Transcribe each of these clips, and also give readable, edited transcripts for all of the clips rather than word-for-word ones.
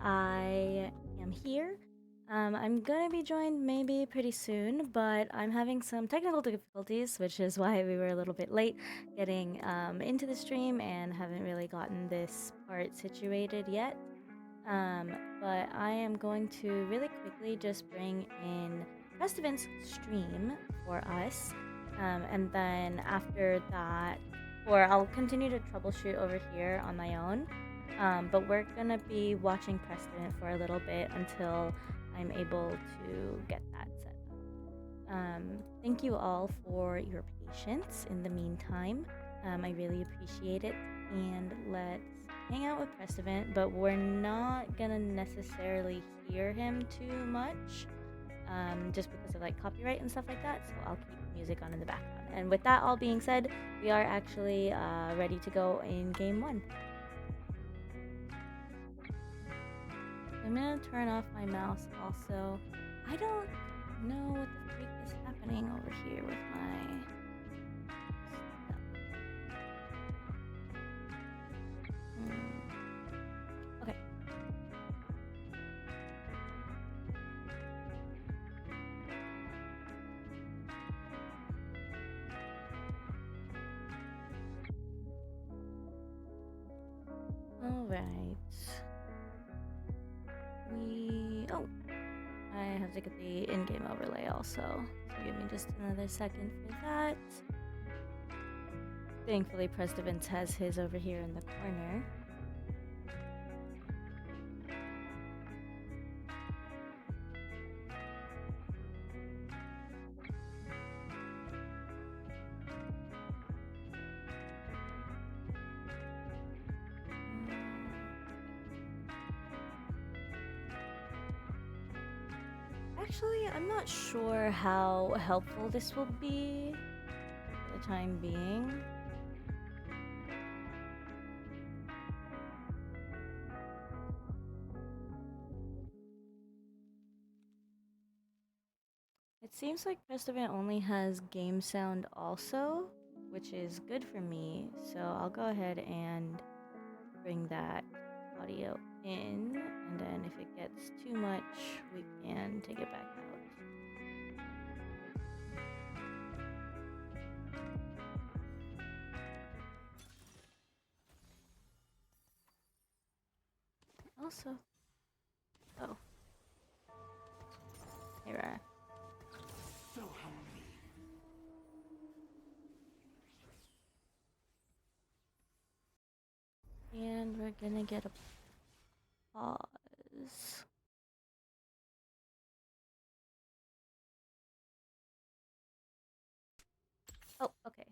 I am here. I'm gonna be joined maybe pretty soon, but I'm having some technical difficulties, which is why we were a little bit late getting into the stream and haven't really gotten this part situated yet. Um, but I am going to really quickly just bring in Festivan's stream for us, and then after that, or I'll continue to troubleshoot over here on my own. But we're gonna be watching Preston for a little bit until I'm able to get that set up. Thank you all for your patience in the meantime. I really appreciate it. And let's hang out with Preston, but we're not gonna necessarily hear him too much, just because of like copyright and stuff like that. So I'll keep music on in the background. And with that all being said, we are actually ready to go in game 1. I'm gonna turn off my mouse also. I don't know what the freak is happening over here with my stuff. Okay. Alright. Oh! I have to get the in-game overlay also. So give me just another second for that. Thankfully, Prestivance has his over here in the corner. Actually, I'm not sure how helpful this will be for the time being. It seems like Festival only has game sound also, which is good for me, so I'll go ahead and bring that audio in, and then if it gets too much, we can take it back out. Also, oh, here we are. So hungry. And we're gonna get a pause. Oh, okay.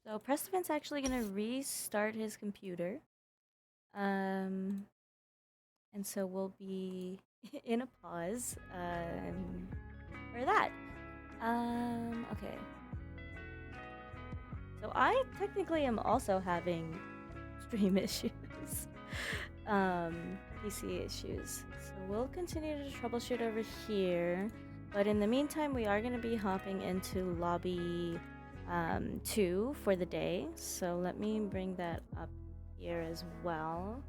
So Prestivan's actually gonna restart his computer. And so we'll be in a pause, for that. Okay. So I technically am also having stream issues, PC issues. So we'll continue to troubleshoot over here. But in the meantime, we are going to be hopping into lobby 2 for the day. So let me bring that up here as well.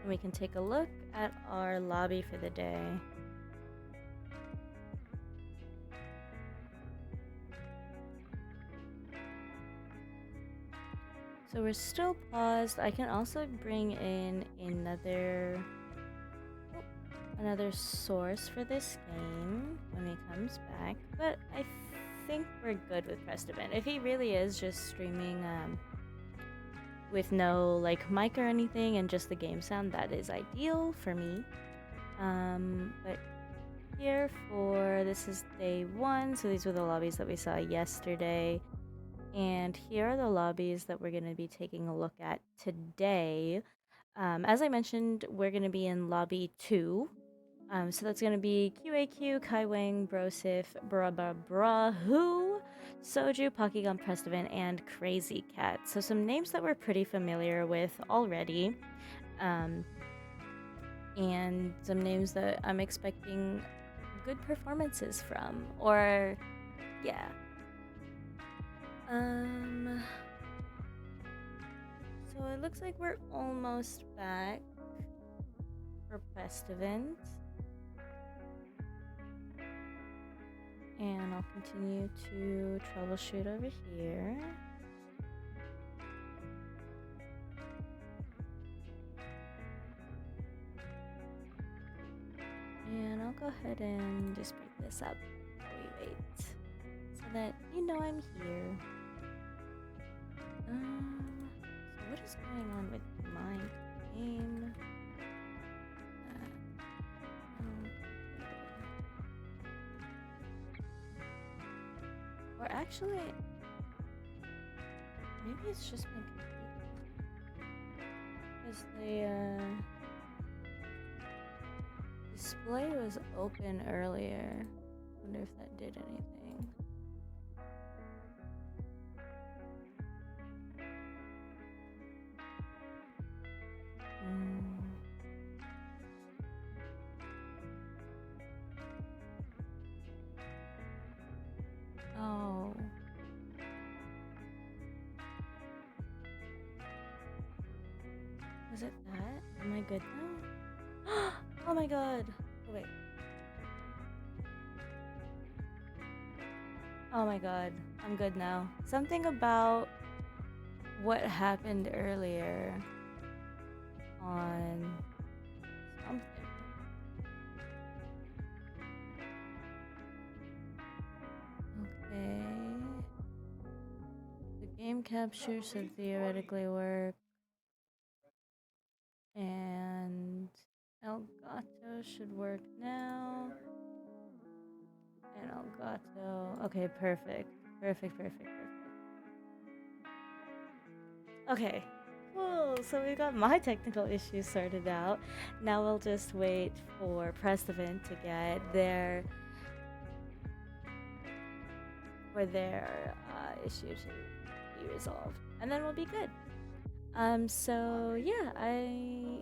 And we can take a look at our lobby for the day. So we're still paused. I can also bring in another source for this game when he comes back. But I think we're good with Prestivan. If he really is just streaming with no like mic or anything and just the game sound, that is ideal for me. But here this is day 1, so these were the lobbies that we saw yesterday. And here are the lobbies that we're going to be taking a look at today. As I mentioned, we're going to be in lobby 2. So that's going to be QAQ, Kaiwang, Brosif, Brahu, Soju, Pokygon, Prestivan, and Crazy Cat. So some names that we're pretty familiar with already. And some names that I'm expecting good performances from. Or, yeah. Um, so it looks like we're almost back for Festivant. And I'll continue to troubleshoot over here. And I'll go ahead and just break this up while we wait, so that you know I'm here. So what is going on with my game? Or actually, maybe it's just my computer. Because the display was open earlier. Wonder if that did anything. Oh. Was it that? Am I good now? Oh my god. Oh, wait. Oh my god. I'm good now. Something about what happened earlier on something. Okay. The game capture should theoretically work. And Elgato should work now. And Elgato. Okay, perfect. Perfect. Okay. Cool. So we got my technical issues sorted out. Now we'll just wait for Prestivant to get their issue to be resolved, and then we'll be good. So yeah, I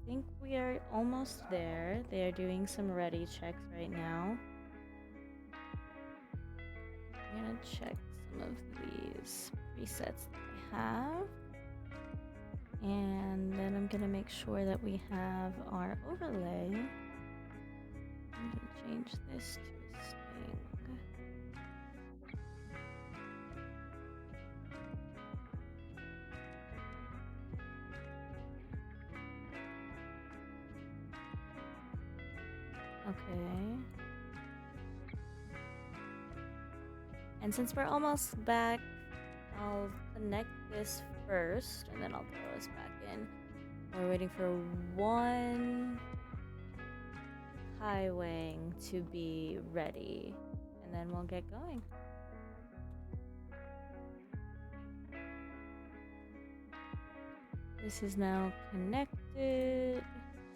think we are almost there. They are doing some ready checks right now. I'm gonna check some of these presets that I have, and then I'm gonna make sure that we have our overlay. I'm gonna change this to a sting. Okay. And since we're almost back, I'll connect this first, and then I'll throw us back in. We're waiting for one highwaying to be ready, and then we'll get going. This is now connected.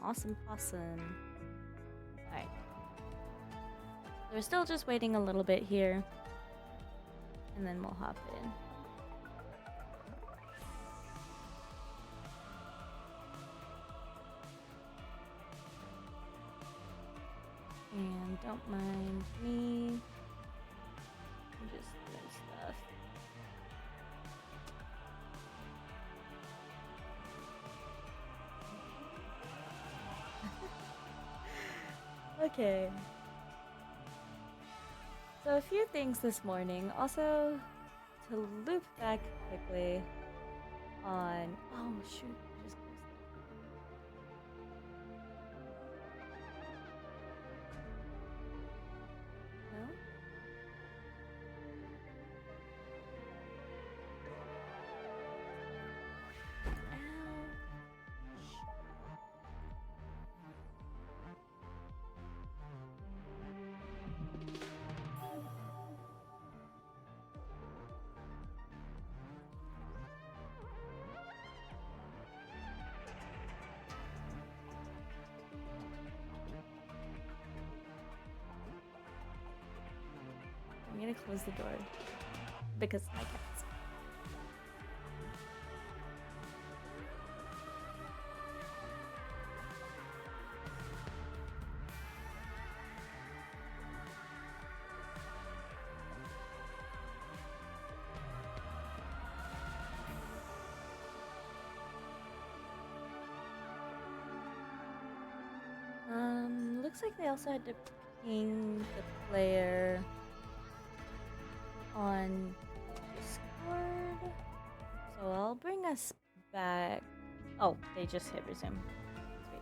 Awesome. Alright. We're still just waiting a little bit here, and then we'll hop in. And don't mind me. I'm just doing stuff. Okay. So a few things this morning. Also, to loop back quickly on... Oh, shoot. I just closed that. No? I'm gonna close the door because I can't. looks like they also had to ping the player on Discord. So I'll bring us back. Oh, they just hit resume. Sweet.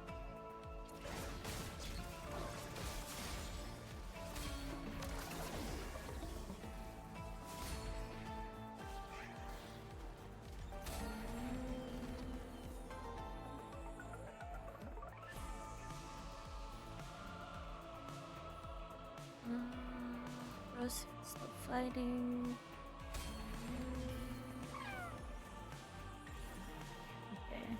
Rose still fighting. Okay.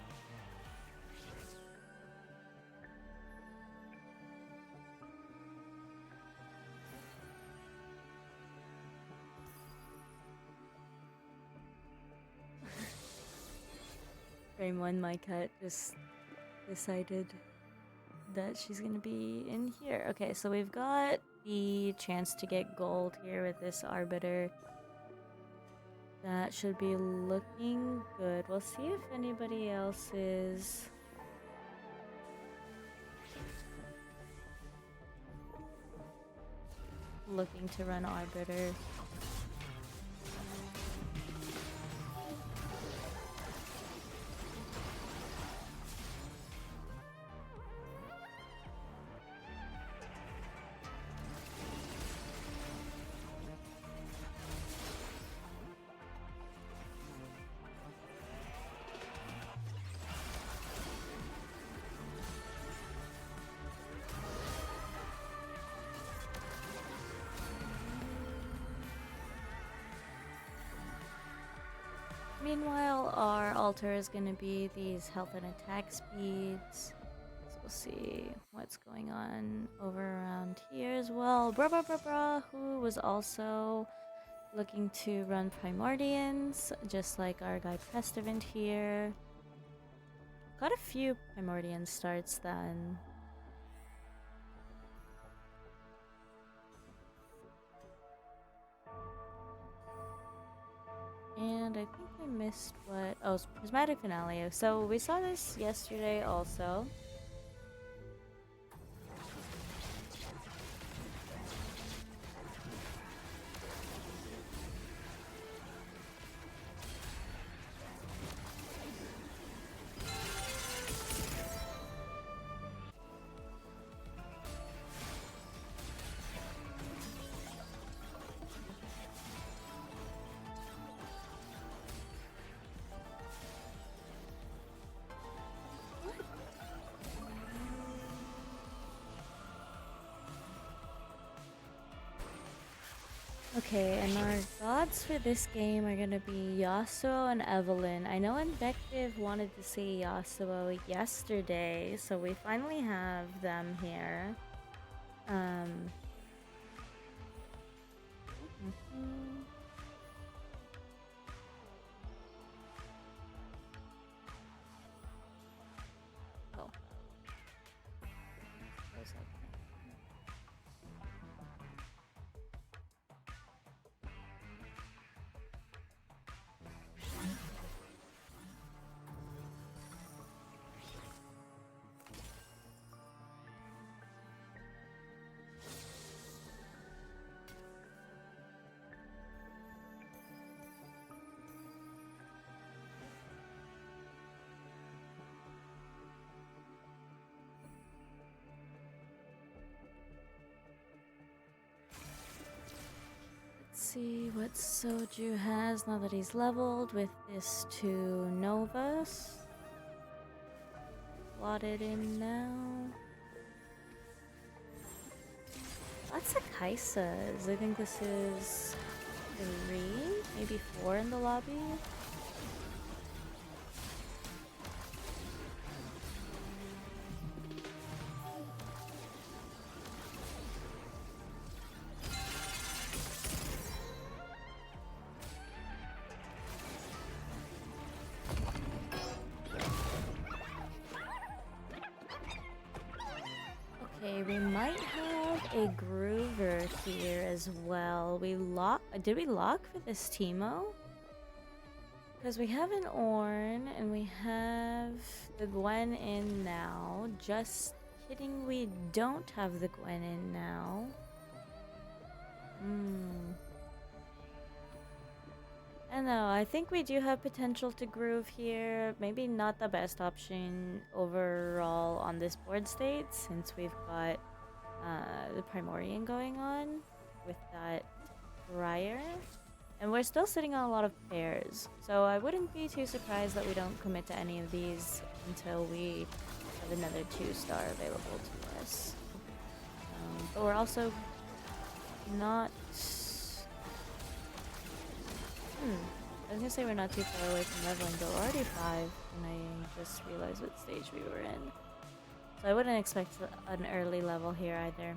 Frame 1, my cat just decided that she's gonna be in here. Okay, so we've got the chance to get gold here with this Arbiter. That should be looking good. We'll see if anybody else is looking to run Arbiter. Meanwhile, our altar is going to be these health and attack speeds. So we'll see what's going on over around here as well. Who was also looking to run Primordians, just like our guy Prestivant here. Got a few Primordian starts then. And I think I missed what... Oh, Prismatic Finale. So we saw this yesterday also. Okay, and our gods for this game are gonna be Yasuo and Evelynn. I know Invective wanted to see Yasuo yesterday, so we finally have them here. mhm. Oh. Close up. Let's see what Soju has now that he's leveled with this two Novas. Slotted in now. Lots of Kaisas. I think this is 3, maybe 4 in the lobby. Okay, we might have a Groover here as well. Did we lock for this Teemo? Because we have an Ornn and we have the Gwen in now. Just Fitting we don't have the Gwen in now. I don't know, I think we do have potential to groove here. Maybe not the best option overall on this board state, since we've got the Primorian going on with that Briar. And we're still sitting on a lot of pairs, so I wouldn't be too surprised that we don't commit to any of these until we have another 2-star available to us. But we're also not... I was gonna say we're not too far away from leveling, but we're already 5, and I just realized what stage we were in. So I wouldn't expect an early level here either.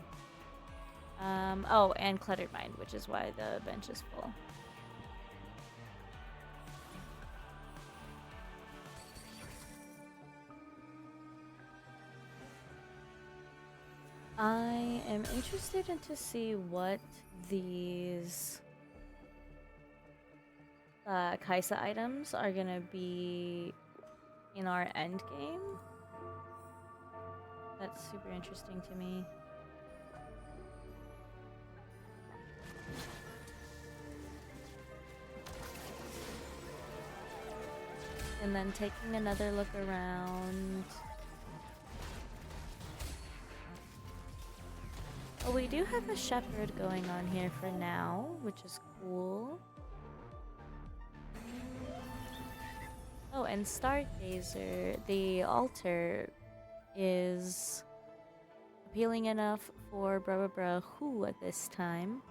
Oh, and Cluttered Mind, which is why the bench is full. I am interested in to see what these Kaisa items are gonna be in our end game. That's super interesting to me. And then taking another look around. Oh, we do have a shepherd going on here for now, which is cool. Oh, and Stargazer, the altar, is appealing enough for Who at this time.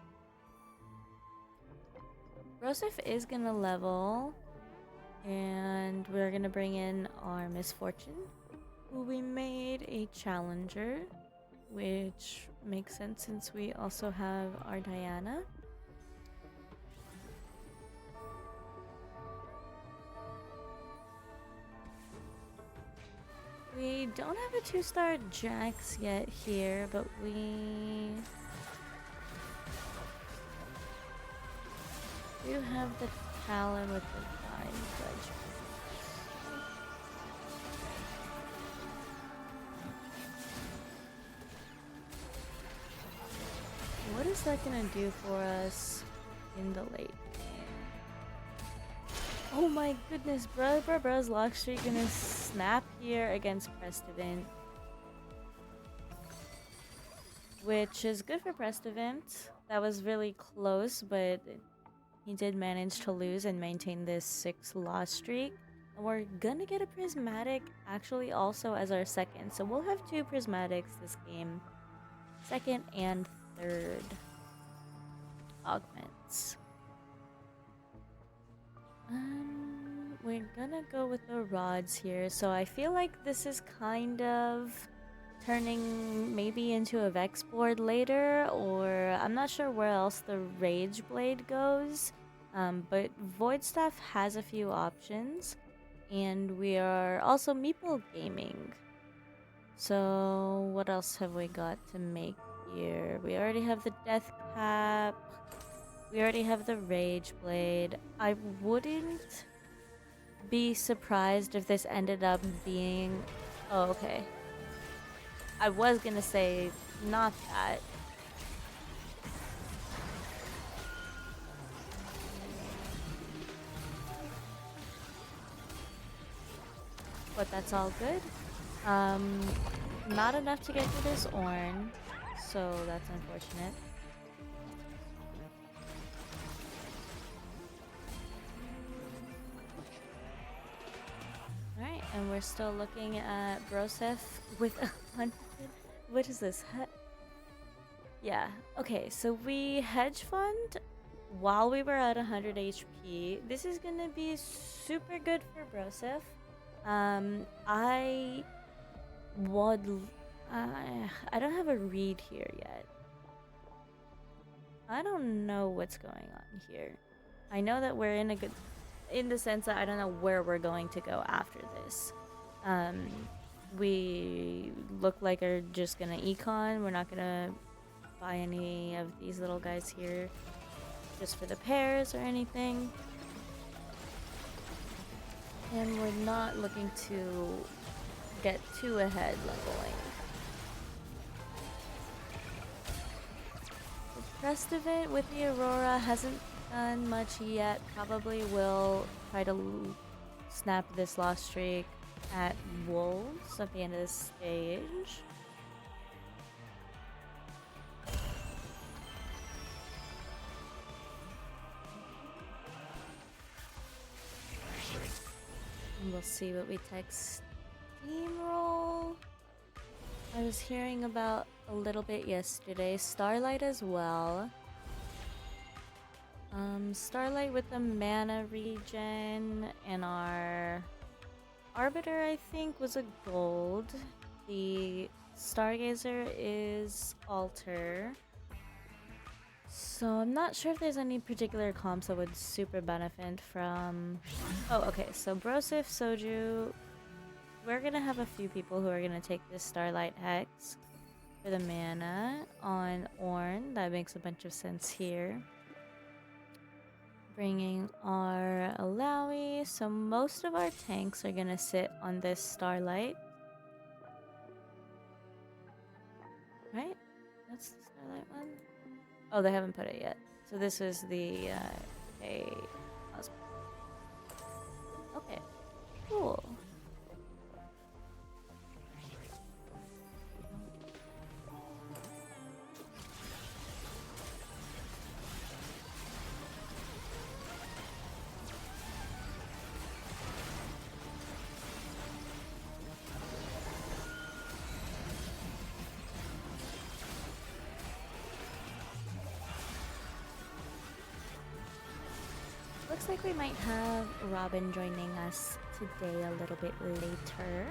Broseph is gonna level, and we're gonna bring in our Misfortune, who we made a challenger, which makes sense since we also have our Diana. We don't have a 2-star Jax yet here, but we do have the Talon with the Divine Judgment. What is that gonna do for us in the late game? Oh my goodness, bruh's lock streak gonna snap here against Prestivant. Which is good for Prestivant. That was really close, but he did manage to lose and maintain this 6 loss streak. And we're gonna get a Prismatic actually also as our second. So we'll have 2 Prismatics this game. Second and third augments. We're gonna go with the rods here. So I feel like this is kind of turning maybe into a Vex board later, or I'm not sure where else the Rage Blade goes. But Void Staff has a few options, and we are also Meeple gaming. So what else have we got to make here? We already have the Death Cap. We already have the Rage Blade. I wouldn't be surprised if this ended up being... Oh, okay. I was gonna say not that. But that's all good. Not enough to get to this Ornn, so that's unfortunate. Alright, and we're still looking at Broseph with 100. What is this? Yeah, okay, so we hedge fund while we were at 100 HP. This is gonna be super good for Broseph. I don't have a read here yet. I don't know what's going on here. I know that we're in a good... in the sense that I don't know where we're going to go after this. We look like we're just gonna econ. We're not gonna buy any of these little guys here just for the pairs or anything. And we're not looking to get too ahead leveling. Prestivant with the Aurora hasn't done much yet. Probably will try to snap this lost streak at Wolves at the end of this stage. And we'll see what we text Steamroll. I was hearing about a little bit yesterday. Starlight as well. Starlight with the mana regen, and our Arbiter, I think, was a gold. The Stargazer is Alter. So I'm not sure if there's any particular comps that would super benefit from... Oh, okay, so Brosif, Soju... We're gonna have a few people who are gonna take this Starlight Hex for the mana on Ornn. That makes a bunch of sense here. Bringing our Alawi. So most of our tanks are gonna sit on this Starlight. Right? That's the Starlight one? Oh, they haven't put it yet. So this is the okay. Okay. Cool. Looks like we might have Robin joining us today a little bit later.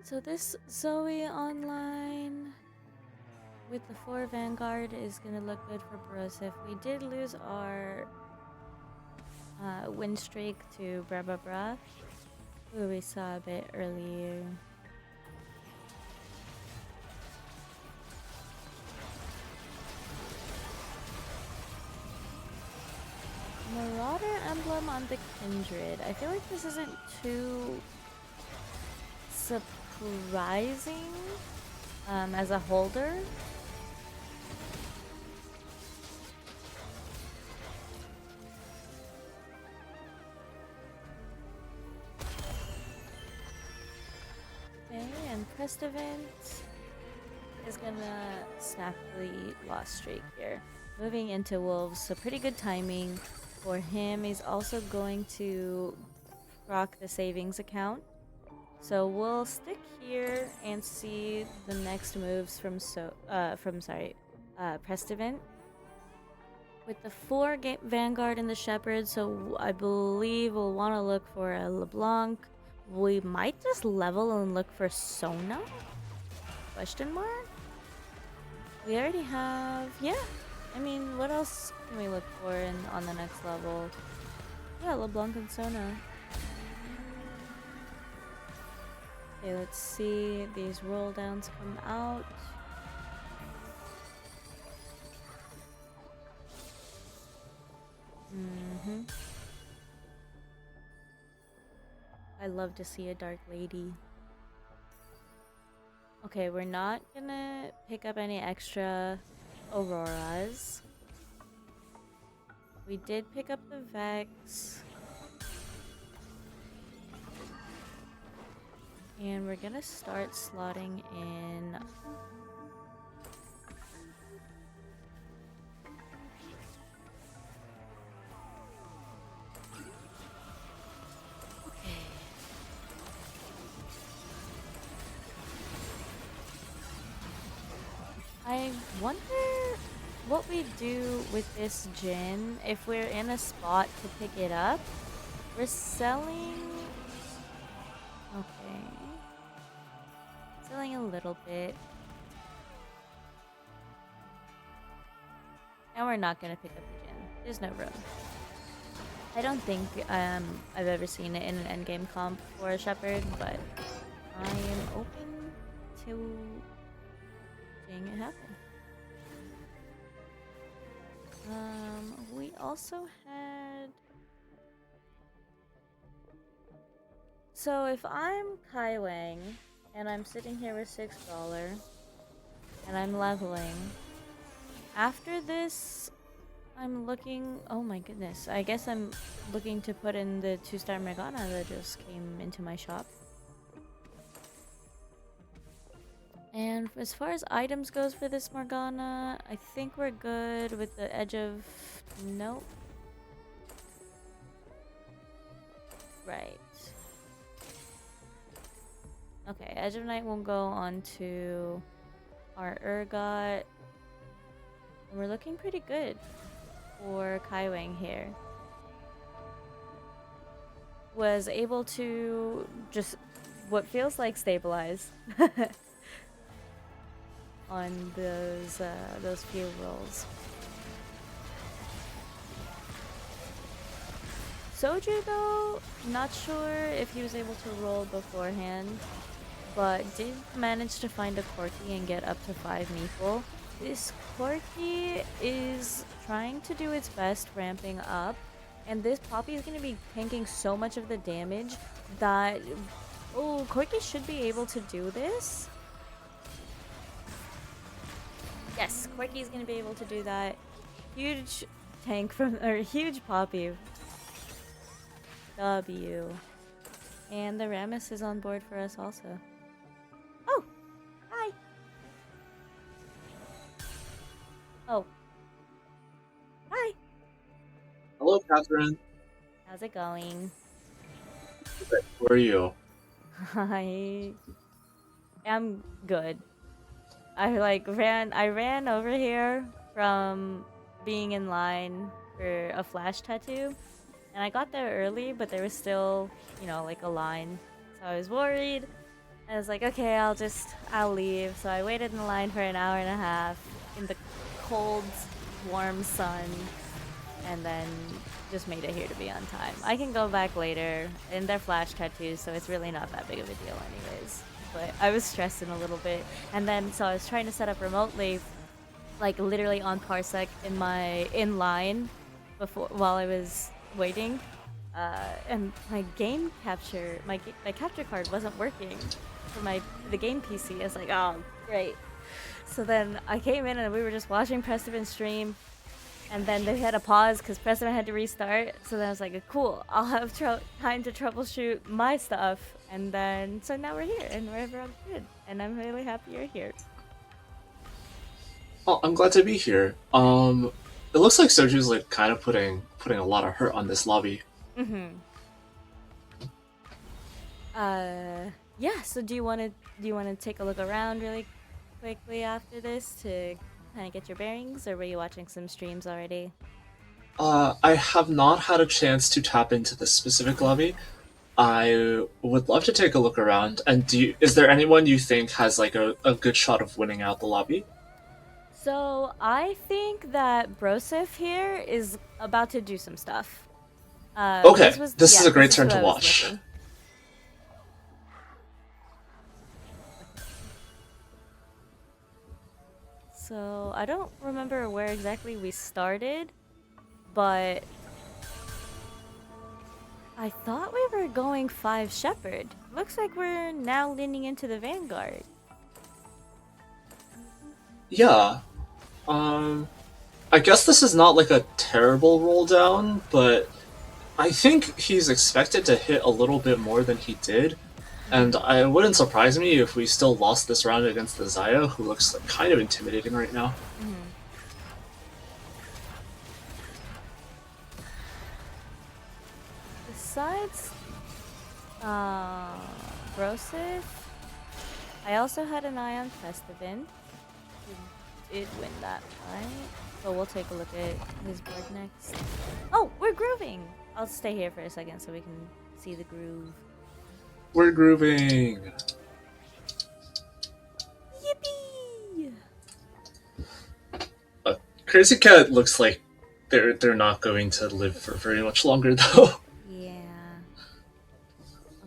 So this Zoe online with the 4 Vanguard is gonna look good for Brosif. We did lose our win streak to Bra Bra Bra, who we saw a bit earlier. Marauder emblem on the Kindred. I feel like this isn't too surprising as a holder. Okay, and Prestivant is gonna snap the lost streak here. Moving into Wolves, so pretty good timing for him. He's also going to proc the savings account. So we'll stick here and see the next moves from Prestivant. With the 4 Vanguard and the Shepherd, so I believe we'll want to look for a LeBlanc. We might just level and look for Sona? Question mark? We already have... Yeah. I mean, what else can we look for on the next level? Yeah, LeBlanc and Sona. Okay, let's see these roll downs come out. I love to see a Dark Lady. Okay, we're not gonna pick up any extra Auroras. We did pick up the Vex. And we're gonna start slotting in. Okay. I wonder what we do with this Jhin if we're in a spot to pick it up. We're selling. Okay. Selling a little bit. And we're not gonna pick up the gym. There's no room. I don't think I've ever seen it in an endgame comp for a Shepherd, but I am open to seeing it happen. We also had. So if I'm Kai Wang and I'm sitting here with $6 and I'm leveling, after this I'm looking. Oh my goodness. I guess I'm looking to put in the 2-star Morgana that just came into my shop. And as far as items goes for this Morgana, I think we're good with the Edge of... Nope. Right. Okay, Edge of Night will go on to our Urgot. And we're looking pretty good for Kai Wang here. Was able to just what feels like stabilize on those few rolls. Soju though, not sure if he was able to roll beforehand, but did manage to find a Corki and get up to 5 Meeple. This Corki is trying to do its best ramping up, and this Poppy is going to be tanking so much of the damage that... Oh, Corki should be able to do this. Yes, Corki is going to be able to do that. Huge tank from... or huge Poppy. W. And the Rammus is on board for us also. Oh! Hi! Oh. Hi! Hello, Catherine. How's it going? Good. Who are you? I am good. I ran over here from being in line for a flash tattoo. And I got there early, but there was still, you know, like a line. So I was worried. And I was like, okay, I'll leave. So I waited in the line for an hour and a half in the cold, warm sun. And then just made it here to be on time. I can go back later, and they're flash tattoos, so it's really not that big of a deal anyways. But I was stressing a little bit. And then, so I was trying to set up remotely, like literally on Parsec in line while I was waiting. And my game capture, my capture card wasn't working for the game PC. I was like, oh, great. So then I came in and we were just watching Prestivan stream. And then they had a pause because Prestivan had to restart. So then I was like, cool, I'll have time to troubleshoot my stuff. And then, so now we're here and everyone's good. And I'm really happy you're here. Oh, I'm glad to be here. It looks like Soju's like kind of putting a lot of hurt on this lobby. Mm-hmm. Yeah, so do you want to take a look around really quickly after this to kind of get your bearings, or were you watching some streams already? I have not had a chance to tap into this specific lobby. I would love to take a look around. And is there anyone you think has like a good shot of winning out the lobby? So I think that Broseph here is about to do some stuff. Okay, this is a great turn to watch. So I don't remember where exactly we started, but I thought we were going 5 Shepherd. Looks like we're now leaning into the Vanguard. Yeah. I guess this is not like a terrible roll down, but I think he's expected to hit a little bit more than he did. And it wouldn't surprise me if we still lost this round against the Zaya, who looks like kind of intimidating right now. Mm-hmm. Besides Brosif, I also had an eye on Festivan. He did win that fight. So we'll take a look at his board next. Oh, we're grooving! I'll stay here for a second so we can see the groove. We're grooving. Yippee! Crazy Cat looks like they're not going to live for very much longer though. Yeah.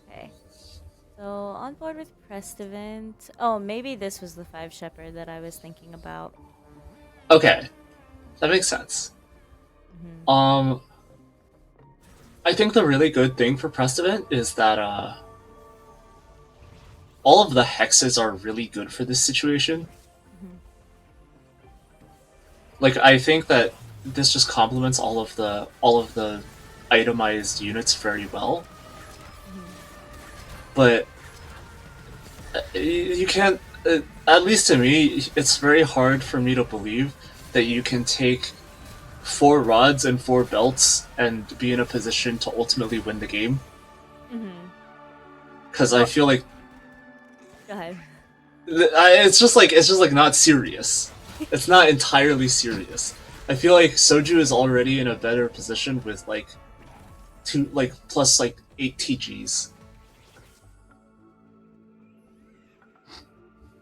Okay. So on board with Prestivant. Oh, maybe this was the 5 Shepherd that I was thinking about. Okay, that makes sense. Mm-hmm. I think the really good thing for Prestivant is that all of the hexes are really good for this situation. Mm-hmm. Like I think that this just complements all of the itemized units very well. Mm-hmm. But you can't. At least to me, it's very hard for me to believe that you can take 4 rods and 4 belts and be in a position to ultimately win the game. Mm-hmm. Because I feel like Go ahead. it's just like not serious. It's not entirely serious. I feel like Soju is already in a better position with like plus 8 TGs.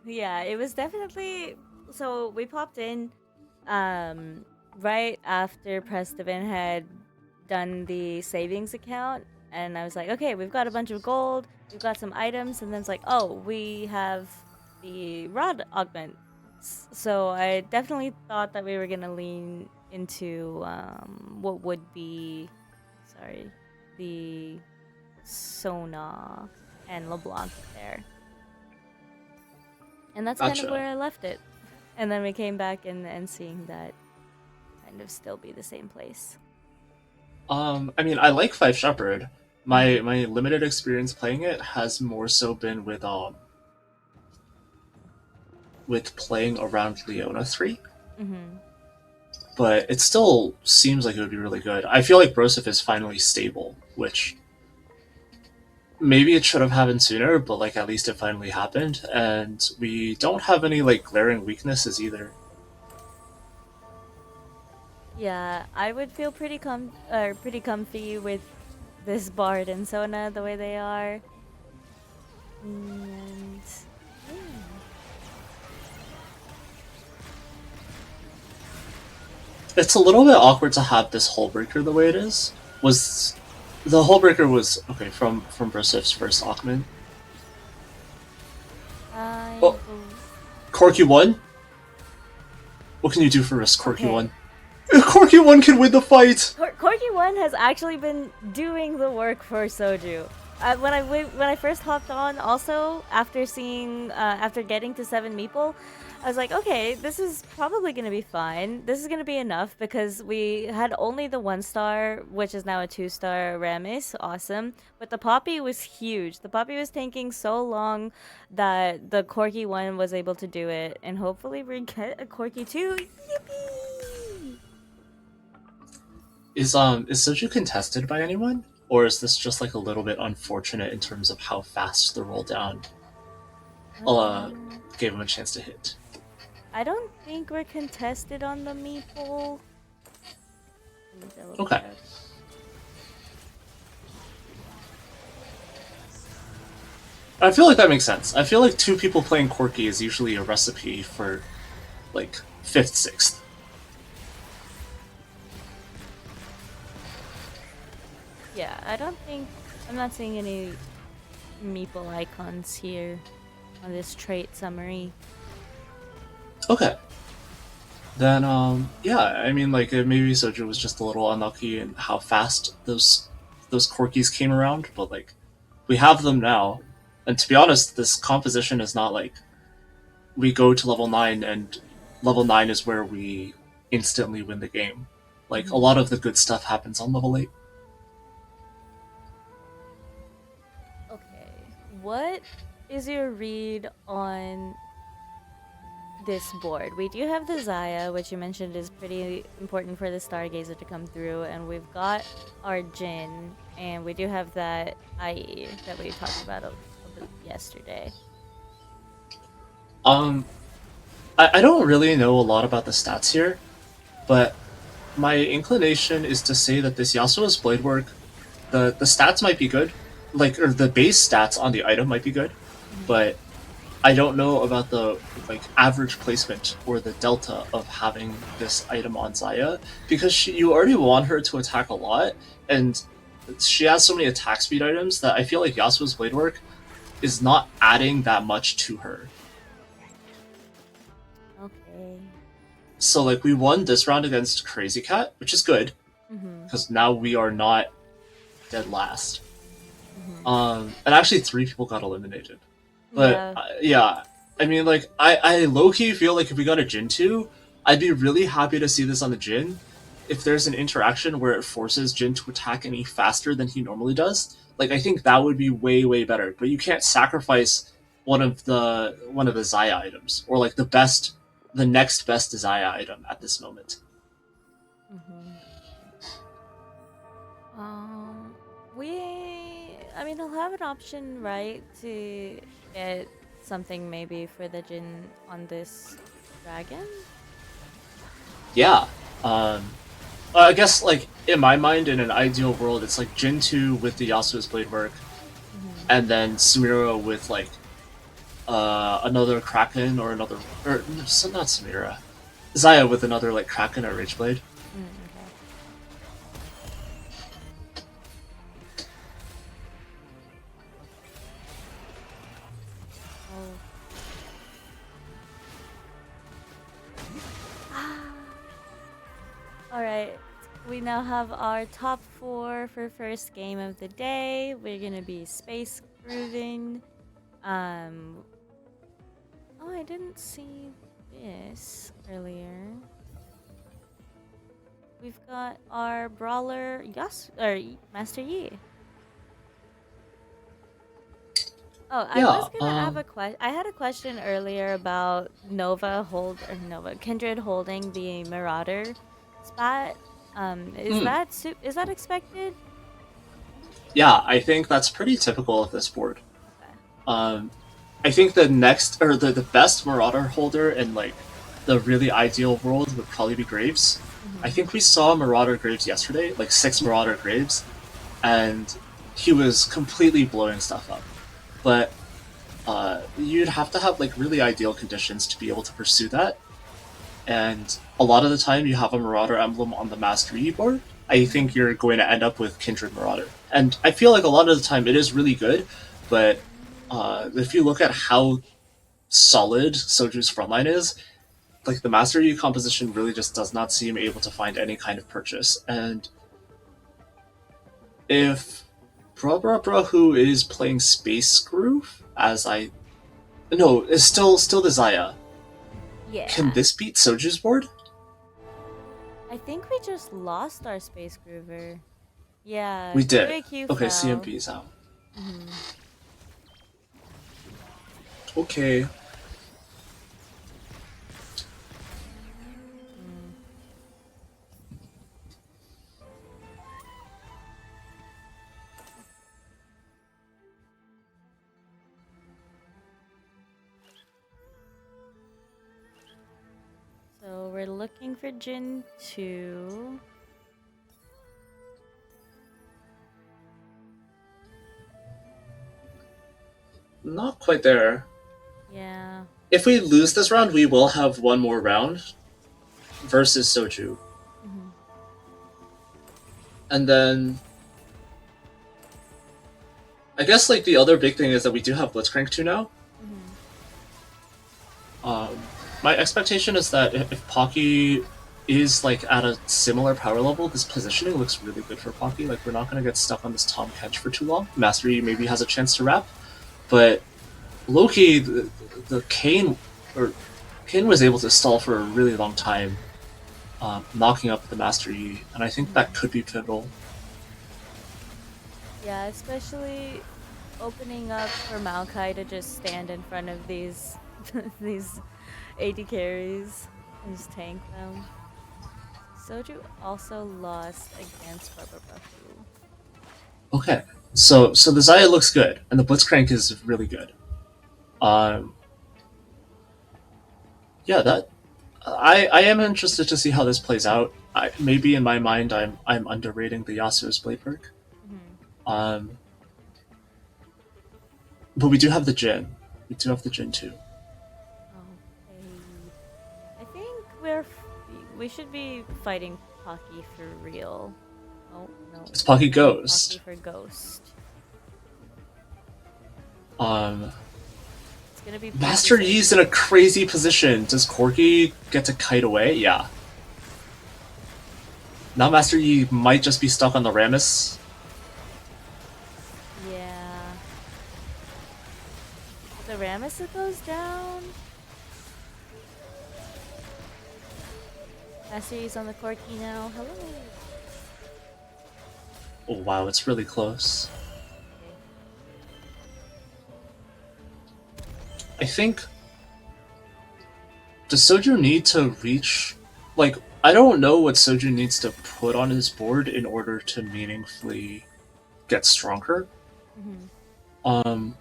Yeah, it was definitely. So we popped in right after Prestivant had done the savings account, and I was like, okay, we've got a bunch of gold, we've got some items, and then it's like, oh, we have the rod augment. So I definitely thought that we were gonna lean into what would be, sorry, the Sona and LeBlanc there. And that's kind of Gotcha. where I left it. And then we came back and seeing that kind of still be the same place. I mean, I like Five Shepherd. My Mm-hmm. my limited experience playing it has more so been with playing around Leona 3, Mm-hmm. but it still seems like it would be really good. I feel like Broseph is finally stable, which maybe it should have happened sooner, but like at least it finally happened, and we don't have any like glaring weaknesses either. Yeah, I would feel pretty comfy with this Bard and Sona the way they are. And yeah. It's a little bit awkward to have this Hullbreaker the way it is. Was the Hullbreaker was okay from Brosif's first augment? I Oh, Corky 1? What can you do for us, Corky okay. 1? Corky 1 can win the fight! Corky 1 has actually been doing the work for Soju. When I first hopped on, also after seeing after getting to 7 Meeple, I was like, okay, this is probably gonna be fine. This is gonna be enough because we had only the 1-star, which is now a 2-star Ramis, awesome. But the Poppy was huge. The Poppy was taking so long that the Corky 1 was able to do it, and hopefully we get a Corky 2. Yippee! Is Soju contested by anyone? Or is this just like a little bit unfortunate in terms of how fast the roll down gave him a chance to hit? I don't think we're contested on the meeple. Okay. I feel like that makes sense. I feel like 2 people playing Corky is usually a recipe for like 5th, 6th. Yeah, I'm not seeing any meeple icons here on this trait summary. Okay. Then yeah, I mean like maybe Soju was just a little unlucky in how fast those Corkies came around, but like we have them now. And to be honest, this composition is not like we go to level 9 and level 9 is where we instantly win the game. Like a lot of the good stuff happens on level 8. Okay, what is your read on this board? We do have the Zaya, which you mentioned is pretty important for the Stargazer to come through, and we've got our Jin, and we do have that IE that we talked about a bit yesterday. I don't really know a lot about the stats here, but my inclination is to say that this Yasuo's blade work the stats might be good, like or the base stats on the item might be good, Mhm. but I don't know about the like average placement or the delta of having this item on Zaya because you already want her to attack a lot, and she has so many attack speed items that I feel like Yasuo's blade work is not adding that much to her. Okay. So like we won this round against Crazy Cat, which is good Mhm. because now we are not dead last. Mhm. And actually 3 people got eliminated. But Yeah. yeah, I mean, like I low key feel like if we got a Jin 2, I'd be really happy to see this on the Jin. If there's an interaction where it forces Jin to attack any faster than he normally does, like I think that would be way better. But you can't sacrifice one of the Zaya items or like the next best Zaya item at this moment. Mhm. Um, I mean, he'll have an option, right, to get something maybe for the Jin on this dragon. Yeah. Um, I guess like in my mind, in an ideal world, it's like Jin 2 with the Yasuo's blade work, Mhm. and then Samira with like another Kraken or so not Samira, Zaya with another like Kraken or Rageblade. Okay. Oh. All right. We now have our top four for first game of the day. We're gonna be space grooving. Um. Oh, I didn't see this earlier. We've got our brawler Master Yi. Oh, I Yeah. was gonna have a question. I had a question earlier about Nova Kindred holding the Marauder spot. Hmm. Is that expected? Yeah, I think that's pretty typical of this board. Okay. Um, I think the next or the best Marauder holder in like the really ideal world would probably be Graves. I Mm-hmm. think we saw Marauder Graves yesterday, like 6 Marauder Graves, and he was completely blowing stuff up. But you'd have to have like really ideal conditions to be able to pursue that. And a lot of the time, you have a Marauder emblem on the Master Yi board. I think Mm-hmm. you're going to end up with Kindred Marauder, and I feel like a lot of the time it is really good. But if you look at how solid Soju's frontline is, like the Master Yi composition really just does not seem able to find any kind of purchase. And if Bra who is playing Space Groove, as I no, is still the Zaya. Can Yeah. this beat Soju's board? I think we just lost our Space Groover. Yeah, We did. QAQ Okay, fell. CMP is out. Mm-hmm. Okay. Mm. So we're looking for Jin 2. Not quite there. Yeah. If we lose this round, we will have one more round versus Soju. Mm-hmm. And then I guess like the other big thing is that we do have Blitzcrank 2 now. Mm-hmm. Um, my expectation is that if Pocky is like at a similar power level, this positioning looks really good for Pocky. Like we're not gonna get stuck on this Tom Catch for too long. Mastery maybe has a chance to wrap, but Loki, the Kane was able to stall for a really long time, knocking up the Mastery, and I think that Mm-hmm. could be pivotal. Yeah, especially opening up for Maokai to just stand in front of these these AD carries and just tank them. Soju also lost against Barbabrahu. Okay, so the Zaya looks good, and the Blitzcrank is really good. Um, yeah, that I am interested to see how this plays out. Maybe in my mind, I'm underrating the Yasuo's blade perk. Mm-hmm. Um, but we do have the Jin. We do have the Jin too. Okay. I think we should be fighting Pocky for real. Oh no, It's Pocky Pocky Ghost. for Ghost. Um, It's gonna be Master Pocky. Yi's in a crazy position. Does Corki get to kite away? Yeah. Now Master Yi might just be stuck on the Rammus. Yeah. The Rammus that goes down. Mastery's on the Corky now. Hello. Oh wow, it's really close. Okay. I think. Does Soju need to reach. Like, I don't know what Soju needs to put on his board in order to meaningfully get stronger. Mm-hmm. Um,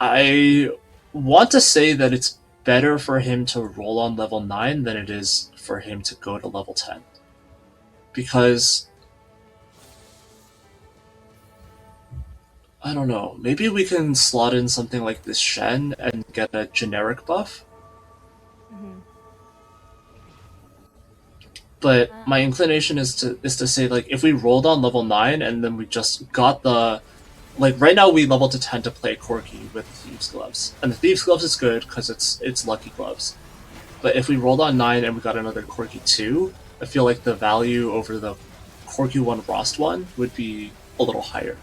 I want to say that it's better for him to roll on level 9 than it is for him to go to level 10. Because, I don't know, maybe we can slot in something like this Shen and get a generic buff. Mm-hmm. But my inclination is to say, like, if we rolled on level 9 and then we just got the. Like, right now we level to 10 to play Corky with the Thieves' Gloves. And the Thieves' Gloves is good because it's Lucky Gloves. But if we rolled on 9 and we got another Corky 2, I feel like the value over the Corky 1 Rost 1 would be a little higher.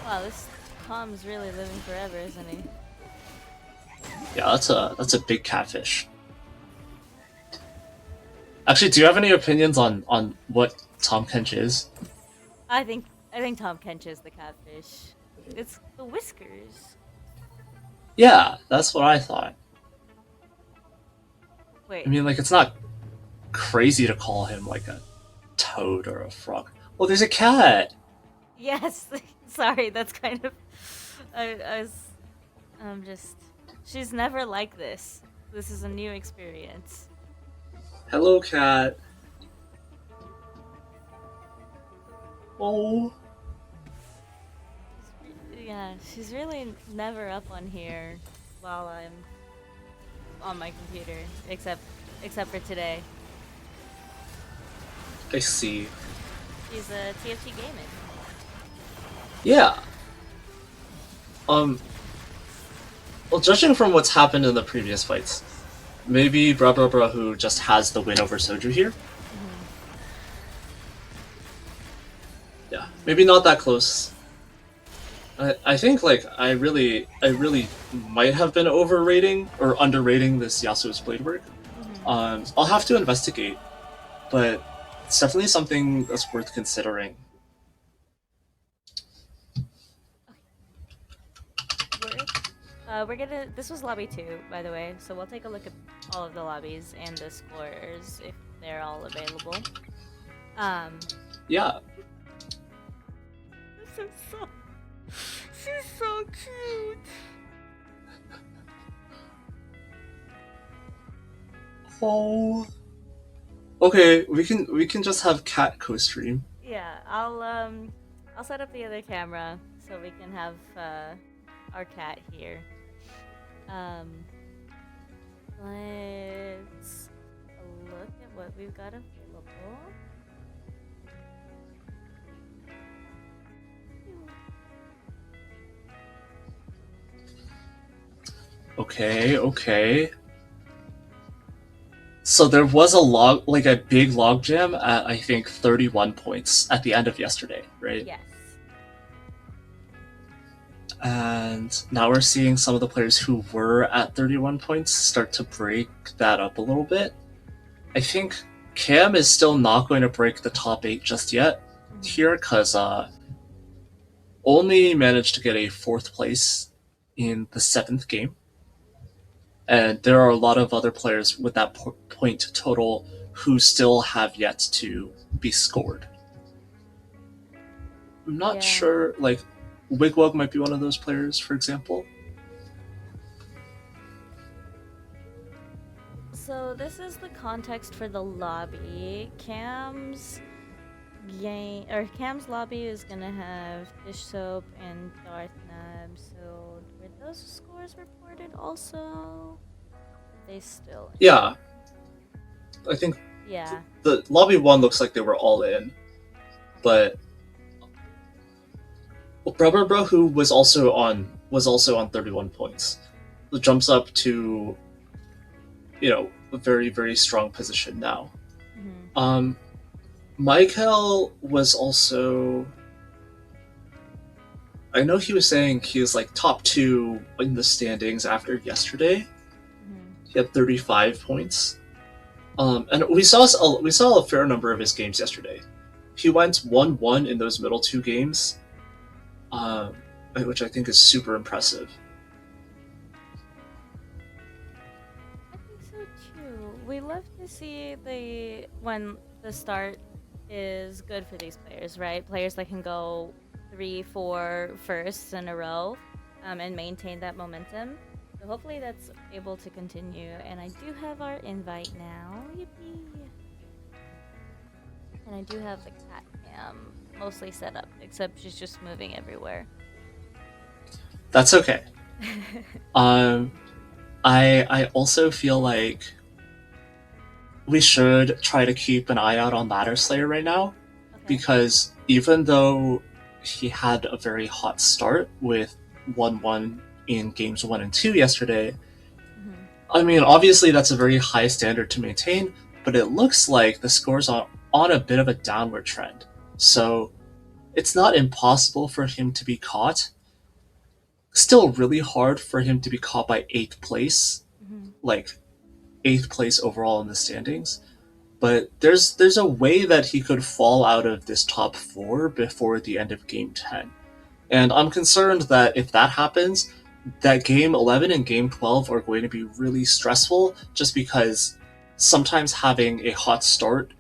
Wow, this Tom's really living forever, isn't he? Yeah, that's a big catfish. Actually, do you have any opinions on what Tom Kench is? I think Tom Kench is the catfish. It's the whiskers. Yeah, that's what I thought. I Wait. mean, like, it's not crazy to call him like a toad or a frog. Well, there's a cat. Yes. Sorry, that's kind of. I was. I'm just. She's never like this. This is a new experience. Hello, cat. Oh. Yeah, she's really never up on here while I'm on my computer, except for today. I see. She's a TFT gaming. Yeah. Um. Well, judging from what's happened in the previous fights, maybe Bra Bra Bra who just has the win over Soju here. Mm-hmm. Yeah, maybe not that close. I think like I really might have been overrating or underrating this Yasuo's blade work. Mm-hmm. I'll have to investigate, but it's definitely something that's worth considering. We're gonna. This was lobby 2, by the way, so we'll take a look at all of the lobbies and the scorers if they're all available. Um. Yeah. This is so. She's so cute. Oh. Okay, we can just have Cat co-stream. Yeah, I'll set up the other camera so we can have our cat here. Um, let's look at what we've got available. Okay, okay. So there was a log, like a big log jam at I think 31 points at the end of yesterday, right? Yes. And now we're seeing some of the players who were at 31 points start to break that up a little bit. I think Cam is still not going to break the top 8 just yet here because only managed to get a 4th place in the 7th game. And there are a lot of other players with that point total who still have yet to be scored. I'm not sure, like, Wigwag might be one of those players, for example. So this is the context for the lobby. Cam's lobby is gonna have Dish Soap and Darth Nub. So were those scores reported also? Are they still in? Yeah, I think Yeah. the lobby one looks like they were all in, but Rubber Bro, who was also on 31 points, it jumps up to a very very strong position now. Mm-hmm. Michael was also. I know he was saying he was like top two in the standings after yesterday. Mm-hmm. He had 35 points. And we saw a fair number of his games yesterday. He went 1-1 in those middle two games, um, which I think is super impressive. I think so too. We love to see when the start is good for these players, right? Players that can go 3, 4 firsts in a row, and maintain that momentum. So hopefully that's able to continue. And I do have our invite now. Yippee! And I do have the cat cam mostly set up, except she's just moving everywhere. That's okay. Um, I also feel like we should try to keep an eye out on Ladder Slayer right now, Okay. because even though he had a very hot start with 1-1 in games 1 and 2 yesterday, Mm-hmm. I mean, obviously that's a very high standard to maintain, but it looks like the score's on a bit of a downward trend. So it's not impossible for him to be caught. Still really hard for him to be caught by 8th place, Mm-hmm. like 8th place overall in the standings. But there's a way that he could fall out of this top 4 before the end of game 10. And I'm concerned that if that happens, that game 11 and game 12 are going to be really stressful, just because sometimes having a hot start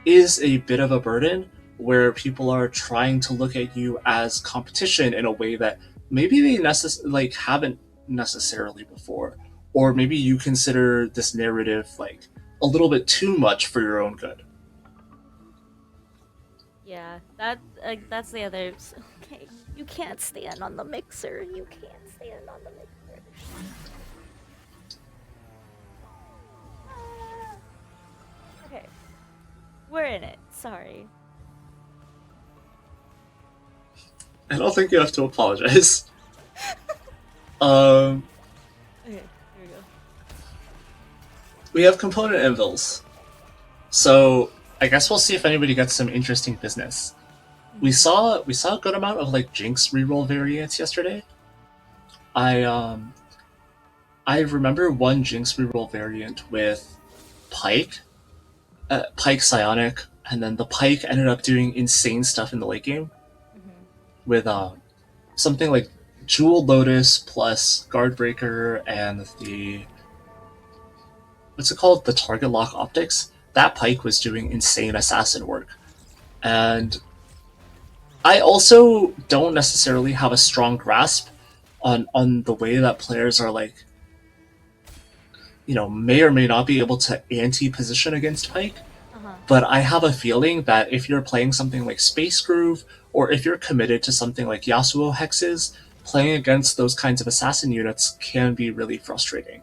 is a bit of a burden, where people are trying to look at you as competition in a way that maybe they haven't necessarily before, or maybe you consider this narrative like a little bit too much for your own good. Yeah, that's the other. Okay, you can't stand on the mixer. You can't stand on the mixer. Ah. Okay, we're in it. Sorry. I don't think you have to apologize. um, Okay, here we go. we have component invils, so I guess we'll see if anybody gets some interesting business. We saw a good amount of like Jinx reroll variants yesterday. I I remember one Jinx reroll variant with Pike, Pike Psionic, and then the Pike ended up doing insane stuff in the late game Mm-hmm. with something like Jewel Lotus plus Guard Breaker and the what's it called, the Target Lock Optics. That Pike was doing insane assassin work, and I also don't necessarily have a strong grasp on the way that players are like, may or may not be able to anti-position against Pike. Uh-huh. But I have a feeling that if you're playing something like Space Groove, or if you're committed to something like Yasuo Hexes, playing against those kinds of assassin units can be really frustrating.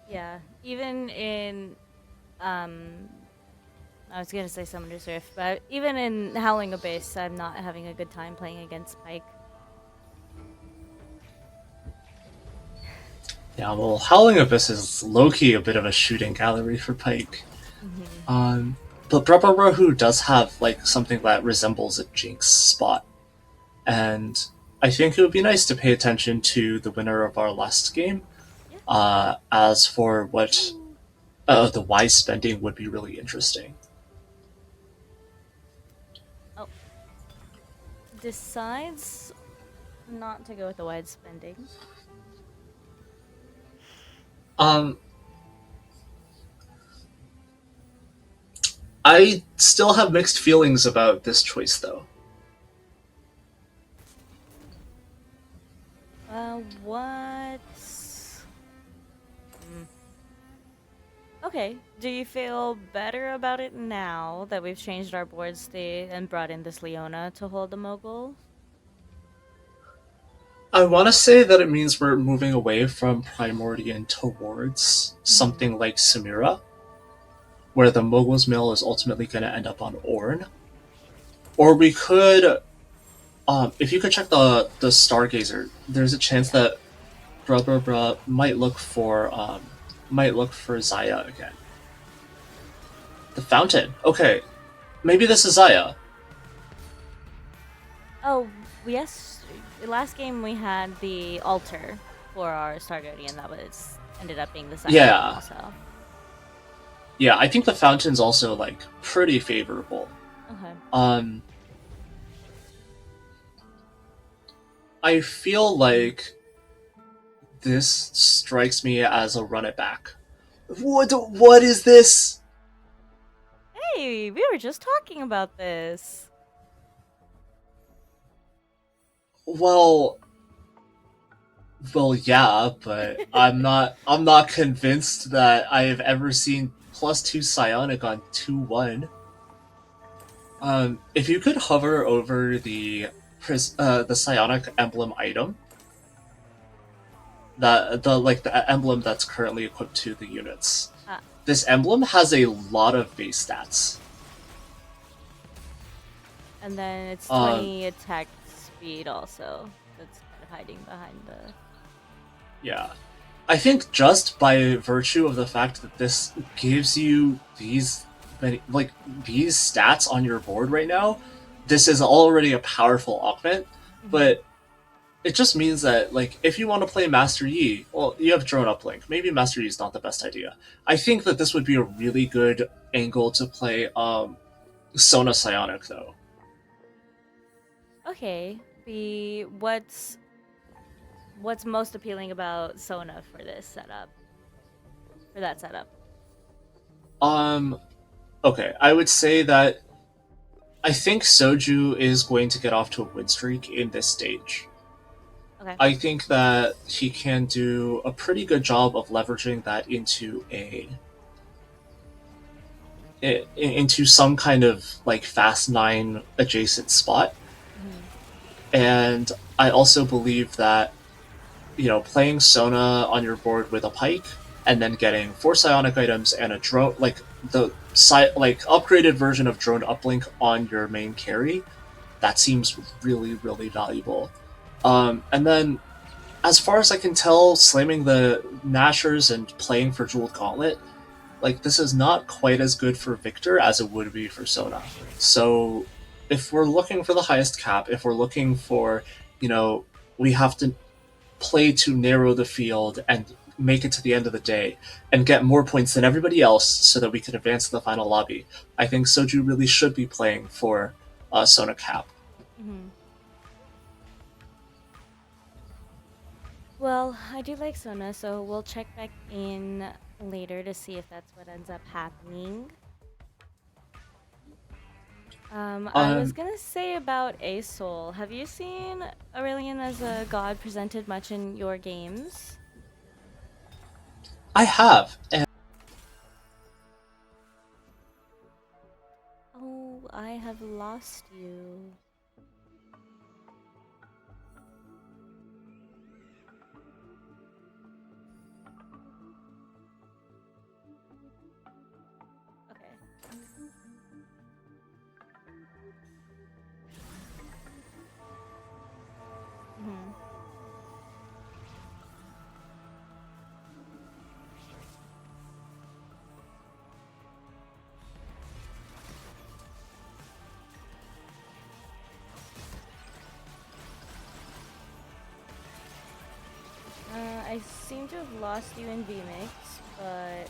Yeah, even in um I was gonna say Summoner's Rift, but even in Howling Abyss, I'm not having a good time playing against Pike. Yeah, well, Howling Abyss is low-key a bit of a shooting gallery for Pike. Mm-hmm. But Brabarahu does have like something that resembles a Jinx spot. And I think it would be nice to pay attention to the winner of our last game. Yeah. As for what the wise spending would be really interesting. Oh, decides not to go with the wide spending. Um, I still have mixed feelings about this choice, though. What's... Hmm. Okay, do you feel better about it now that we've changed our board state and brought in this Leona to hold the Mogul? I want to say that it means we're moving away from Primordian towards Mm-hmm. something like Samira, where the Mogul's Mill is ultimately going to end up on Ornn. Or we could, if you could check the Stargazer, there's a chance Yeah. that Bruh might look for Zaya again. The Fountain. Okay, maybe this is Zaya. Oh, yes. Last game we had the altar for our Star Guardian. That was ended up being the second one Yeah, also. yeah. I think the Fountain's also like pretty favorable. Okay. Um, I feel like this strikes me as a run it back. What is this? Hey, we were just talking about this. Well, well, yeah, but I'm not convinced that I have ever seen +2 psionic on 2-1. If you could hover over the psionic emblem item, the emblem that's currently equipped to the units. Ah, This emblem has a lot of base stats. and then it's Um, 20 attack speed also. That's kind of hiding behind the. yeah, I think just by virtue of the fact that this gives you these stats on your board right now, this is already a powerful augment. Mhm. But it just means that like if you want to play Master Yi, well, you have drone uplink. Maybe Master Yi is not the best idea. I think that this would be a really good angle to play Sona Psionic though. Okay. The what's most appealing about Sona for this setup? For that setup. Um, okay, I would say that I think Soju is going to get off to a win streak in this stage. Okay. I think that he can do a pretty good job of leveraging that into some kind of like fast nine adjacent spot. Mhm. And I also believe that playing Sona on your board with a pike and then getting 4 psionic items and a drone like upgraded version of drone uplink on your main carry, that seems really really valuable. And then as far as I can tell, slamming the Nashers and playing for Jeweled Gauntlet, like this is not quite as good for Victor as it would be for Sona. So if we're looking for the highest cap, if we're looking for, we have to play to narrow the field and make it to the end of the day and get more points than everybody else so that we can advance to the final lobby, I think Soju really should be playing for Sona cap. Mhm. Well, I do like Sona, so we'll check back in later to see if that's what ends up happening. I was Um, gonna say about Asol. Have you seen Aurelian as a god presented much in your games? I have, and Oh, I have lost you. Okay. Mhm. I seem to have lost you in VMix, but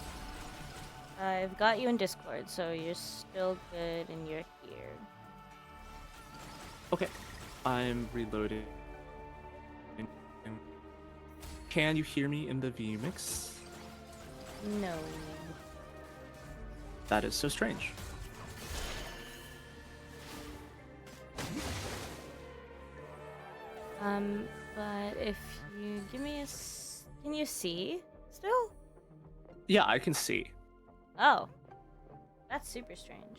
I've got you in Discord, so you're still good and you're here. Okay, I'm reloading. Can you hear me in the vmix? No. That is so strange. But if you give me can you see still? Yeah, I can see. Oh, that's super strange.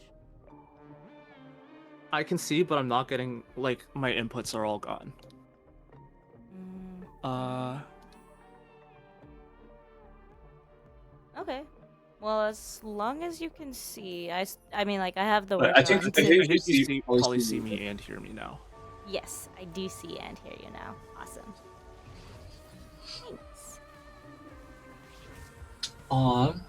I can see, but I'm not getting, like, my inputs are all gone. Mm, Uh, okay. Well, as long as you can see, I mean, like, I have the But I worker think on I too. think I think you probably probably see see me. me and hear me now. Yes, I do see and hear you now. Awesome. Thanks. Um,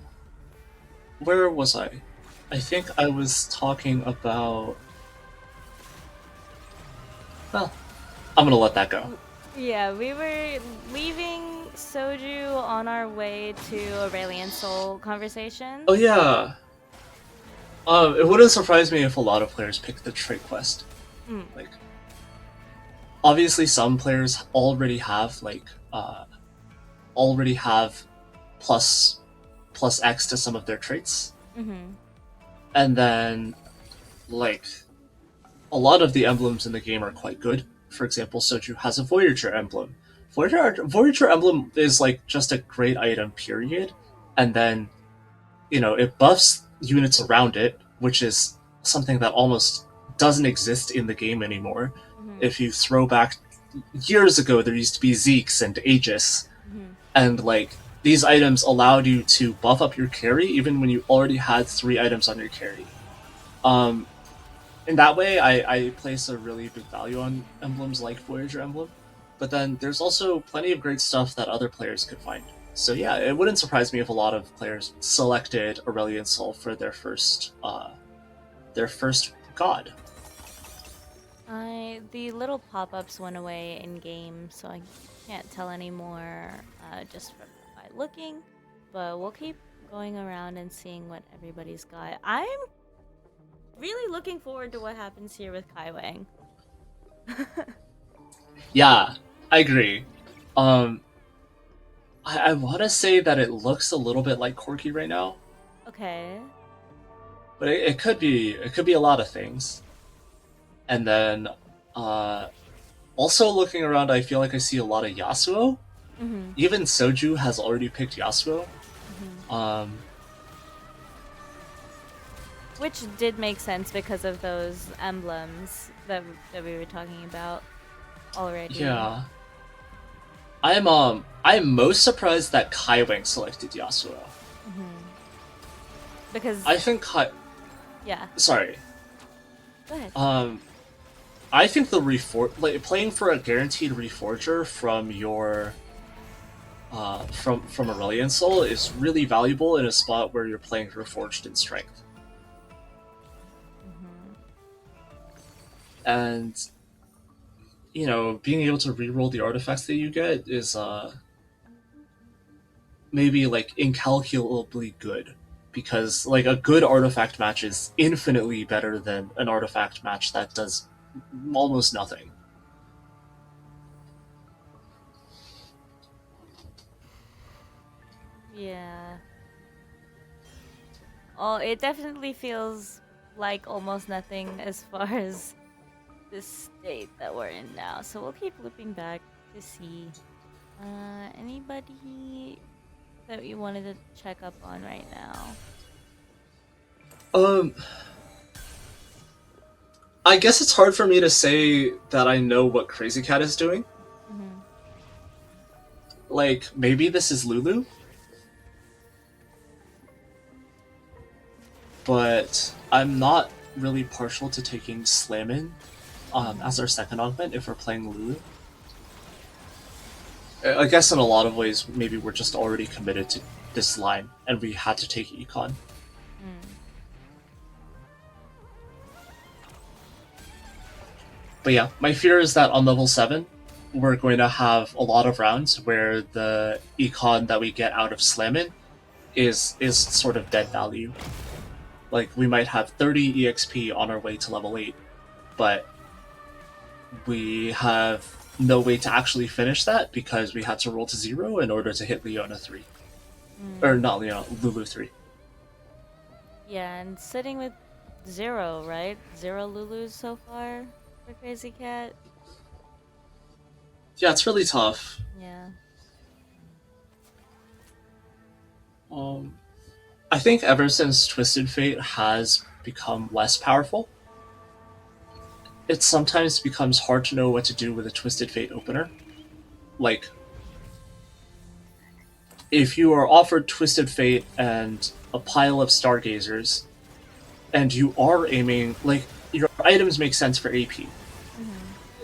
where was I? I think I was talking about. Well, I'm gonna let that go. Yeah, we were leaving Soju on our way to Aurelian Soul conversation. Oh yeah. It wouldn't surprise me if a lot of players pick the trait quest. Mm. Like, obviously, some players already have plus X to some of their traits, Mm-hmm. and then like a lot of the emblems in the game are quite good. For example, Soju has a Voyager emblem. Voyager emblem is like just a great item, period. And then, it buffs units around it, which is something that almost doesn't exist in the game anymore. Mm-hmm. If you throw back years ago, there used to be Zeeks and Aegis, Mm-hmm. and like these items allowed you to buff up your carry even when you already had 3 items on your carry. Um, in that way, I place a really big value on emblems like Voyager Emblem. But then there's also plenty of great stuff that other players could find. So yeah, it wouldn't surprise me if a lot of players selected Aurelian Soul for their first god. The little pop-ups went away in game, so I can't tell anymore just by looking. But we'll keep going around and seeing what everybody's got. I'm really looking forward to what happens here with Kai Wang. Yeah, I agree. Um, I want to say that it looks a little bit like Corky right now, Okay. but it could be a lot of things. And then, uh, also looking around, I feel like I see a lot of Yasuo. Mm-hmm. Even Soju has already picked Yasuo. Mm-hmm. Um, Which did make sense because of those emblems that we were talking about already. yeah, I'm most surprised that Kaiwing selected Yasuo. Mm-hmm. Because I think yeah, sorry. go ahead. I think playing for a guaranteed reforger from your from Aurelian Soul is really valuable in a spot where you're playing Reforged in Strength. Mm-hmm. And being able to reroll the artifacts that you get is maybe like incalculably good, because like a good artifact match is infinitely better than an artifact match that does almost nothing. Yeah. Oh, it definitely feels like almost nothing as far as the state that we're in now. So we'll keep looping back to see anybody that you wanted to check up on right now. Um, I guess it's hard for me to say that I know what Crazy Cat is doing. Mm-hmm. Like, maybe this is Lulu, but I'm not really partial to taking Slammin as our second augment if we're playing Lulu. I guess in a lot of ways, maybe we're just already committed to this line, and we had to take Econ. Mm. But yeah, my fear is that on level 7, we're going to have a lot of rounds where the Econ that we get out of Slammin is sort of dead value. Like, we might have 30 EXP on our way to level 8, but we have no way to actually finish that because we had to roll to 0 in order to hit Leona 3. Or not Leona, Lulu 3. Yeah, and sitting with 0, right? 0 Lulus so far for Crazy Cat. Yeah, it's really tough. Yeah. I think ever since Twisted Fate has become less powerful, it sometimes becomes hard to know what to do with a Twisted Fate opener. Like, if you are offered Twisted Fate and a pile of Stargazers, and you are aiming, like, your items make sense for AP.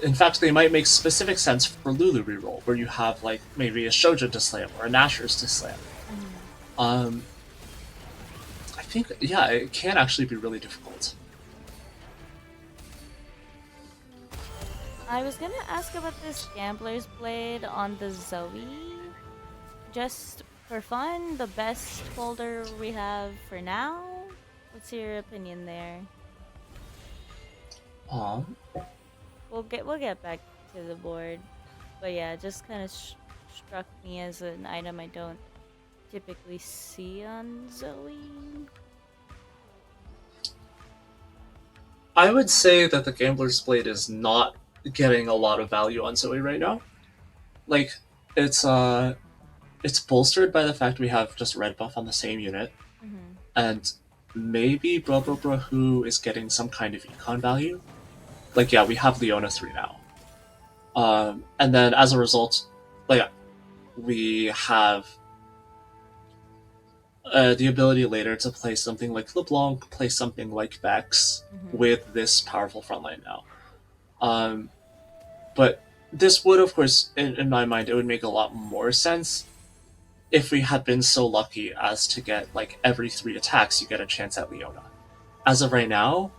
In fact, they might make specific sense for Lulu reroll, where you have, like, maybe a Shoujo to slam or a Nashor's to slam. I think, yeah, it can actually be really difficult. I was gonna ask about this Gambler's Blade on the Zoe. Just for fun, the best folder we have for now? What's your opinion there? Um, We'll get back to the board. But yeah, just kind of struck me as an item I don't typically see on Zoe. I would say that the Gambler's Blade is not getting a lot of value on Zoe right now. Like, it's bolstered by the fact we have just red buff on the same unit, and maybe Bro Bro Bro Who is getting some kind of econ value. Like, yeah, we have Leona 3 now. And then as a result, like, we have the ability later to play something like LeBlanc, play something like Vex with this powerful frontline now. But this would, of course, in my mind, it would make a lot more sense if we had been so lucky as to get, like, every 3 attacks you get a chance at Leona. As of right now,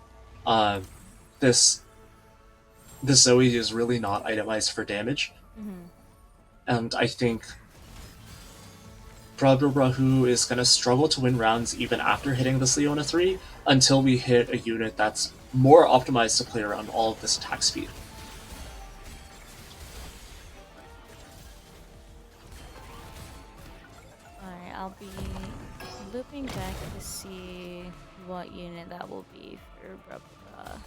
this Zoe is really not itemized for damage. And I think Brother Rahu is going to struggle to win rounds even after hitting this Leona 3 until we hit a unit that's more optimized to play around all of this attack speed. Alright, I'll be looping back to see what unit that will be for Brubka.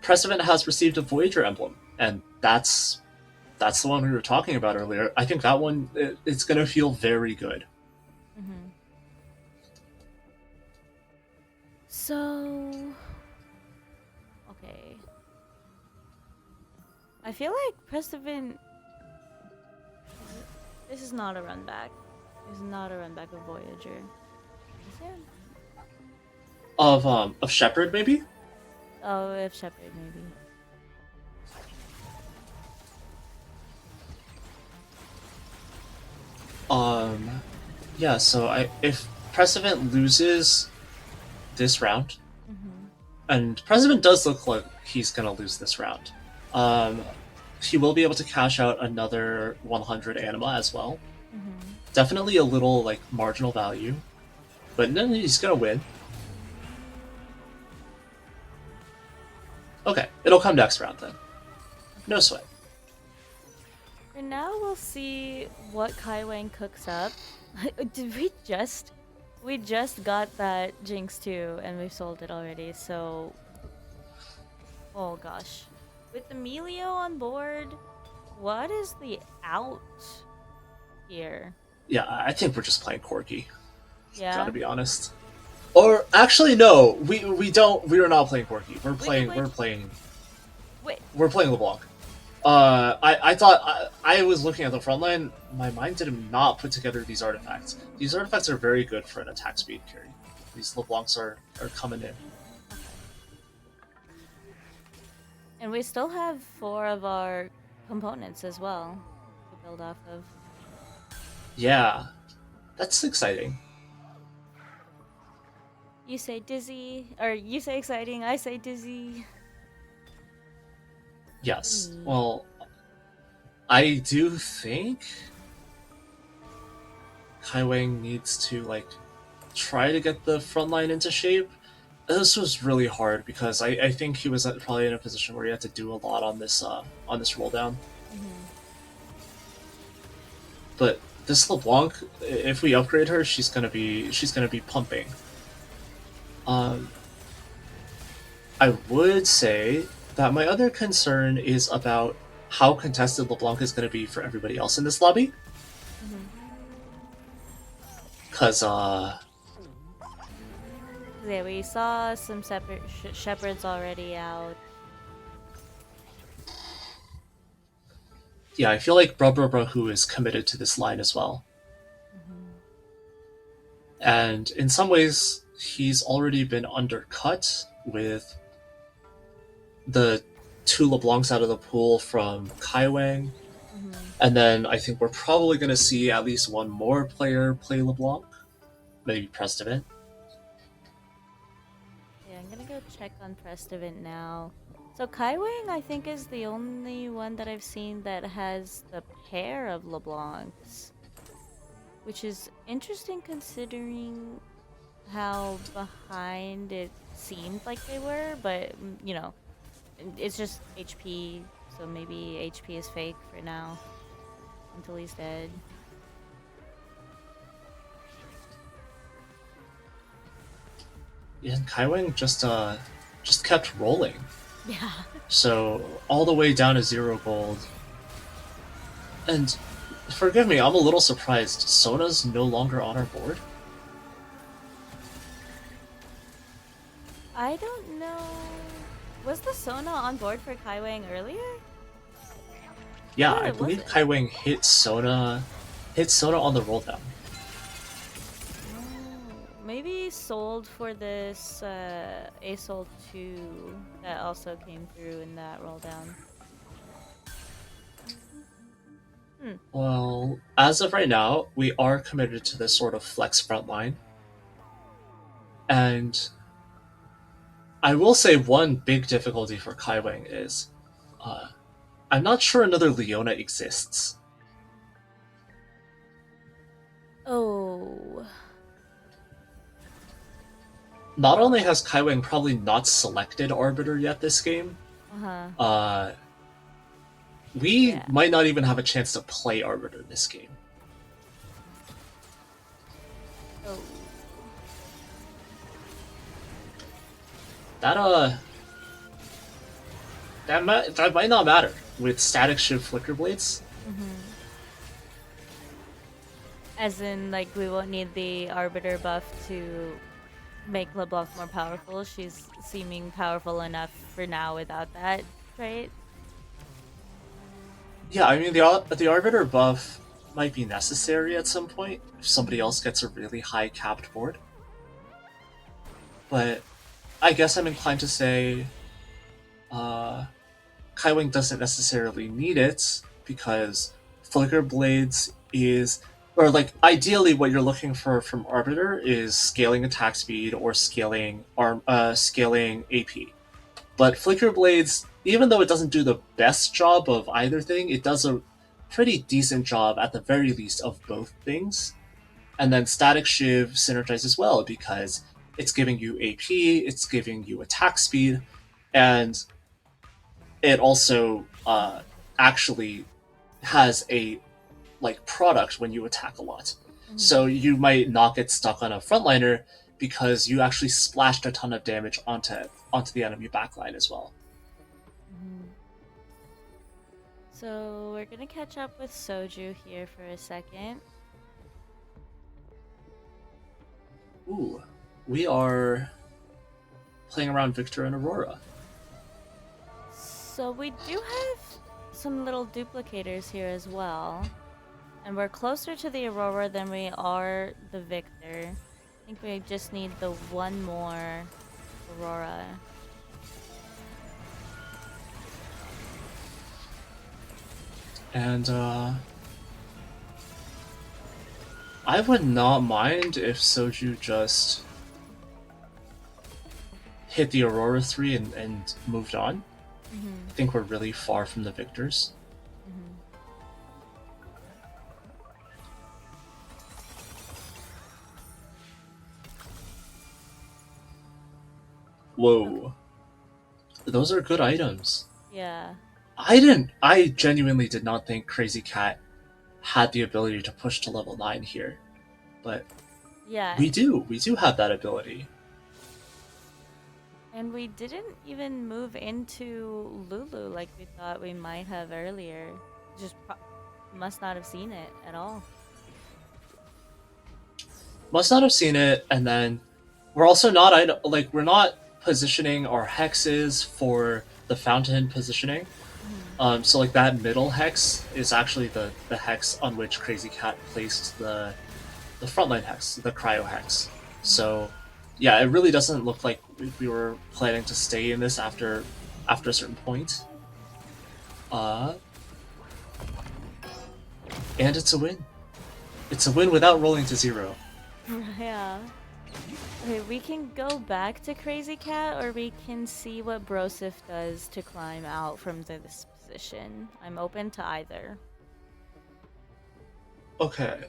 Precedent has received a Voyager emblem, and that's the one we were talking about earlier. I think that one, it's going to feel very good. So... okay. I feel like Precedent... This is not a run back. This is not a run back of Voyager. Is it? Of Shepard, maybe? Oh, if Shepard, maybe. Yeah, so if Precedent loses this round, and Precedent does look like he's gonna lose this round, he will be able to cash out another 100 Anima as well. Definitely a little, like, marginal value, but then he's gonna win. Okay, it'll come next round then. No sweat. For now, we'll see what Kai Wang cooks up. Did we just got that Jinx too, and we've sold it already, so... Oh gosh. With Emilio on board, what is the out here? Yeah, I think we're just playing Corki. Yeah? Gotta be honest. Or actually, no, we are not playing Corki. We're playing Wait. We're playing LeBlanc. I thought I was looking at the front line. My mind did not put together these artifacts. These artifacts are very good for an attack speed carry. These LeBlancs are coming in. And we still have 4 of our components as well to build off of. Yeah, that's exciting. You say dizzy, or you say exciting, I say dizzy. Yes. Well, I do think Kai Wang needs to, like, try to get the front line into shape. This was really hard because I think he was probably in a position where he had to do a lot on this roll down. But this LeBlanc, if we upgrade her, she's gonna be pumping. Um, I would say that my other concern is about how contested LeBlanc is going to be for everybody else in this lobby. Because, Yeah, we saw some separate shepherds already out. yeah, I feel like Who is committed to this line as well. And in some ways, he's already been undercut with the 2 LeBlancs out of the pool from Kai Wang. And then I think we're probably going to see at least one more player play LeBlanc, maybe Prestovant. Yeah, I'm gonna go check on Prestovant now. So Kai Wing, I think, is the only one that I've seen that has the pair of LeBlancs, which is interesting considering how behind it seemed like they were. But you know, it's just HP, so maybe HP is fake for now until he's dead. Yeah, and Kai Wang just kept rolling. Yeah. So all the way down to 0 gold. And forgive me, I'm a little surprised. Sona's no longer on our board. I don't know. Was the Sona on board for Kai Wang earlier? Yeah, Yeah, I it believe wasn't. Kai Wang hit Sona on the roll down. Maybe sold for this ASOL 2 that also came through in that roll down. Well, as of right now, we are committed to this sort of flex front line. And I will say one big difficulty for Kai Wang is I'm not sure another Leona exists. Oh. Not only has Kai Wang probably not selected Arbiter yet this game, Uh-huh. we Yeah. might not even have a chance to play Arbiter this game. Oh. That might not matter with Static Shiv Flicker Blades. As in, like, we won't need the Arbiter buff to make LeBlanc more powerful. She's seeming powerful enough for now without that, right? Yeah, I mean the Arbiter buff might be necessary at some point if somebody else gets a really high capped board. But I guess I'm inclined to say Kai Wing doesn't necessarily need it because Flicker Blades is, or like ideally what you're looking for from Arbiter is scaling attack speed or scaling scaling AP. But Flicker Blades, even though it doesn't do the best job of either thing, it does a pretty decent job at the very least of both things. And then Static Shiv synergizes well because it's giving you AP, it's giving you attack speed, and it also actually has a like product when you attack a lot. So you might not get stuck on a frontliner because you actually splashed a ton of damage onto the enemy backline as well. So we're gonna catch up with Soju here for a second. Ooh, we are playing around Victor and Aurora. So we do have some little duplicators here as well. And we're closer to the Aurora than we are the Victor. I think we just need the one more Aurora. And I would not mind if Soju just hit the Aurora 3 and moved on. I think we're really far from the victors. Whoa. Those are good items. Yeah. I genuinely did not think Crazy Cat had the ability to push to level 9 here. But Yeah, we do have that ability. and we didn't even move into Lulu like we thought we might have earlier. Just must not have seen it at all. Must not have seen it, and then we're also not like we're not positioning our hexes for the fountain positioning. So like that middle hex is actually the hex on which Crazy Cat placed the frontline hex, the cryo hex. So yeah, it really doesn't look like we were planning to stay in this after a certain point. And it's a win. It's a win without rolling to 0. Yeah. Okay, we can go back to Crazy Cat, or we can see what Brosif does to climb out from this position. I'm open to either. Okay.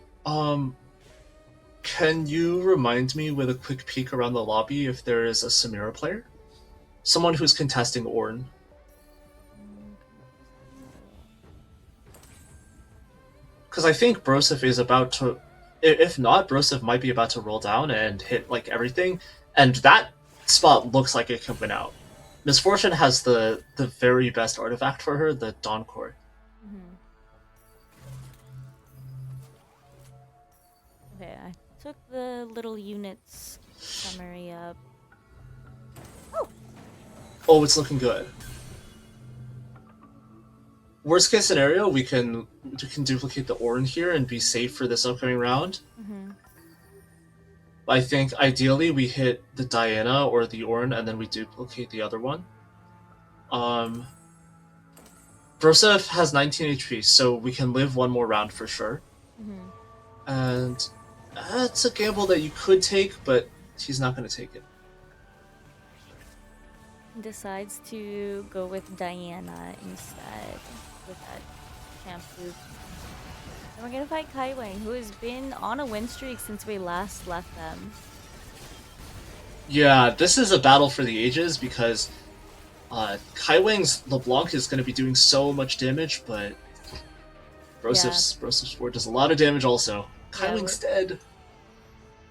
Can you remind me with a quick peek around the lobby if there is a Samira player? Someone who's contesting Ornn. Because I think Brosif is about to. If not, Brosif might be about to roll down and hit like everything, and that spot looks like it can win out. Misfortune has the very best artifact for her, the Dawn Core. Okay, I took the little units summary up. Oh, it's looking good. Worst case scenario, we can duplicate the Ornn here and be safe for this upcoming round. I think ideally we hit the Diana or the Ornn and then we duplicate the other one. Brosef has 19 HP, so we can live one more round for sure. And it's a gamble that you could take, but he's not going to take it. Decides to go with Diana instead with that champ boost. And we're gonna fight Kaiwing, who has been on a win streak since we last left them. Yeah, this is a battle for the ages because Kaiwing's LeBlanc is going to be doing so much damage, but Brosif's Sword does a lot of damage also. Kaiwing's dead.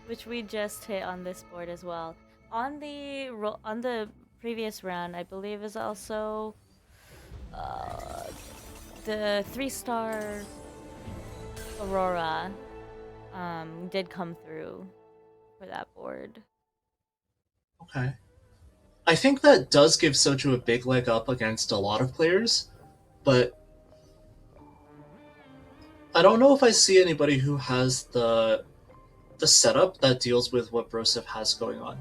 Which we just hit on this board as well. On the previous round, I believe is also the 3-star Aurora did come through for that board. Okay. I think that does give Soju a big leg up against a lot of players, but I don't know if I see anybody who has the setup that deals with what Brosif has going on.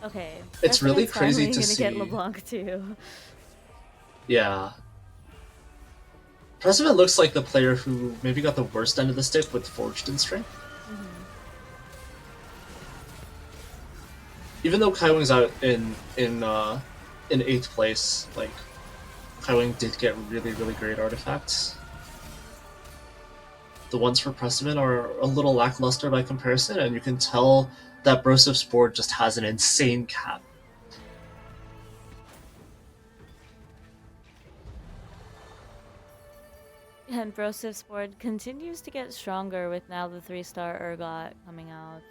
Okay. It's really crazy to see. Get LeBlanc too. Yeah. President looks like the player who maybe got the worst end of the stick with Forged in Strength. Even though Kaiwing's out in 8th place, like Kaiwing did get really great artifacts. The ones for Precedent are a little lackluster by comparison, and you can tell that Brosif's board just has an insane cap. And Brosif's board continues to get stronger with now the 3-star Urgot coming out.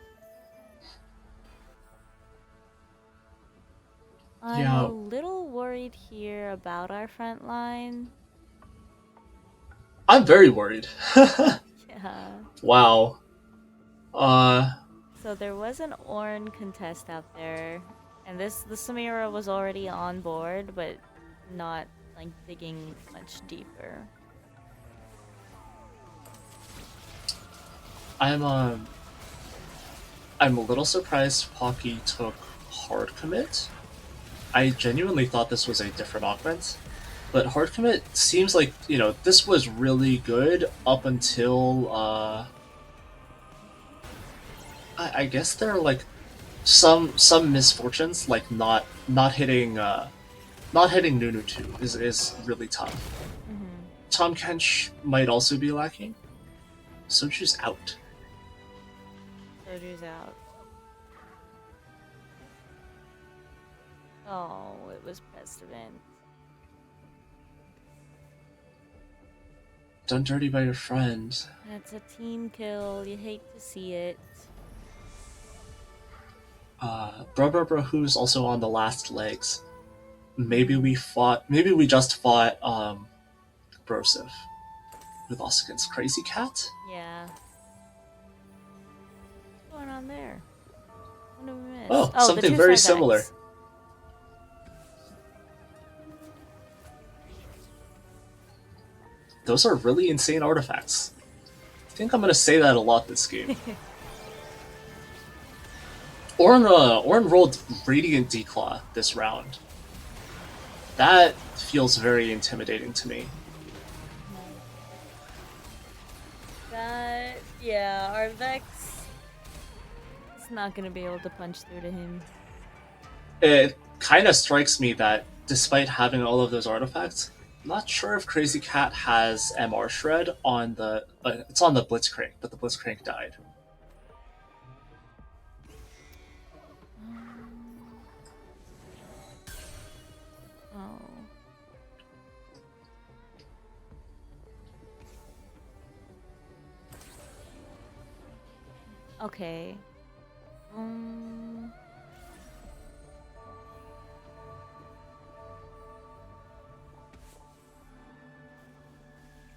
I'm a little worried here about our front line. I'm very worried. Yeah. Wow. So there was an Ornn contest out there, and the Samira was already on board, but not like digging much deeper. I'm a little surprised Pocky took hard commit. I genuinely thought this was a different augment, but hard commit seems like, you know, this was really good up until I guess there are like some misfortunes, like not hitting Nunu 2 is really tough. Tom Kench might also be lacking. Soju's out. Soju's out. Oh, it was President. done dirty by your friend. That's a team kill. You hate to see it. Who's also on the last legs. Maybe we just fought Broseph. We lost against Crazy Cat? Yeah. What's going on there? What did we miss? Oh, the something 2-star very Vex. similar. Those are really insane artifacts. I think I'm gonna say that a lot this game. Ornn rolled Radiant Declaw this round. That feels very intimidating to me. Yeah, our Vex is not gonna be able to punch through to him. It kind of strikes me that despite having all of those artifacts, I'm not sure if Crazy Cat has MR Shred on the. It's on the Blitzcrank, but the Blitzcrank died. Oh. Okay.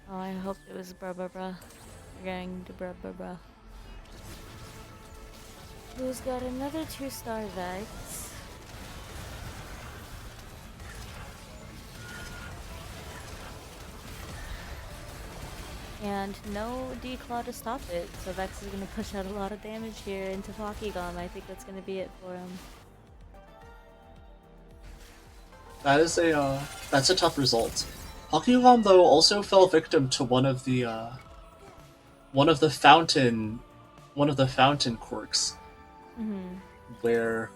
Oh, I hope it was bruh bruh bruh. We're going to bruh bruh bruh. Who's got another 2-star Vex? And no Declaw to stop it, so Vex is gonna push out a lot of damage here into Pokygom. I think that's gonna be it for him. That's a tough result. Pokemon though also fell victim to one of the fountain quirks, where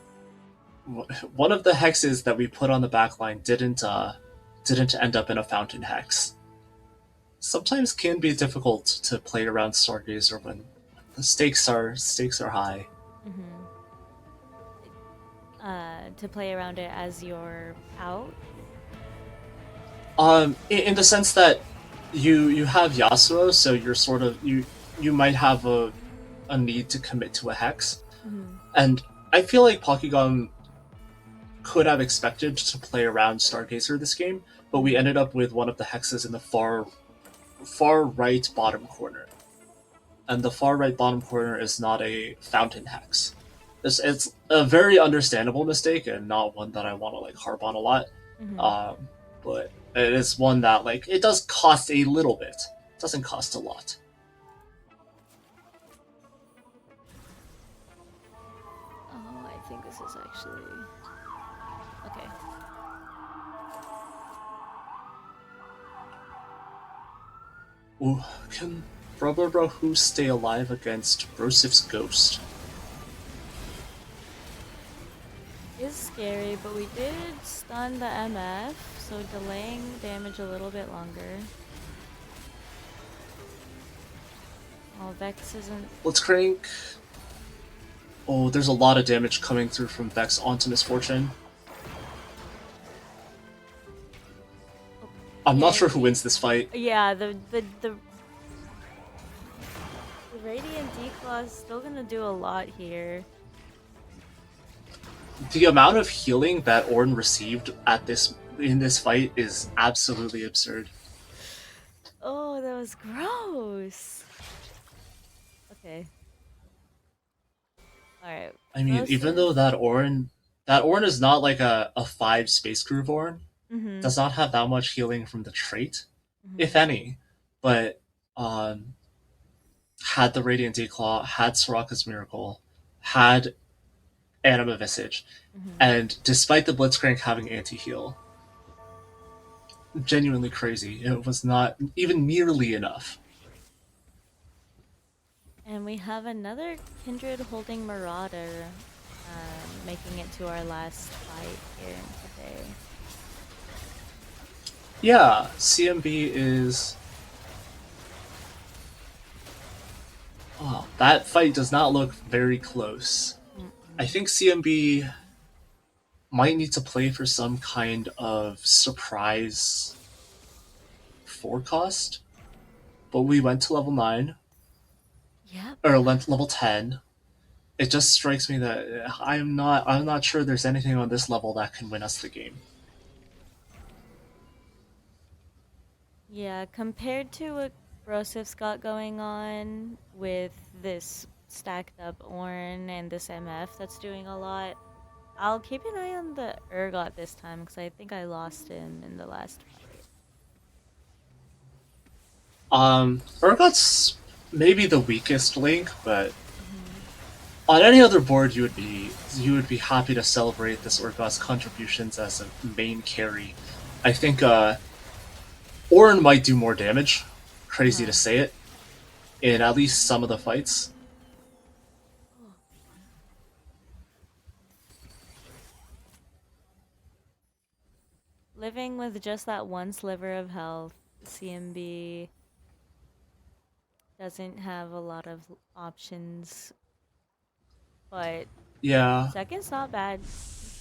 one of the hexes that we put on the backline didn't end up in a fountain hex. Sometimes can be difficult to play around Stargazer when the stakes are high. To play around it as you're out. In the sense that you have Yasuo, so you're sort of you might have a need to commit to a hex, and I feel like Pokemon could have expected to play around Stargazer this game, but we ended up with one of the hexes in the far right bottom corner, and the far right bottom corner is not a fountain hex. It's a very understandable mistake and not one that I want to like harp on a lot, but it is one that like it does cost a little bit. It doesn't cost a lot. Oh, I think this is actually okay. Ooh, can who stay alive against Brosif's ghost? It's scary, but we did stun the MF, so delaying damage a little bit longer. Oh, Vex isn't... Blitzcrank. Oh, there's a lot of damage coming through from Vex onto Misfortune. I'm not sure who wins this fight. Yeah, the Radiant Declaw is still gonna do a lot here. The amount of healing that Ornn received in this fight is absolutely absurd. Oh, that was gross. Okay. Alright. I mean, even though that Ornn is not like a 5 Space Groove Ornn, does not have that much healing from the trait, if any, but had the Radiant Declaw, had Soraka's Miracle, had Anima Visage, and despite the Blitzcrank having anti-heal, genuinely crazy. It was not even nearly enough. And we have another Kindred holding Marauder, making it to our last fight here today. Yeah, CMB is... Oh, that fight does not look very close. I think CMB might need to play for some kind of surprise forecast. but we went to level 9 Yep. or level 10. It just strikes me that I'm not sure there's anything on this level that can win us the game. Yeah, compared to what Brosif's got going on with this stacked up Ornn and this MF that's doing a lot, I'll keep an eye on the Urgot this time because I think I lost him in the last fight. Urgot's maybe the weakest link, but Hmm. on any other board you would be happy to celebrate this Urgot's contributions as a main carry. I think Ornn might do more damage. Crazy to Uh-huh. say it, in at least some of the fights. Living with just that one sliver of health, CMB doesn't have a lot of options, but Yeah, second's not bad,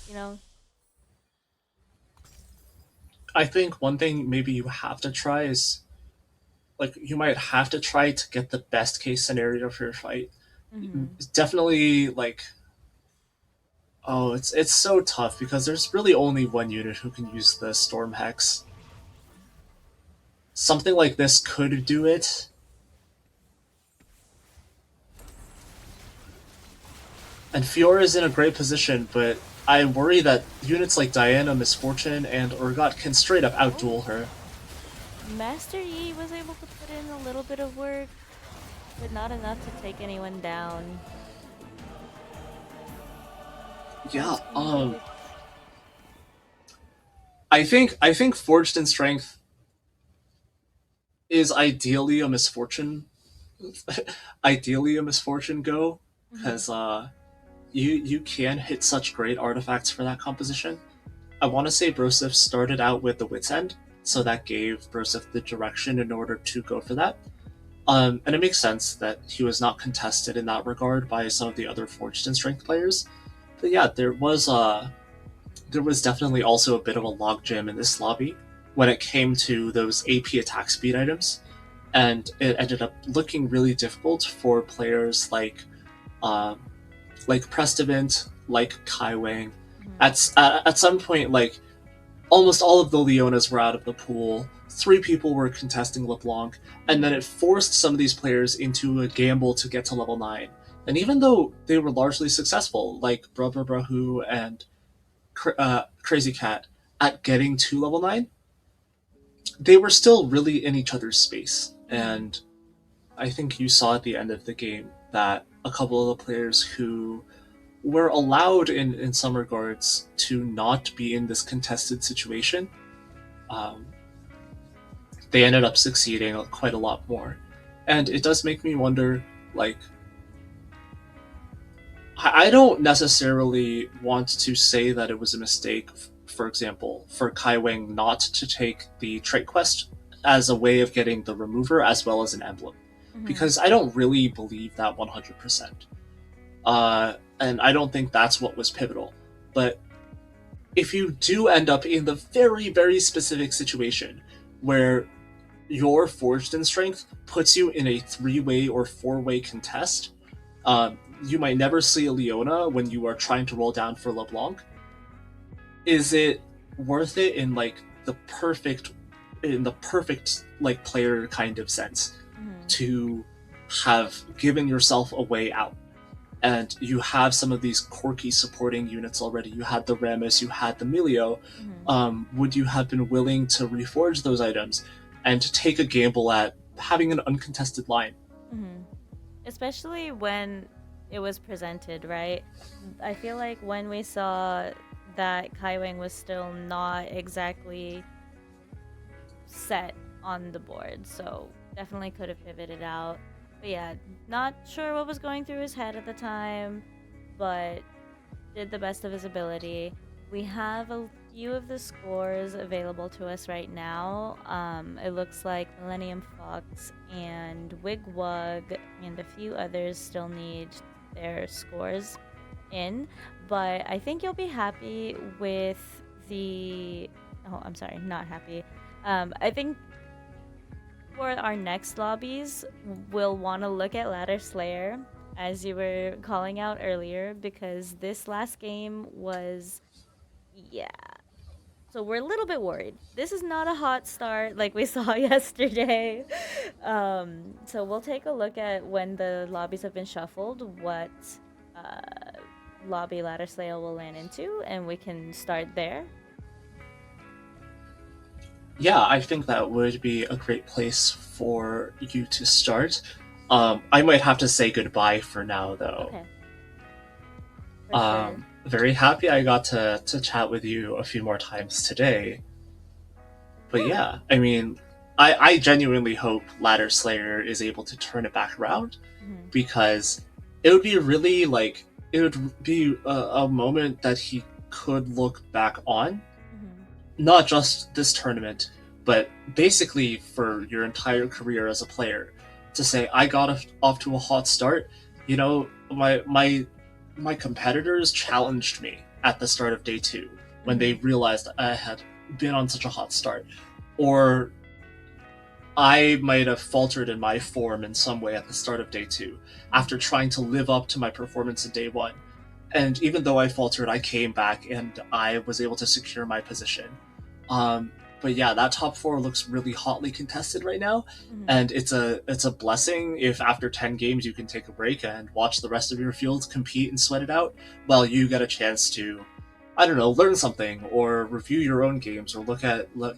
you know. I think one thing maybe you have to try is like you might have to try to get the best case scenario for your fight. Mm-hmm. Definitely like oh, it's so tough because there's really only one unit who can use the Storm Hex. Something like this could do it, and Fiora is in a great position, but I worry that units like Diana, Misfortune, and Urgot can straight up outduel Oh, her. Master Yi was able to put in a little bit of work, but not enough to take anyone down. Yeah, That's Edict. I think Forged in Strength is ideally a Misfortune, ideally a Misfortune go, Mm-hmm. because you can hit such great artifacts for that composition. I want to say Brosif started out with the Wit's End, so Mm-hmm. that gave Brosif the direction in order to go for that. And it makes sense that he was not contested in that regard by some of the other Forged in Strength players. But yeah, there was definitely also a bit of a logjam in this lobby when it came to those AP attack speed items, and it ended up looking really difficult for players um, like Prestivant, like Kai Wang. Mm-hmm. At some point, like almost all of the Leonas were out of the pool. 3 people were contesting LeBlanc, and then Mm-hmm. it forced some of these players into a gamble to get to level 9. And even though they were largely successful, like Brahu and Crazy Cat, at getting to level 9, they were still really in each other's space. Mm-hmm. And I think you saw at the end of the game that a couple of the players who were allowed in some regards to not be in this contested situation, um, they ended up succeeding quite a lot more. And it does make me wonder, like, I don't necessarily want to say that it was a mistake, for example, for Kai Wang not to take the trait quest as a way of getting the remover as well as an emblem. Mm-hmm. Because I don't really believe that 100%. And I don't think that's what was pivotal. But if you do end up in the very, very specific situation where your Forged in Strength puts you in a 3-way or 4-way contest, you might never see a Leona when you are trying to roll down for LeBlanc. Is it worth it in like the perfect like player kind of sense Mm-hmm. to have given yourself a way out? And you have some of these quirky supporting units already. You had the Rammus, you had the Melio. Mm-hmm. Would you have been willing to reforge those items and to take a gamble at having an uncontested line? Mm-hmm. Especially when it was presented, right? I feel like when we saw that Kaiwing was still not exactly set on the board, so definitely could have pivoted out. But yeah, not sure what was going through his head at the time, but did the best of his ability. We have a few of the scores available to us right now. It looks like Millennium Fox and Wigwug and a few others still need their scores in, but I think you'll be happy with the. Oh, I'm sorry, not happy. I think for our next lobbies, we'll want to look at Ladder Slayer, as you were calling out earlier, because this last game was, yeah. So we're a little bit worried. This is not a hot start like we saw yesterday. So we'll take a look at when the lobbies have been shuffled, what uh, lobby Ladder Slayer will land into, and we can start there. Yeah, I think that would be a great place for you to start. I might have to say goodbye for now, though. Okay. For sure. Very happy I got to chat with you a few more times today. But yeah, I mean, I genuinely hope Ladder Slayer is able to turn it back around, Mhm. because it would be really like, it would be a moment that he could look back on, Mhm. not just this tournament, but basically for your entire career as a player, to say, I got off to a hot start. You know, my competitors challenged me at the start of day 2 when they realized I had been on such a hot start, or I might have faltered in my form in some way at the start of day 2 after trying to live up to my performance in day 1. And even though I faltered, I came back and I was able to secure my position. But yeah, that top 4 looks really hotly contested right now, and it's a blessing if after 10 games you can take a break and watch the rest of your field compete and sweat it out, while you get a chance to, I don't know, learn something or review your own games, or look at the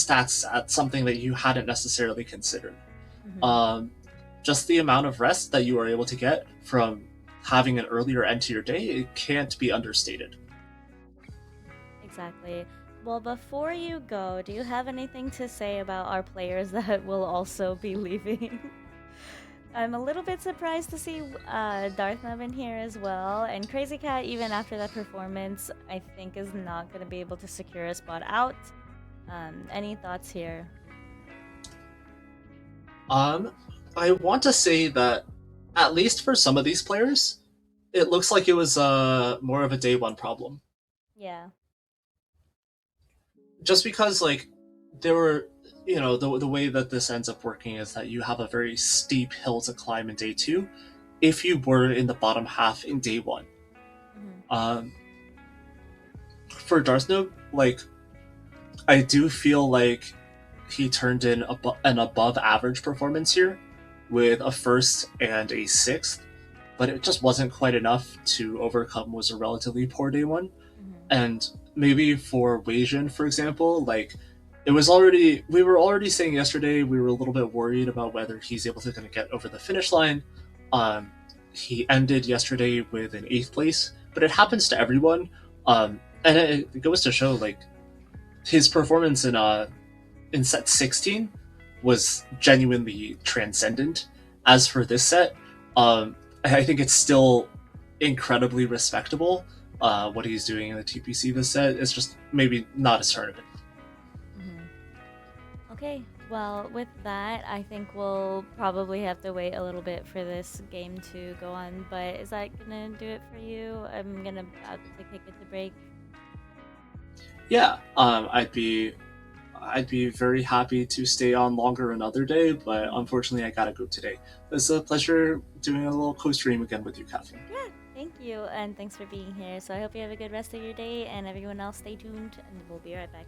stats at something that you hadn't necessarily considered. Just the amount of rest that you are able to get from having an earlier end to your day, it can't be understated. Exactly. Well, before you go, do you have anything to say about our players that will also be leaving? I'm a little bit surprised to see Darth Nubbin here as well, and Crazy Cat, even after that performance, I think is not going to be able to secure a spot out. Any thoughts here? I want to say that, at least for some of these players, it looks like it was more of a day 1 problem. Yeah. Just because, like, there were, you know, the way that this ends up working is that you have a very steep hill to climb in day 2 if you were in the bottom half in day 1. For Darthnob, like, I do feel like he turned in an above average performance here with a 1st and a 6th, but it just wasn't quite enough to overcome was a relatively poor day 1. And maybe for Weijin, for example, like, we were already saying yesterday we were a little bit worried about whether he's able to kind of get over the finish line. He ended yesterday with an 8th place, but it happens to everyone. And it goes to show, like, his performance in set 16 was genuinely transcendent. As for this set, I think it's still incredibly respectable. What he's doing in the TPC this set is just maybe not his tournament. Okay, well, with that, I think we'll probably have to wait a little bit for this game to go on, but is that gonna do it for you? I'm gonna have to kick it to break. Yeah, I'd be very happy to stay on longer another day, but unfortunately I gotta go today. It's a pleasure doing a little co-stream again with you, Catherine. Yeah, thank you, and thanks for being here. So I hope you have a good rest of your day, and everyone else stay tuned, and we'll be right back.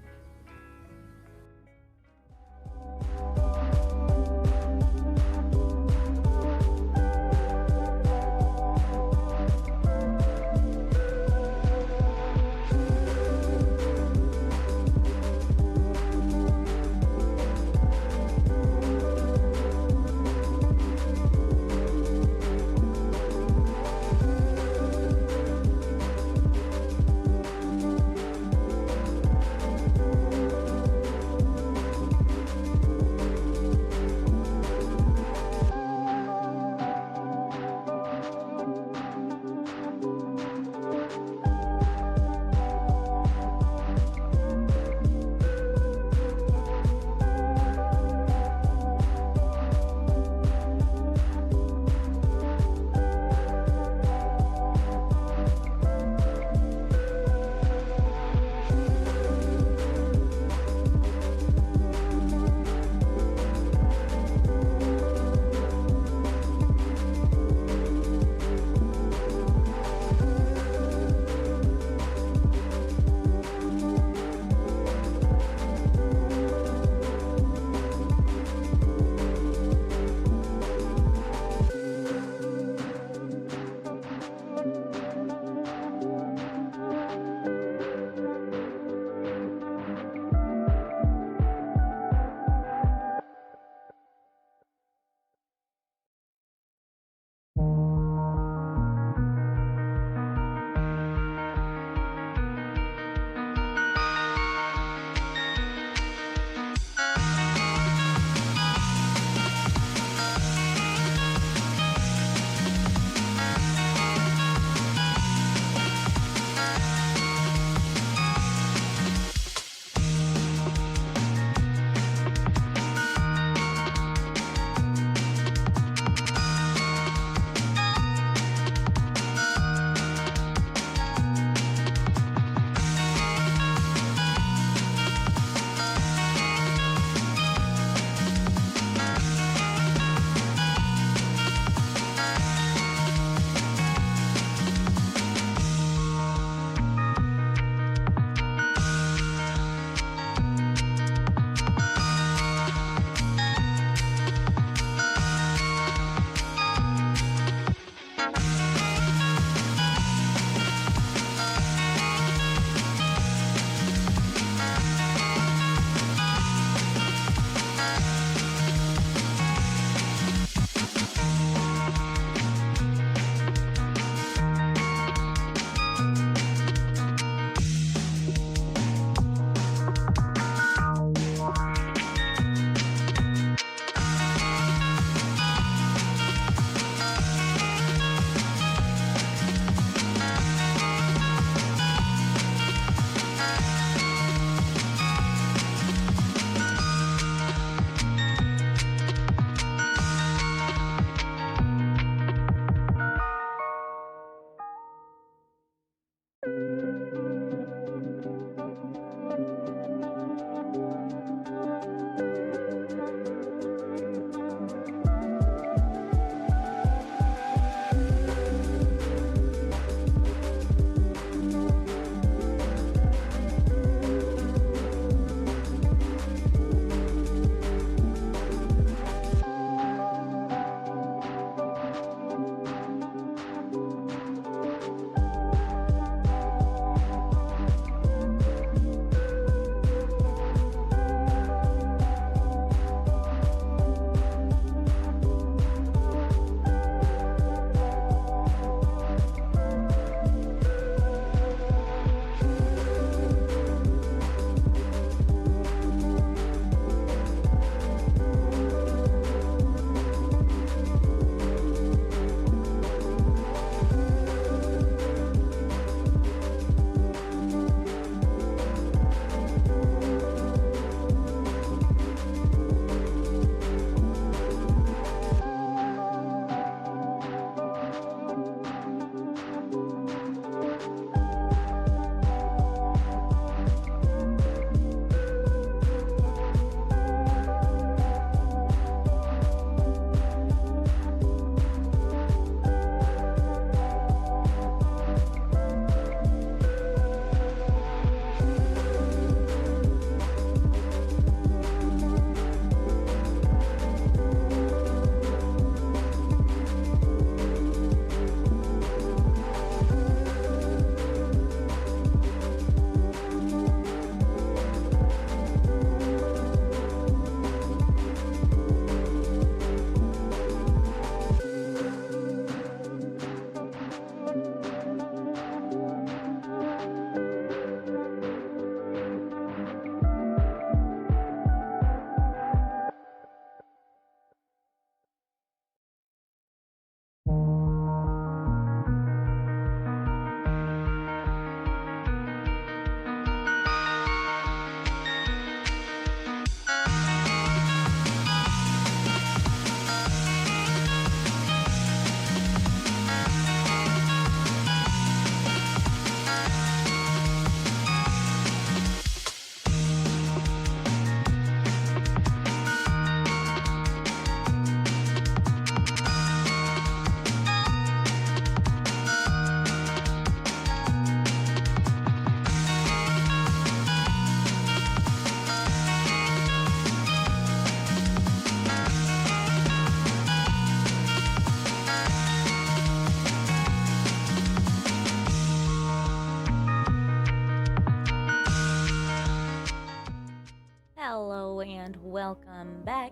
welcome back.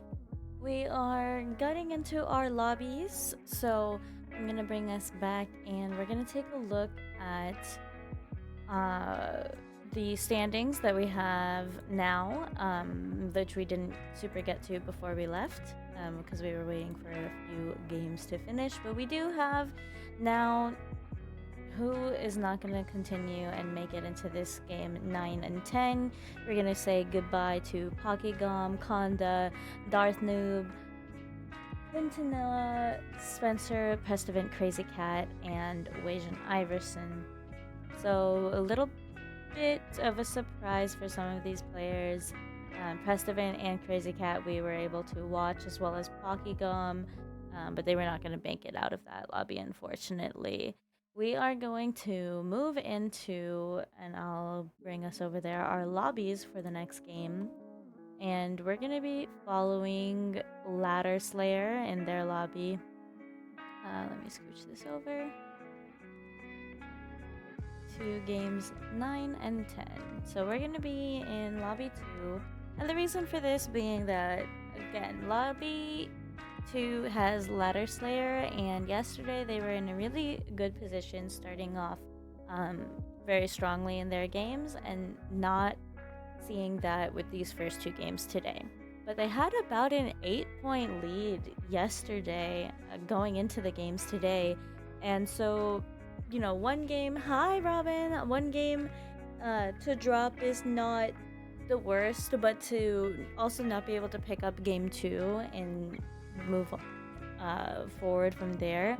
We are getting into our lobbies, so I'm gonna bring us back and we're gonna take a look at the standings that we have now, which we didn't super get to before we left because we were waiting for a few games to finish. But we do have now who is not going to continue and make it into this game 9 and 10. We're going to say goodbye to Pokegum, Conda, Darth Noob, Quintanilla, Spencer, Pestivant, Crazy Cat, and Wajan Iverson. So a little bit of a surprise for some of these players. Pestivant and Crazy Cat we were able to watch, as well as Pokegum, but they were not going to make it out of that lobby, unfortunately. We are going to move into, and I'll bring us over there, our lobbies for the next game. And we're going to be following Ladder Slayer in their lobby. Let me scooch this over to games 9 and 10. So we're going to be in lobby 2. And the reason for this being that, again, lobby 2 has Ladder Slayer, and yesterday they were in a really good position, starting off very strongly in their games, and not seeing that with these first 2 games today. But they had about an 8-point lead yesterday going into the games today, and so, you know, one game, hi Robin, one game to drop is not the worst, but to also not be able to pick up game 2 and move forward from there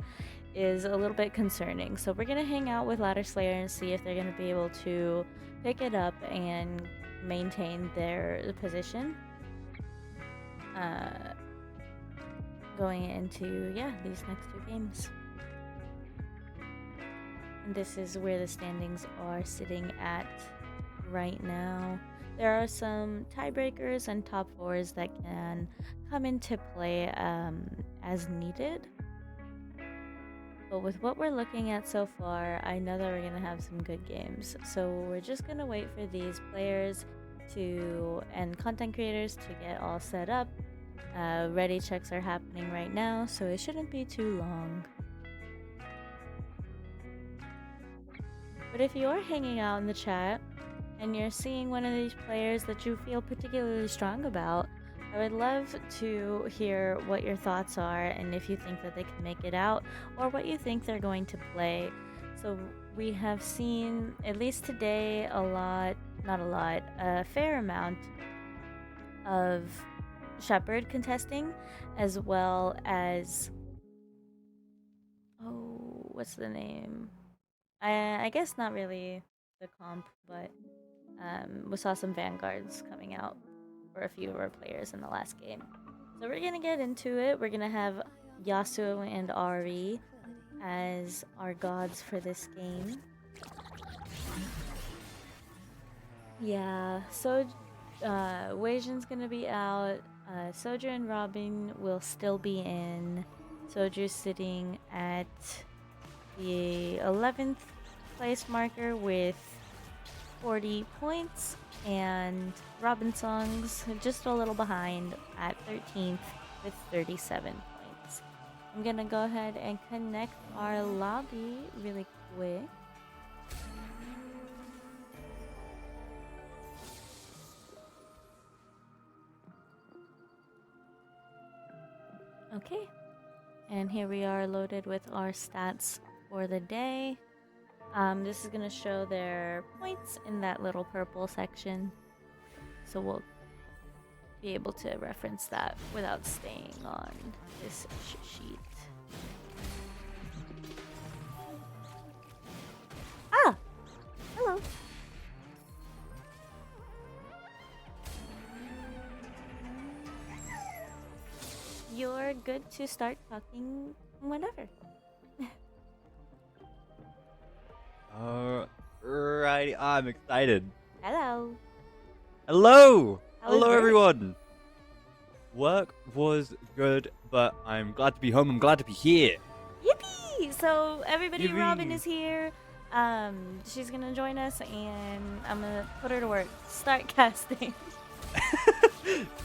is a little bit concerning. So we're gonna hang out with Ladder Slayer and see if they're gonna be able to pick it up and maintain their position going into these next 2 games. And this is where the standings are sitting at right now. There are some tiebreakers and top 4s that can come into play as needed. But with what we're looking at so far, I know that we're going to have some good games. So we're just going to wait for these players and content creators to get all set up. Ready checks are happening right now, so it shouldn't be too long. But if you're hanging out in the chat and you're seeing one of these players that you feel particularly strong about, I would love to hear what your thoughts are and if you think that they can make it out or what you think they're going to play. So we have seen, at least today, a fair amount of Shepherd contesting, as well as, what's the name? I guess not really the comp, but we saw some Vanguards coming out for a few of our players in the last game. So we're gonna get into it. We're gonna have Yasuo and Ari as our gods for this game. Yeah, so Weijan's gonna be out. Soju and Robin will still be in. Soju's sitting at the 11th place marker with 40 points, and Robin Songs just a little behind at 13th with 37 points. I'm gonna go ahead and connect our lobby really quick. Okay, and here we are loaded with our stats for the day. This is going to show their points in that little purple section, so we'll be able to reference that without staying on this sheet. Ah! Hello! You're good to start talking whenever. Alrighty, I'm excited. Hello! Hello! How was Hello, work? everyone! Work was good, but I'm glad to be home. I'm glad to be here. Yippee! So everybody, Yippee. Robin is here. She's gonna join us, and I'm gonna put her to work. Start casting.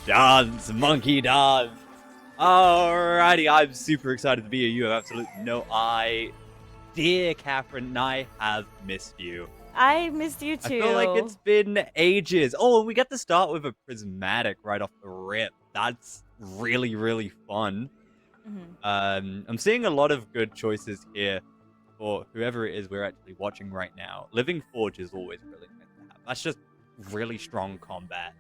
Dance, monkey dance. Alrighty, I'm super excited to be here. You have absolutely no idea, Catherine. I have missed you. I missed you I too. feel like it's been ages. Oh, and we get to start with a prismatic right off the rip. That's really, really fun. I'm seeing a lot of good choices here for whoever it is we're actually watching right now. Living Forge is always really nice to have. That's just really strong combat.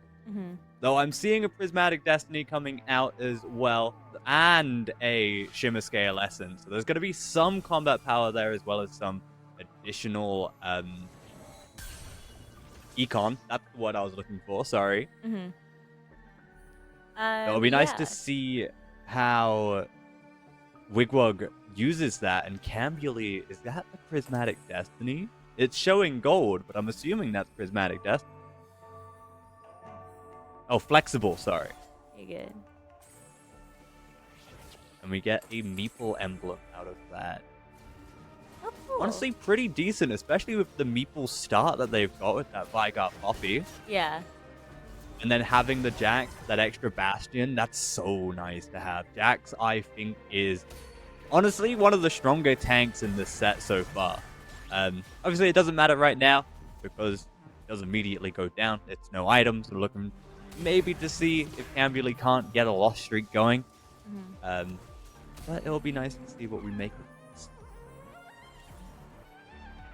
Though I'm seeing a Prismatic Destiny coming out as well, and a Shimmer Scale Essence. So there's going to be some combat power there, as well as some additional econ. That's what I was looking for, sorry. It'll be nice to see how Wigwag uses that, and Cambuli, is that the Prismatic Destiny? It's showing gold, but I'm assuming that's Prismatic Destiny. Oh, Flexible, sorry. You're good. And we get a Meeple emblem out of that. Oh, cool. Honestly, pretty decent, especially with the Meeple start that they've got with that Vigor Poppy. Yeah. And then having the Jax, that extra Bastion, that's so nice to have. Jax, I think, is honestly one of the stronger tanks in this set so far. Obviously, it doesn't matter right now because it does immediately go down. It's no items. We're looking maybe to see if Cambuli can't get a lost streak going. But it'll be nice to see what we make of this.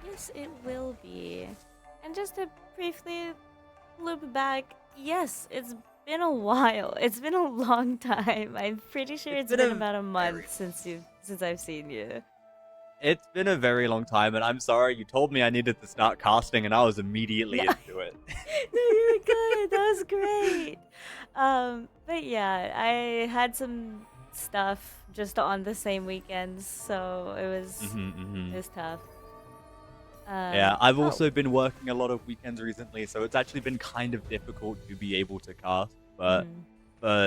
Yes, it will be. And just to briefly loop back, yes, it's been a while. It's been a long time. I'm pretty sure it's been about a month since I've seen you. It's been a very long time, and I'm sorry, you told me I needed to start casting, and I was immediately into it. No, you were good. That was great. But yeah, I had some stuff just on the same weekends, so it was tough. Yeah, I've also been working a lot of weekends recently, so it's actually been kind of difficult to be able to cast. But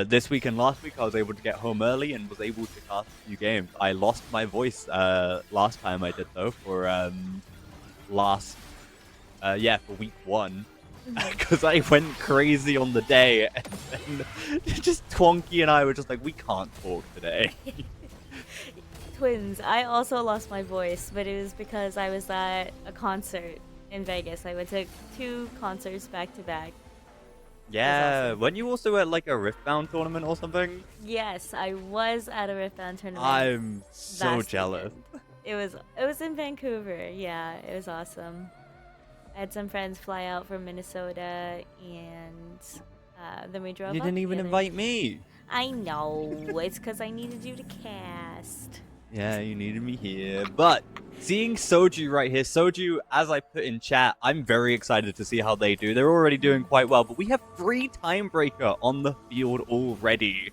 this week and last week, I was able to get home early and was able to cast a few games. I lost my voice last time I did, though, for for week 1. Because I went crazy on the day, and then just Twonky and I were just like, we can't talk today. Twins. I also lost my voice, but it was because I was at a concert in Vegas. I went to 2 concerts back to back. Yeah, Awesome. weren't you also at like a Riftbound tournament or something? Yes, I was at a Riftbound tournament. I'm so last jealous. weekend. It was in Vancouver. Yeah, it was awesome. I had some friends fly out from Minnesota, and then we drove. You up didn't even together. invite me. I know. It's because I needed you to cast. Yeah, you needed me here. But seeing Soju right here, Soju, as I put in chat, I'm very excited to see how they do. They're already doing quite well, but we have 3 Timebreaker on the field already.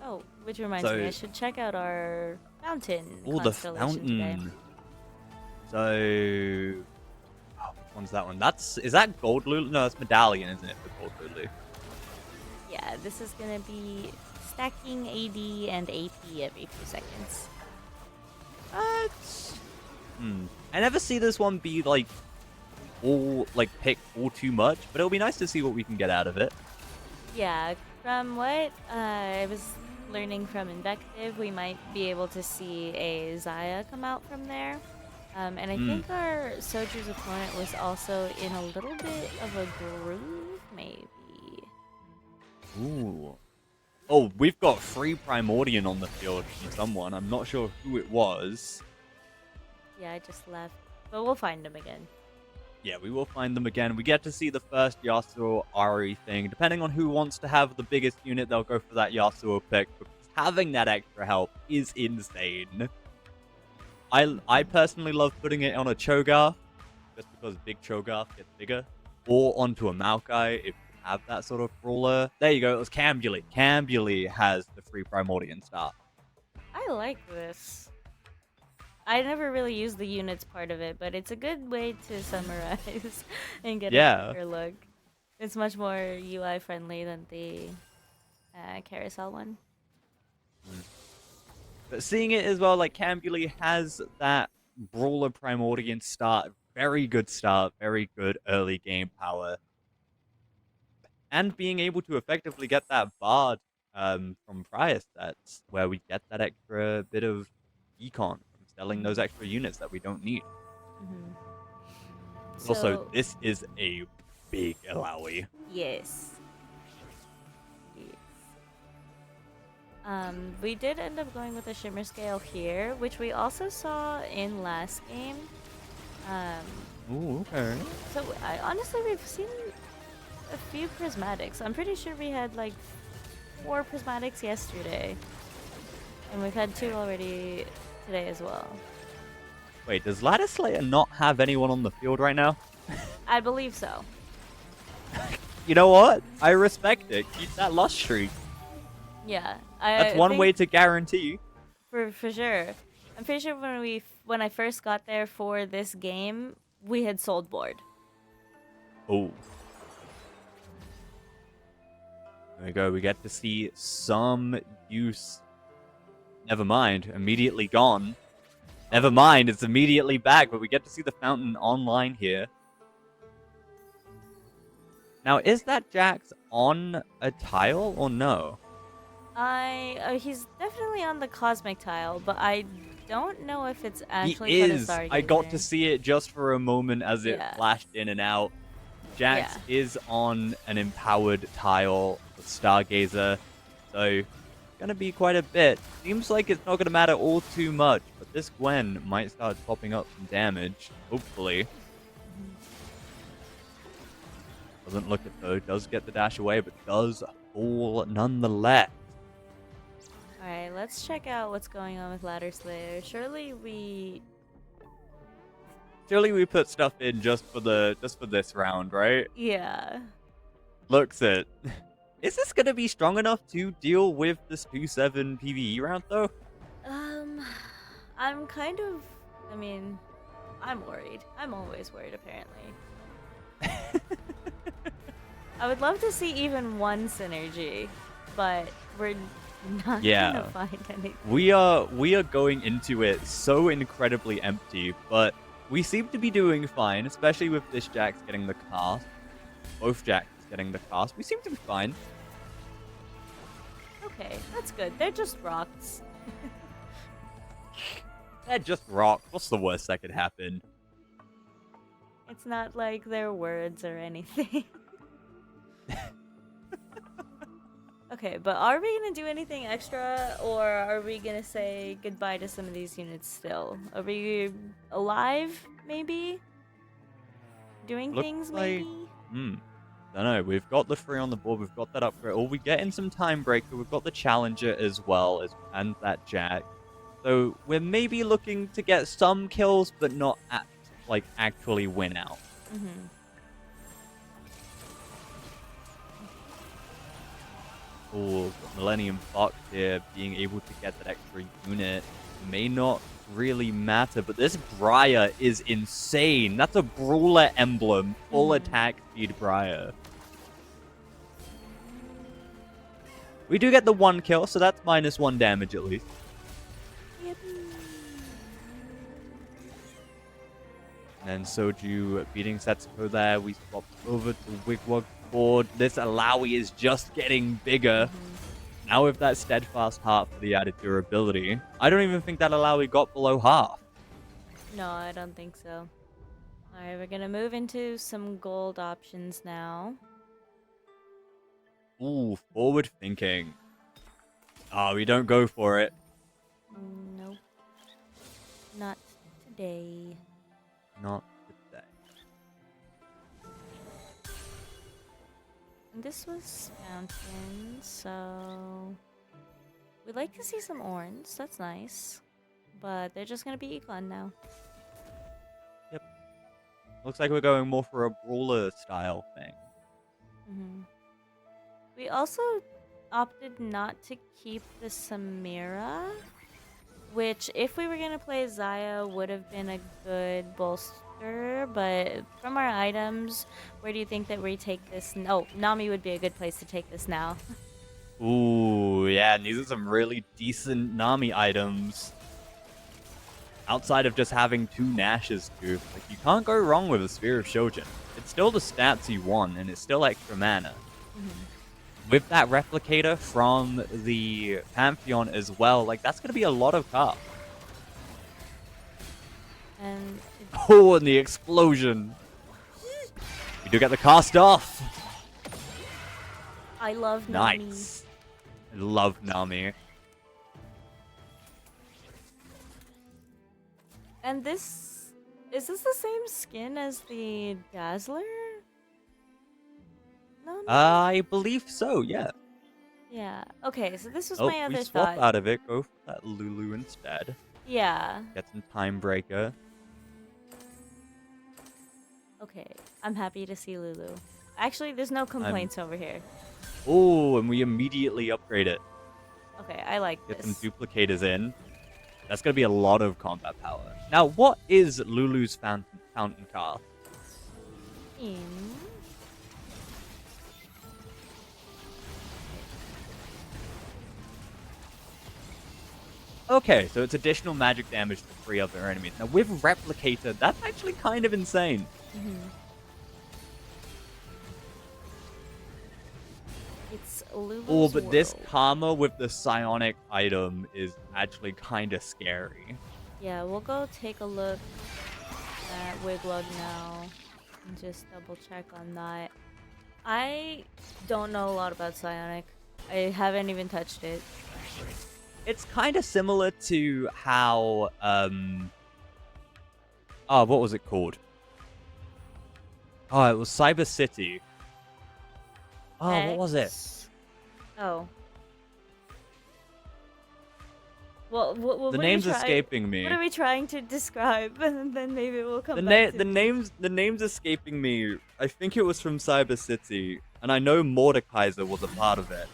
Oh, which reminds me, I should check out our fountain. Oh, the constellation today. fountain. So, which one's that one? Is that Gold Lulu? No, that's Medallion, isn't it, for Gold Lulu? Yeah, this is gonna be stacking AD and AP every few seconds. I never see this one be like picked all too much, but it'll be nice to see what we can get out of it. Yeah, from what I was learning from Invective, we might be able to see a Zaya come out from there. And I think our Soju's opponent was also in a little bit of a groove, maybe. Ooh. Oh, we've got free Primordian on the field from someone. I'm not sure who it was. Yeah, I just left. But we'll find him again. Yeah, we will find them again. We get to see the first Yasuo Ari thing. Depending on who wants to have the biggest unit, they'll go for that Yasuo pick. Because having that extra help is insane. I personally love putting it on a Cho'Gath, just because big Cho'Gath gets bigger. Or onto a Maokai if you have that sort of brawler. There you go, it was Cambuli. Cambuli has the free Primordian start. I like this. I never really used the units part of it, but it's a good way to summarize and get a better look. It's much more UI friendly than the carousel one. But seeing it as well, like Cambuli has that brawler Primordian start. Very good start, very good early game power. and being able to effectively get that bard from prior sets, where we get that extra bit of econ from selling those extra units that we don't need. Mhm. Also, So this is a big Alawi. yes. Yes. We did end up going with a shimmer scale here, which we also saw in last game. Ooh, okay. So honestly, we've seen a few prismatics. I'm pretty sure we had like 4 prismatics yesterday, and we've had 2 already today as well. Wait, does Ladder Slayer not have anyone on the field right now? I believe so. You know what? I respect it. Keep that loss streak. Yeah, That's I one think way to guarantee. for sure. I'm pretty sure when I first got there for this game, we had sold board. Oh. There we go. We get to see some use. Never mind. Immediately gone. Never mind. It's immediately back, but we get to see the fountain online here. Now, is that Jax on a tile or no? He's definitely on the cosmic tile, but I don't know if it's actually He put a is. Stargazer. I got to see it just for a moment as it Yeah. flashed in and out. Jax Yeah. is on an empowered tile with Stargazer, so gonna be quite a bit. Seems like it's not gonna matter all too much, but this Gwen might start popping up some damage, hopefully. Doesn't look it though, does get the dash away, but does fall nonetheless. Alright, let's check out what's going on with Ladder Slayer. Surely we put stuff in just for this round, right? yeah. Looks it. Is this gonna be strong enough to deal with this 2-7 PvE round though? I'm kind of I'm worried. I'm always worried apparently. I would love to see even one synergy, but we're not gonna find anything. We are going into it so incredibly empty, but we seem to be doing fine, especially with this Jax getting the cast. Both Jax getting the cast. We seem to be fine. Okay, that's good. They're just rocks. They're just rocks. What's the worst that could happen? It's not like they're words or anything. Okay, but are we gonna do anything extra, or are we gonna say goodbye to some of these units still? Are we alive, maybe? Doing Looks things, like- maybe? Don't know. We've got the 3 on the board. We've got that upgrade. Or we get in some time breaker. We've got the challenger as well, and that Jack. So we're maybe looking to get some kills, but not actually win out. Mm-hmm. Oh, Millennium Fox here, being able to get that extra unit may not really matter, but this Briar is insane. That's a Brawler emblem, full attack speed Briar. We do get the 1 kill, so that's -1 damage at least. And then Soju beating Setsuko there. We swapped over to Wigwag board. This Alawi is just getting bigger. Now with that Steadfast Heart for the added durability. I don't even think that Alawi got below half. No, I don't think so. Alright, we're gonna move into some gold options now. Ooh, forward thinking. Oh, we don't go for it. Nope. Not today. Not today. This was fountain, so we'd like to see some orange. That's nice, but they're just gonna be econ now. Yep. Looks like we're going more for a brawler style thing. We also opted not to keep the Samira, which if we were gonna play Zaya would have been a good bolster, but from our items, where do you think that we take this? Oh, Nami would be a good place to take this now. Ooh, yeah, and these are some really decent Nami items. Outside of just having 2 Nashes too, like you can't go wrong with a Sphere of Shojin. It's still the stats you want, and it's still extra mana. With that replicator from the Pantheon as well, like that's gonna be a lot of cards. And Oh, and the explosion. We do get the cast off. I love Nami. Nice. I love Nami. And this is this the same skin as the Dazzler? No, no. I believe so, yeah. Yeah. Okay, so this was Oh, my we other swap thought. out of it, go for that Lulu instead. Yeah. Get some Time Breaker. Okay. I'm happy to see Lulu. Actually, there's no complaints over here. Oh, and we immediately upgrade it. Okay, I like Get this. some duplicators in. That's going to be a lot of combat power. Now, what is Lulu's fountain car? Okay, so it's additional magic damage to 3 other enemies. Now, with Replicator, that's actually kind of insane. It's Lulu's Oh, but this world. Karma with the psionic item is actually kind of scary. Yeah, we'll go take a look at Wiglug now and just double check on that. I don't know a lot about psionic. I haven't even touched it. It's kind of similar to how, oh, what was it called? Oh, it was Cyber City. Oh, what was it? Oh. Well, what The are name's we trying- escaping me. What are we trying to describe? And then maybe we'll come back to The name's escaping me. I think it was from Cyber City, and I know Mordekaiser was a part of it.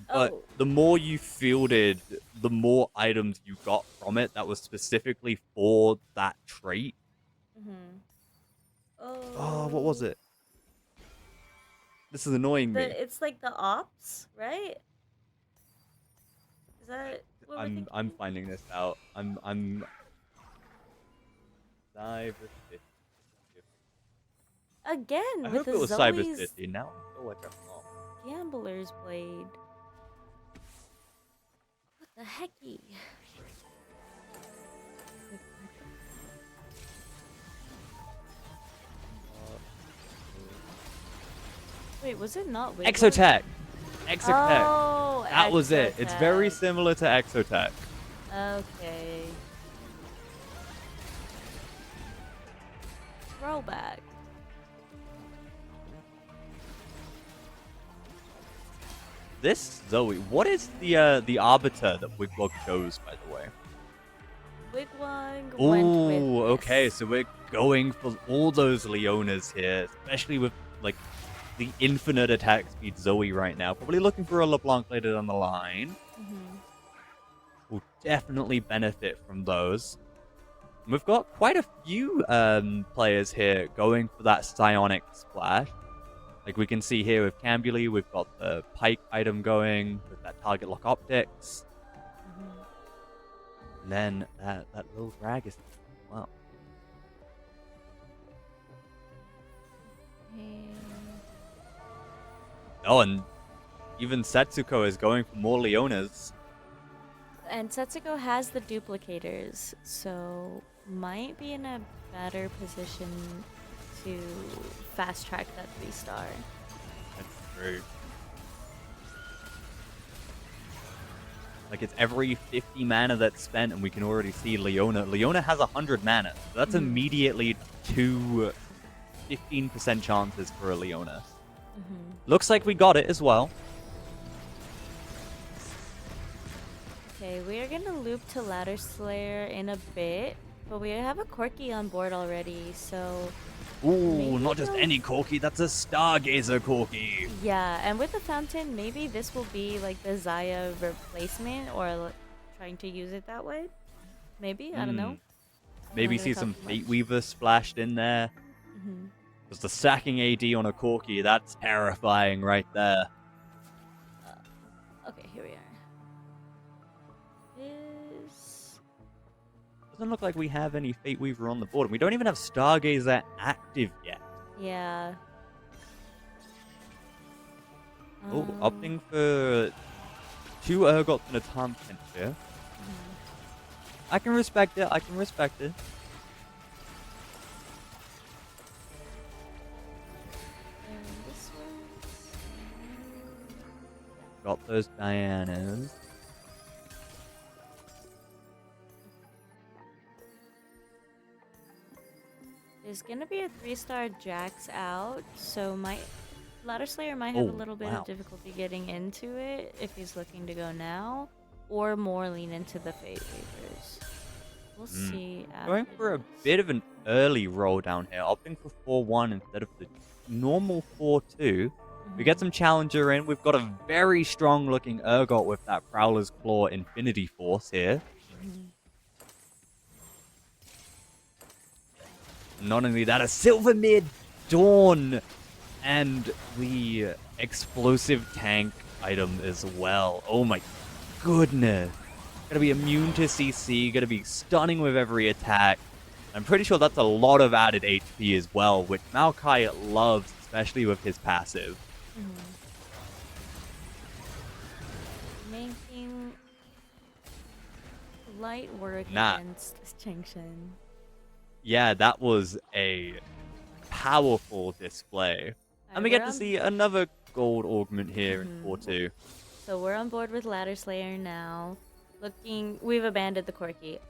But Oh. the more you fielded, the more items you got from it that was specifically for that trait. Oh, what was it? This is annoying me. It's like the ops, right? Is that what we're thinking? I'm finding this out. I'm Cyber City. Again I with hope the it was Zoe's Cyber City. Now I feel like I'm wrong. Gambler's Blade. What the hecky? Wait, was it not Wiglug? Exotech. Exotech. Oh, That was it. It's very Exotech. similar to Exotech. Okay. Throwback. This Zoe, what is the arbiter that Wiglug chose, by the way? Wigwag went with Ooh, this. okay, so we're going for all those Leonas here, especially with like the infinite attack speed Zoe right now. Probably looking for a LeBlanc later down the line. Will definitely benefit from those. And we've got quite a few players here going for that psionic splash. Like we can see here with Cambuli, we've got the Pike item going with that target lock optics. And then that little drag is wow. Oh, and even Setsuko is going for more Leonas. And Setsuko has the duplicators, so might be in a better position to fast track that 3-star. That's true. Like it's every 50 mana that's spent, and we can already see Leona. Leona has 100 mana, so that's immediately 2 15% chances for a Leona. Looks like we got it as well. Okay, we are gonna loop to Ladder Slayer in a bit, but we have a Corki on board already, so Ooh, maybe not just they'll- any Corki, that's a Stargazer Corki. yeah, and with the fountain, maybe this will be like the Zaya replacement, or trying to use it that way. Maybe, I don't know. Maybe gonna see talk some too Fate much. Weaver splashed in there. Because the stacking AD on a Corki, that's terrifying right there. Okay, here we are. Is Doesn't look like we have any Fate Weaver on the board. And we don't even have Stargazer active yet. yeah. Oh, opting for 2 Urgots and a Tom Pincher. I can respect it. I can respect it. And this one. Got those Dianas. There's gonna be a 3-star Jax out, so Ladder Slayer might have a little bit of difficulty getting into it if he's looking to go now, or more lean into the Fate Waivers. We'll see. Going for a bit of an early roll down here, opting for 4-1 instead of the normal 4-2. We get some Challenger in. We've got a very strong looking Urgot with that Prowler's Claw Infinity Force here. Not only that, a Silver Mid Dawn and the explosive tank item as well. Oh my goodness. Gonna be immune to CC, gonna be stunning with every attack. I'm pretty sure that's a lot of added HP as well, which Maokai loves, especially with his passive. Making light work against this Junction. Yeah, that was a powerful display. And we get to see another gold augment here in 4-2. So we're on board with Ladder Slayer now. We've abandoned the Corki.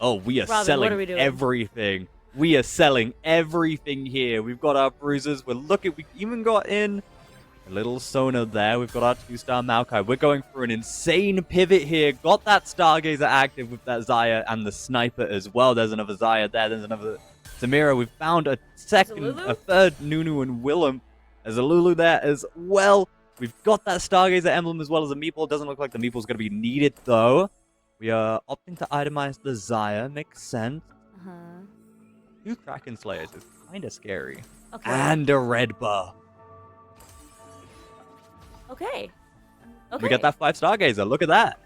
Oh, we are Robin, selling what are we doing? everything. We are selling everything here. We've got our bruisers. We even got in a little Sona there. We've got our 2-star Maokai. We're going for an insane pivot here. Got that Stargazer active with that Xayah and the Sniper as well. There's another Xayah there. There's another Samira. We've found a third Nunu and Willem. There's a Lulu there as well. We've got that Stargazer emblem as well as a Meeple. Doesn't look like the Meeple's going to be needed, though. We are opting to itemize the Xayah. Makes sense. 2 Kraken Slayers is kind of scary. Okay. And a red buff. Okay. We got that 5 Stargazer. Look at that.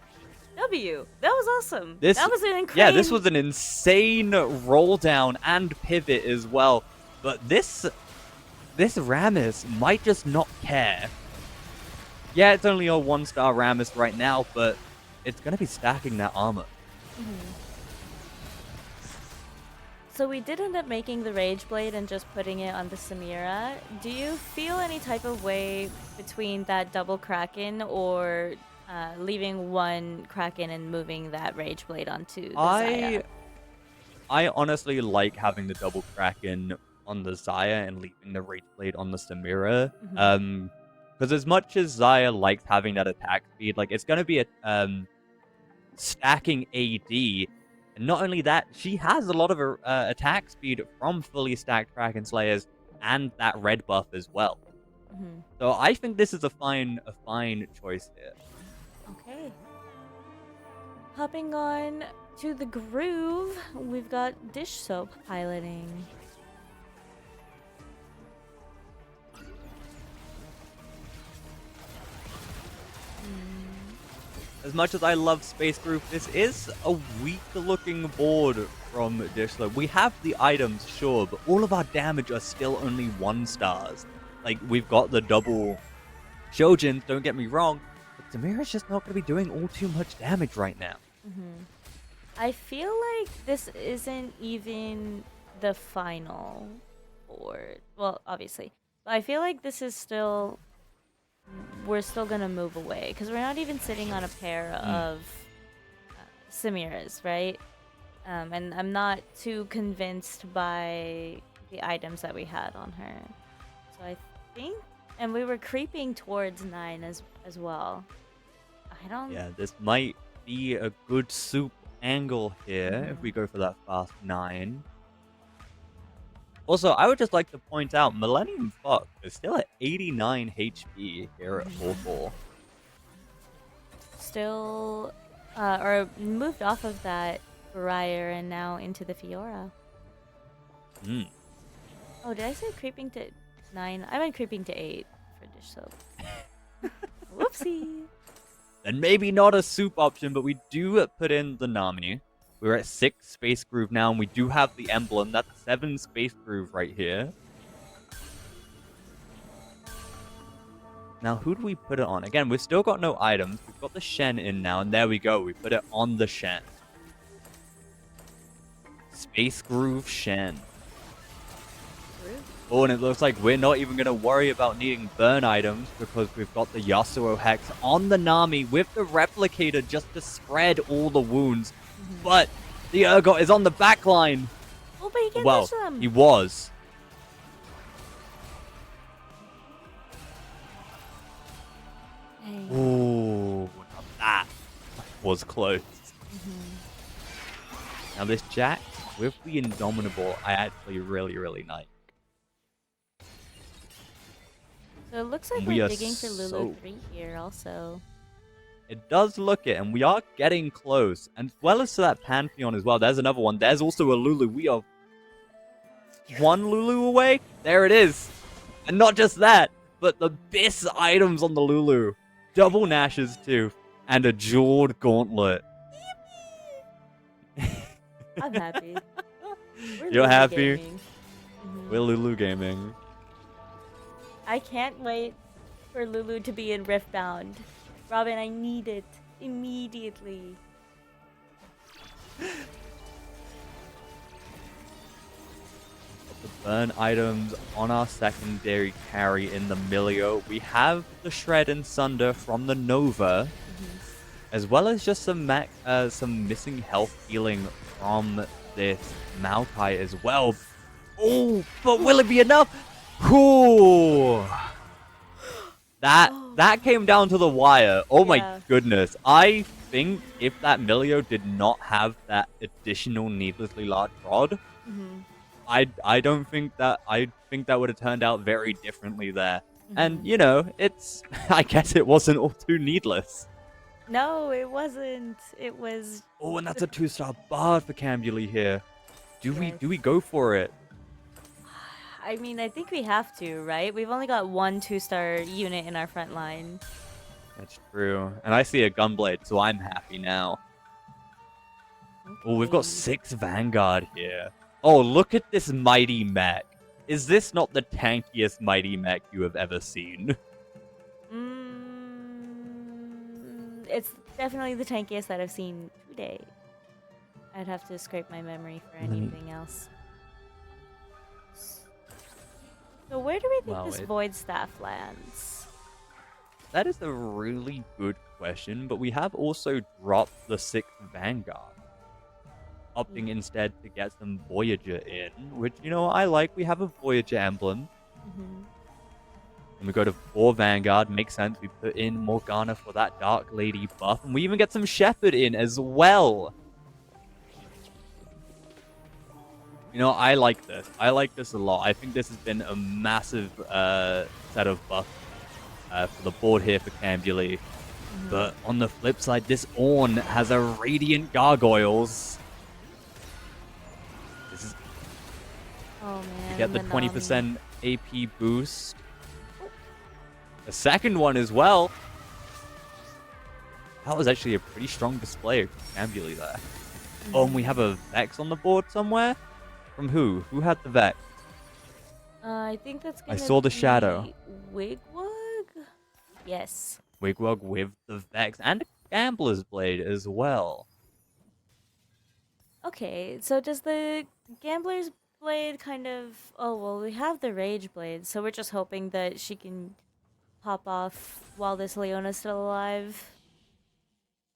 W. That was awesome. This, that was an incredible. Yeah, this was an insane roll down and pivot as well. But this Rammus might just not care. Yeah, it's only a 1-star Rammus right now, but it's going to be stacking that armor. So we did end up making the Rage Blade and just putting it on the Samira. Do you feel any type of way between that double Kraken or leaving one Kraken and moving that Rage Blade onto the Xayah? I honestly like having the double Kraken on the Xayah and leaving the Rage Blade on the Samira. Because as much as Xayah likes having that attack speed, like it's going to be a stacking AD. And not only that, she has a lot of attack speed from fully stacked Kraken Slayers and that red buff as well. So I think this is a fine choice here. Okay. Hopping on to the groove, we've got Dish Soap piloting. As much as I love Space Group, this is a weak-looking board from Dish Soap. We have the items, sure, but all of our damage are still only 1-stars. Like, we've got the double Shojins, don't get me wrong, but Samira's just not going to be doing all too much damage right now. I feel like this isn't even the final board. Well, obviously. But I feel like this is still... We're still gonna move away because we're not even sitting on a pair of Samiras, right? And I'm not too convinced by the items that we had on her. So I think, and we were creeping towards 9 as well. I don't. Yeah, this might be a good soup angle here if we go for that fast 9. Also, I would just like to point out, Millennium Fox is still at 89 HP here at 4-4. Still, or moved off of that Briar and now into the Fiora. Oh, did I say creeping to 9? I meant creeping to 8 for Dish Soap. Whoopsie. And maybe not a soup option, but we do put in the Nami. We're at 6 Space Groove now, and we do have the emblem. That's 7 Space Groove right here. Now, who do we put it on? Again, we've still got no items. We've got the Shen in now, and there we go. We put it on the Shen. Space Groove Shen. Oh, and it looks like we're not even going to worry about needing burn items because we've got the Yasuo Hex on the Nami with the Replicator just to spread all the wounds. But the Urgot is on the back line. Oh, but you can't Well, touch them. he was. Dang. Ooh, now that was close. Now this Jack with the Indomitable, I actually really, really like. So it looks like We we're are digging for Lulu so- 3 here also. It does look it, and we are getting close. And as well as to that Pantheon as well, there's another one. There's also a Lulu. We are one Lulu away. There it is. And not just that, but the best items on the Lulu. Double Nash's Tooth and a jeweled gauntlet. I'm happy. We're You're Lulu happy? gaming. We're Lulu gaming. I can't wait for Lulu to be in Riftbound. Robin, I need it immediately. The burn items on our secondary carry in the Milio. We have the Shred and Sunder from the Nova, as well as just some missing health healing from this Maokai as well. Oh, but will it be enough? Ooh. That came down to the wire. Oh my Yeah. goodness. I think if that Milio did not have that additional needlessly large rod, I don't think that I think that would have turned out very differently there. And you know, it's I guess it wasn't all too needless. No, it wasn't. It was. Oh, and that's a 2-star bard for Cambuli here. Do Yes. we go for it? I mean, I think we have to, right? We've only got one 2-star unit in our front line. That's true. And I see a Gunblade, so I'm happy now. Oh, we've got Okay. 6 Vanguard here. Oh, look at this mighty mech. Is this not the tankiest mighty mech you have ever seen? It's definitely the tankiest that I've seen today. I'd have to scrape my memory for anything else. So where do we think Well, this it- Void Staff lands? That is a really good question, but we have also dropped the 6th Vanguard. Opting instead to get some Voyager in, which, you know, I like. We have a Voyager emblem. And we go to 4 Vanguard. Makes sense. We put in Morgana for that Dark Lady buff. And we even get some Shepherd in as well. You know, I like this. I like this a lot. I think this has been a massive set of buffs for the board here for Cambuli. But on the flip side, this Ornn has a Radiant Gargoyles. This is Oh man. to get the Nami. 20% AP boost. The second one as well. That was actually a pretty strong display of Cambuli there. Oh, and we have a Vex on the board somewhere? From who? Who had the Vex? I think that's I gonna saw the be shadow. Wigwag? Yes. Wigwag with the Vex and a Gambler's Blade as well. Okay, so does the Gambler's Blade kind of... Oh, well, we have the Rage Blade, so we're just hoping that she can pop off while this Leona's still alive.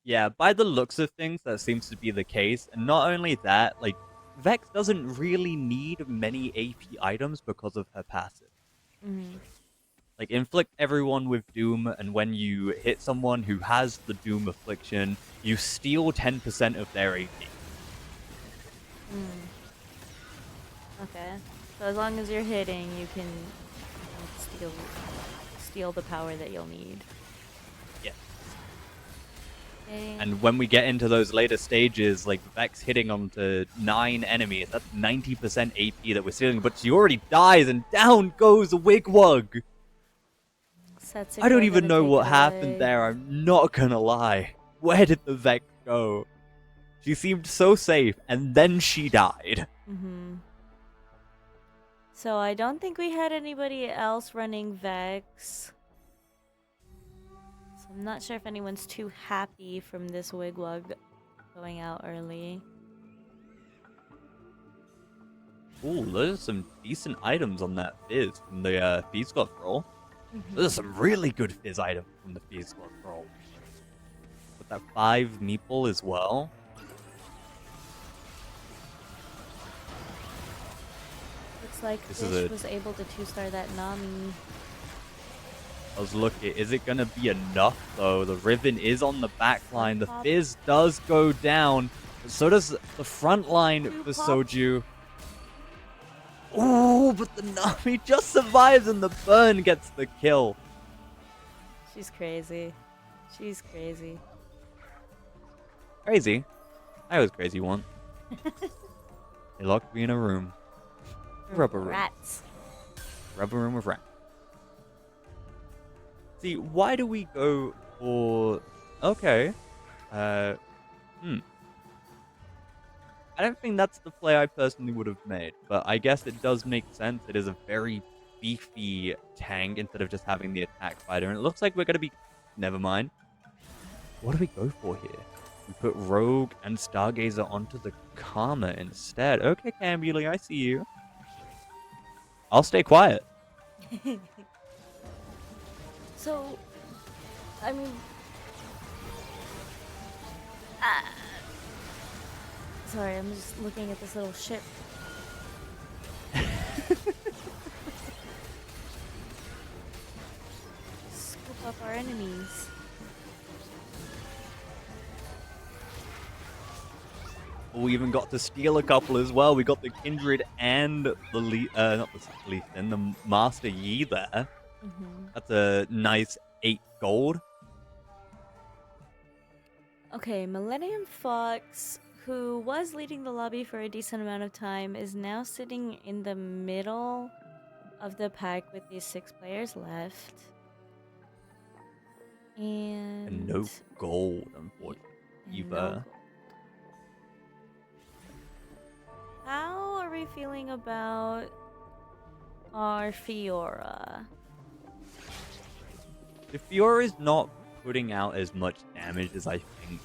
Yeah, by the looks of things, that seems to be the case. And not only that, like, Vex doesn't really need many AP items because of her passive. Like, inflict everyone with Doom, and when you hit someone who has the Doom affliction, you steal 10% of their AP. Okay. So as long as you're hitting, you can steal the power that you'll need. Yeah. Okay. And when we get into those later stages, like Vex hitting onto 9 enemies, that's 90% AP that we're stealing, but she already dies, and down goes Wigwag! Setsuko I don't even gonna know take what it happened away. there, I'm not gonna lie. Where did the Vex go? She seemed so safe, and then she died. So I don't think we had anybody else running Vex. I'm not sure if anyone's too happy from this wigwag going out early. Ooh, those are some decent items on that Fizz from the Fizz Club roll. Those are some really good Fizz items from the Fizz Club roll. With that 5 meeple as well. Looks like This is Fish a- was able to 2-star that Nami. I was looking, is it going to be enough though? The Riven is on the back line. The Pop. Fizz does go down. But so does the front line Two for pop. Soju. Ooh, but the Nami just survives and the burn gets the kill. She's crazy. She's crazy. Crazy. I was crazy once. They locked me in a room. Rubber room. Rats. Rubber room with rats. See, why do we go for... Okay. I don't think that's the play I personally would have made, but I guess it does make sense. It is a very beefy tank instead of just having the attack fighter, and it looks like we're going to be... Never mind. What do we go for here? We put Rogue and Stargazer onto the Karma instead. Okay, Cambuli, I see you. I'll stay quiet. So, I mean... Sorry, I'm just looking at this little ship. Scoop up our enemies. We even got to steal a couple as well. We got the Kindred and the not the Leaf, and the Master Yi there. That's a nice 8 gold. Okay, Millennium Fox, who was leading the lobby for a decent amount of time, is now sitting in the middle of the pack with these 6 players left. And no gold, unfortunately. and no Either. gold. How are we feeling about our Fiora? The Fiora is not putting out as much damage as I think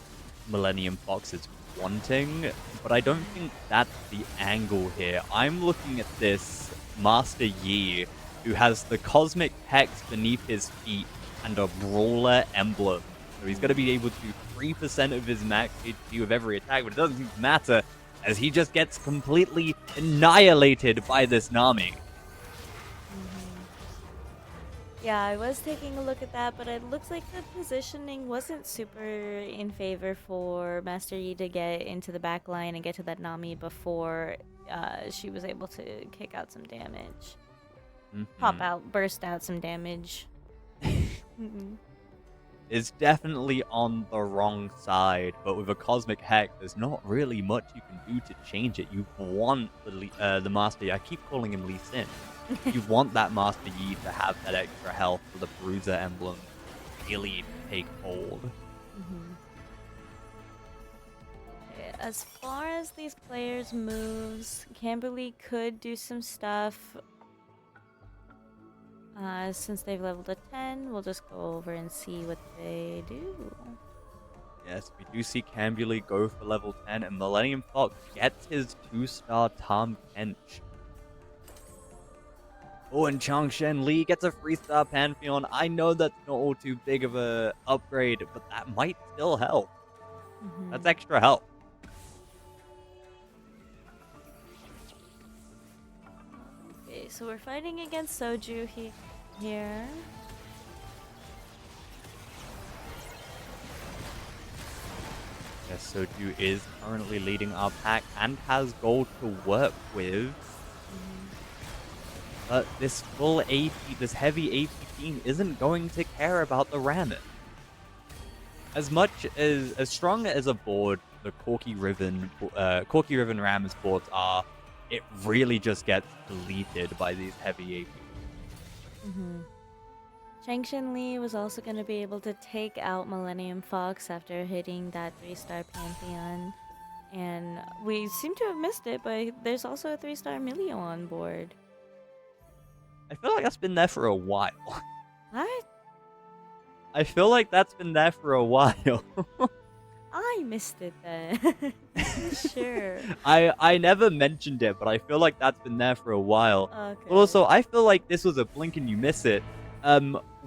Millennium Fox is wanting, but I don't think that's the angle here. I'm looking at this Master Yi, who has the Cosmic Hex beneath his feet and a Brawler emblem. So he's going to be able to do 3% of his max HP with every attack, but it doesn't seem to matter, as he just gets completely annihilated by this Nami. Yeah, I was taking a look at that, but it looks like the positioning wasn't super in favor for Master Yi to get into the back line and get to that Nami before she was able to kick out some damage. Pop out, burst out some damage. Is definitely on the wrong side, but with a Cosmic Hex, there's not really much you can do to change it. You want the Master Yi, I keep calling him Lee Sin. You want that Master Yi to have that extra health for the Bruiser emblem to really take hold. As far as these players' moves, Camberley could do some stuff. Since they've leveled to 10, we'll just go over and see what they do. Yes, we do see Cambuli go for level 10, and Millennium Fox gets his 2-star Tahm Kench. Oh, and Changshen Li gets a 3-star Pantheon. I know that's not all too big of a upgrade, but that might still help. That's extra help. Okay, so we're fighting against Soju here. Yes, Soju is currently leading our pack and has gold to work with. But this full AP, this heavy AP team isn't going to care about the Ramen. As strong as a board the Corky Riven Ram's boards are, it really just gets deleted by these heavy AP. Changshin Li was also going to be able to take out Millennium Fox after hitting that 3-star Pantheon. And we seem to have missed it, but there's also a 3-star Milio on board. I feel like that's been there for a while. What? I feel like that's been there for a while. I missed it then. Sure. I never mentioned it, but I feel like that's been there for a while. Okay. But also, I feel like this was a blink and you miss it.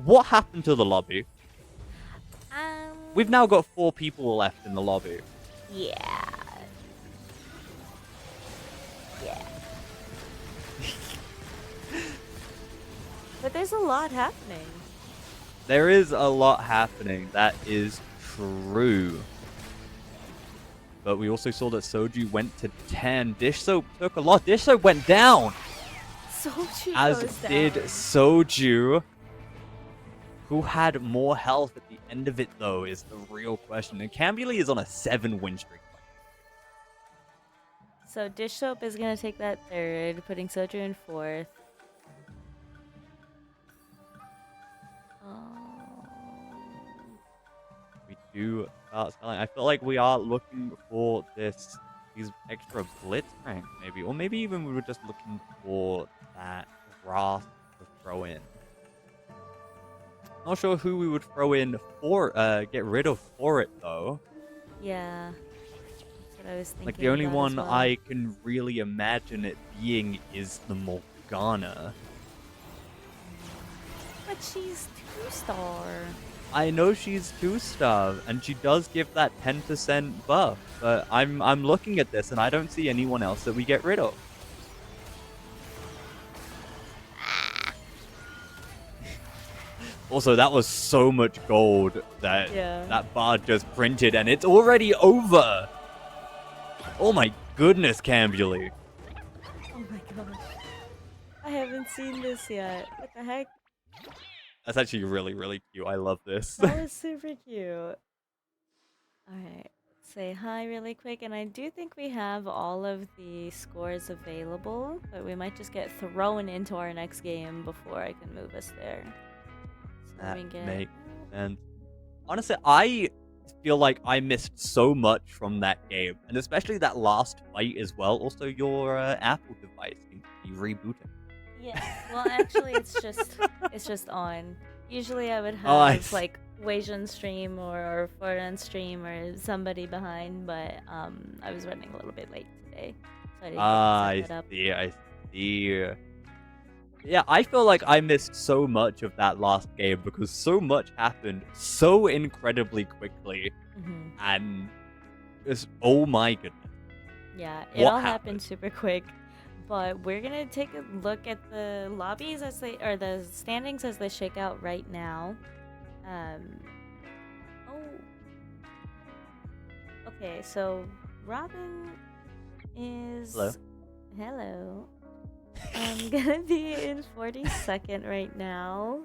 What happened to the lobby? We've now got 4 people left in the lobby. Yeah. Yeah. But there's a lot happening. There is a lot happening. That is true. But we also saw that Soju went to 10. Dish Soap took a lot. Dish Soap went down. Soju As goes did down. Soju. Who had more health at the end of it, though, is the real question. And Cambuli is on a 7 win streak. So Dish Soap is gonna take that third, putting Soju in fourth. We do start selling. I feel like we are looking for these extra blitz ranks, maybe. Or maybe even we were just looking for that grass to throw in. Not sure who we would throw in for, get rid of for it, though. Yeah. That's what I was thinking. Like, the only about one as well. I can really imagine it being is the Morgana. But she's 2-star. I know she's 2-star, and she does give that 10% buff, but I'm looking at this, and I don't see anyone else that we get rid of. Also, that was so much gold that that bar just printed, and it's already over! Oh my goodness, Cambuli. Oh my gosh. I haven't seen this yet. What the heck? That's actually really, really cute. I love this. That was super cute. Alright. Say hi really quick, and I do think we have all of the scores available, but we might just get thrown into our next game before I can move us there. So That let me get... makes sense. Honestly, I feel like I missed so much from that game, and especially that last fight as well. Also, your Apple device seems to be rebooting. Yeah, well actually it's just on. Usually I would Oh, I have see. like Weijun stream or Foran stream or somebody behind, but I was running a little bit late today. So I didn't get to set that up. I see. Yeah, I feel like I missed so much of that last game because so much happened so incredibly quickly, and it's, oh my goodness. Yeah, it What all happened? happened super quick. But we're gonna take a look at the lobbies as they, or the standings as they shake out right now. Okay, so Robin is... Hello. I'm gonna be in 42nd right now.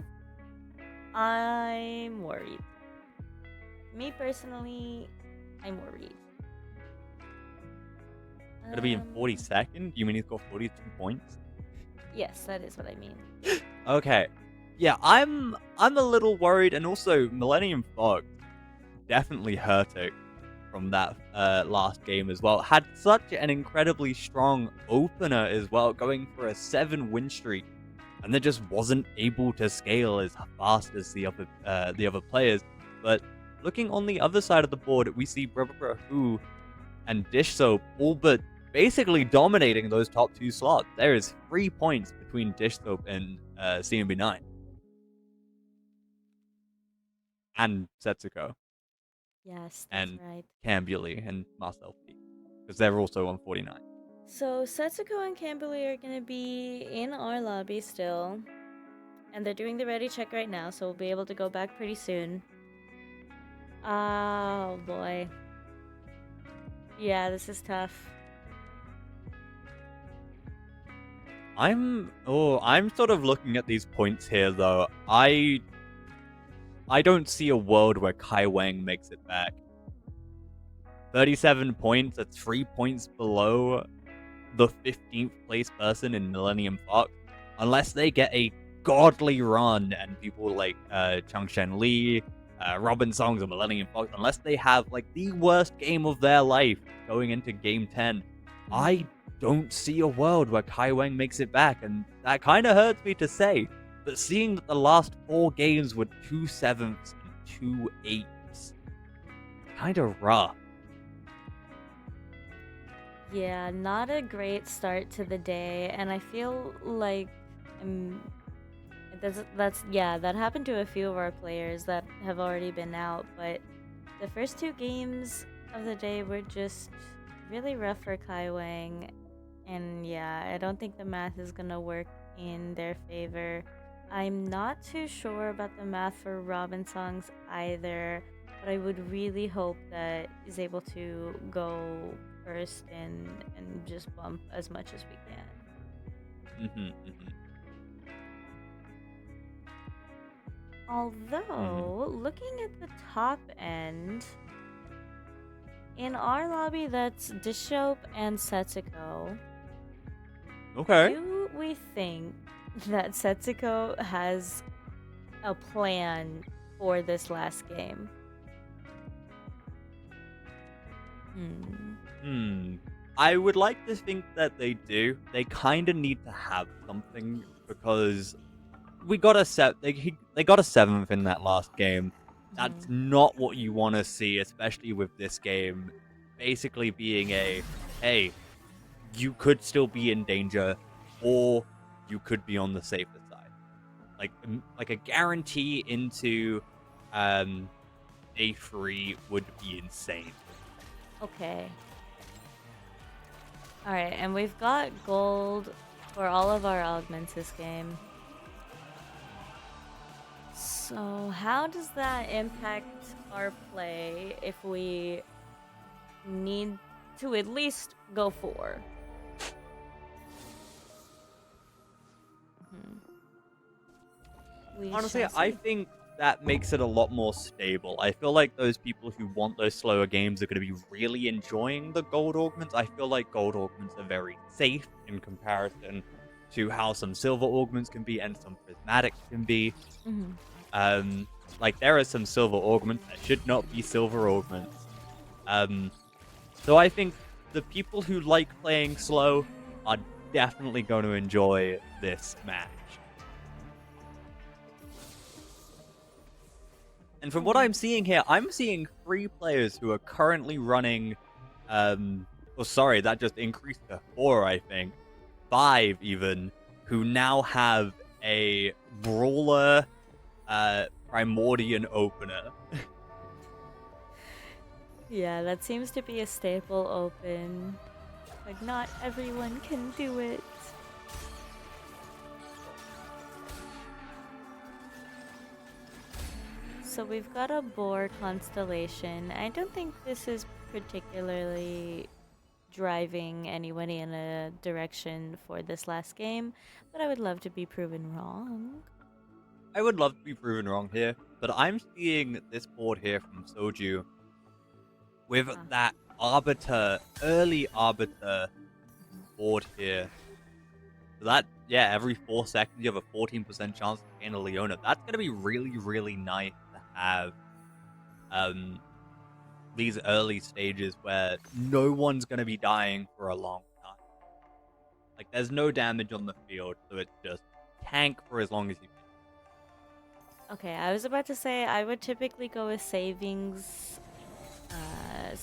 I'm worried. Me personally, I'm worried. Gonna be in 42nd? You mean he's got 42 points? Yes, that is what I mean. Okay. Yeah, I'm a little worried, and also Millennium Fog definitely hurting from that last game as well. Had such an incredibly strong opener as well, going for a 7 win streak, and then just wasn't able to scale as fast as the other players. But looking on the other side of the board, we see Brother Who and Dish Soap all but basically dominating those top 2 slots. There is 3 points between Dish Soap and CMB9. And Setsuko. Yes, that's And right. Cambuli and Marcel P. Because they're also on 49. So Setsuko and Cambuli are gonna be in our lobby still. And they're doing the ready check right now, so we'll be able to go back pretty soon. Oh boy. Yeah, this is tough. I'm sort of looking at these points here though. I don't see a world where Kai Wang makes it back. 37 points, that's 3 points below the 15th place person in Millennium Fox. Unless they get a godly run and people like Changshen Li, Robin Songs, and Millennium Fox, unless they have like the worst game of their life going into game 10, I don't see a world where Kai Wang makes it back, and that kind of hurts me to say. But seeing that the last 4 games were 2 7ths and 2-8s. Kind of rough. Yeah, not a great start to the day, and I feel like that happened to a few of our players that have already been out, but the first two games of the day were just really rough for Kai Wang, and yeah, I don't think the math is gonna work in their favor. I'm not too sure about the math for Robin songs either, but I would really hope that is able to go first and just bump as much as we can. Although, looking at the top end, in our lobby that's Dishop and Setsuko, Okay. do we think that Setsuko has a plan for this last game? I would like to think that they do. They kind of need to have something because we got they got a 7th in that last game. That's not what you want to see, especially with this game basically being hey, you could still be in danger, or you could be on the safer side. Like a guarantee into A3 would be insane. Okay. Alright, and we've got gold for all of our augments this game. So how does that impact our play if we need to at least go 4? Honestly, I think that makes it a lot more stable. I feel like those people who want those slower games are going to be really enjoying the gold augments. I feel like gold augments are very safe in comparison to how some silver augments can be and some prismatics can be. Like, there are some silver augments that should not be silver augments. So I think the people who like playing slow are definitely going to enjoy this match. And from what I'm seeing here, I'm seeing 3 players who are currently running, that just increased to 4, I think. 5 even, who now have a Brawler, Primordian opener. Yeah, that seems to be a staple open. Like, not everyone can do it. So we've got a boar constellation. I don't think this is particularly driving anyone in a direction for this last game, but I would love to be proven wrong. I would love to be proven wrong here, but I'm seeing this board here from Soju with that Arbiter, early Arbiter board here. So that, every 4 seconds you have a 14% chance to gain a Leona. That's going to be really, really nice to have these early stages where no one's going to be dying for a long time. Like, there's no damage on the field, so it's just tank for as long as you can. Okay, I was about to say I would typically go with savings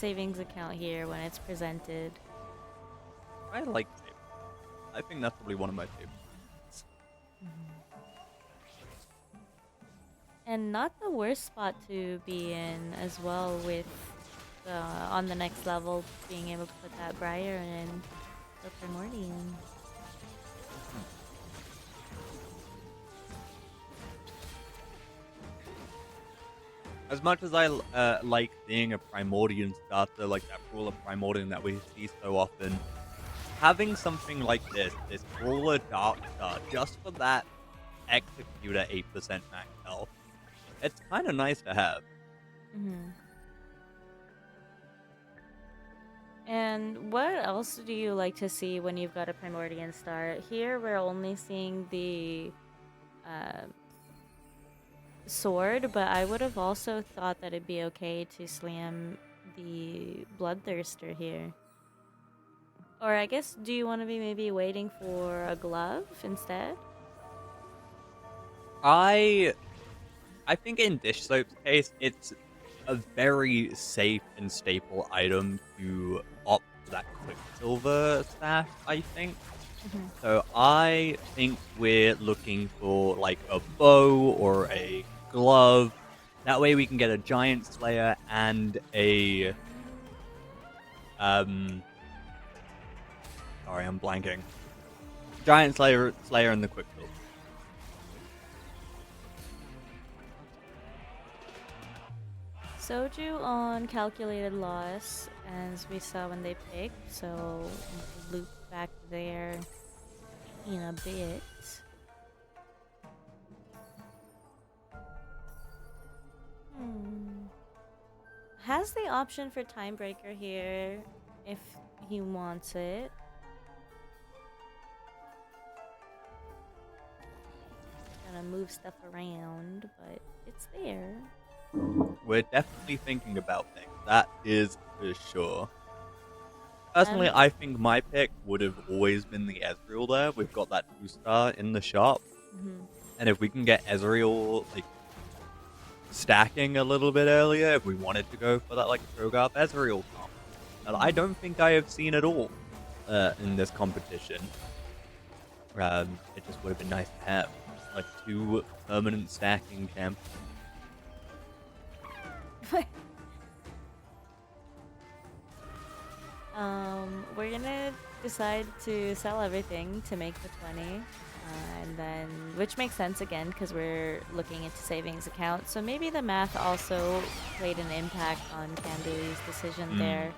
account here when it's presented. I like savings. I think that's probably one of my favorites. And not the worst spot to be in as well, with on the next level being able to put that Briar in the Primordian. As much as I like seeing a Primordian starter, like that Brawler Primordian that we see so often, having something like this Brawler Dark Star, just for that Executor 8% max health, it's kind of nice to have. And what else do you like to see when you've got a Primordian star? Here we're only seeing the sword, but I would have also thought that it'd be okay to slam the Bloodthirster here. Or I guess, do you want to be maybe waiting for a glove instead? I I think in Dish Soap's case, it's a very safe and staple item to opt for that Quicksilver stash, I think. Mhm. So I think we're looking for like a bow or a glove. That way we can get a Giant Slayer and a sorry, I'm blanking. Giant Slayer and the Quicksilver. Soju on calculated loss, as we saw when they picked, so we'll loop back there in a bit. Hmm. Has the option for Timebreaker here if he wants it. Gonna move stuff around, but it's there. We're definitely thinking about things. That is for sure. Personally, I think my pick would have always been the Ezreal there. We've got that 2-star in the shop. Mhm. And if we can get Ezreal, like, stacking a little bit earlier, if we wanted to go for that, like, Cho'Gath Ezreal comp, that I don't think I have seen at all in this competition. It just would have been nice to have, like, 2 permanent stacking champions. We're gonna decide to sell everything to make the 20. And then, which makes sense again, because we're looking into savings account. So maybe the math also played an impact on Kandui's decision there.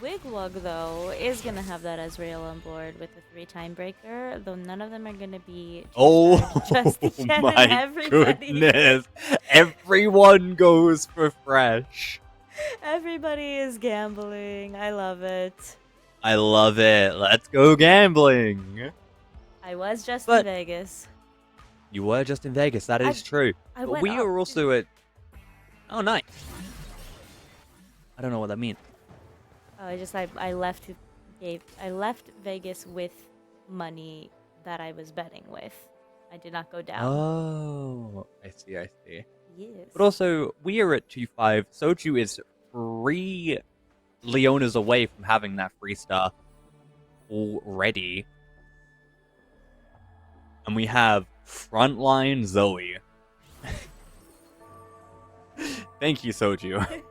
Wigwag, though, is gonna have that Ezreal on board with the 3 Timebreaker, though none of them are gonna be Oh just yet, my and everybody goodness! Everyone goes for fresh. everybody is gambling. I love it. I love it. Let's go gambling. I was just But- in Vegas. You were just in Vegas. That is true. I But went we up are also at. Oh, nice. I don't know what that means. Oh, I left Vegas with money that I was betting with. I did not go down. Oh, I see. I see. Yes. But also, we are at 2-5. Soju is 3 Leonas away from having that free star already. And we have frontline Zoe. Thank you, Soju.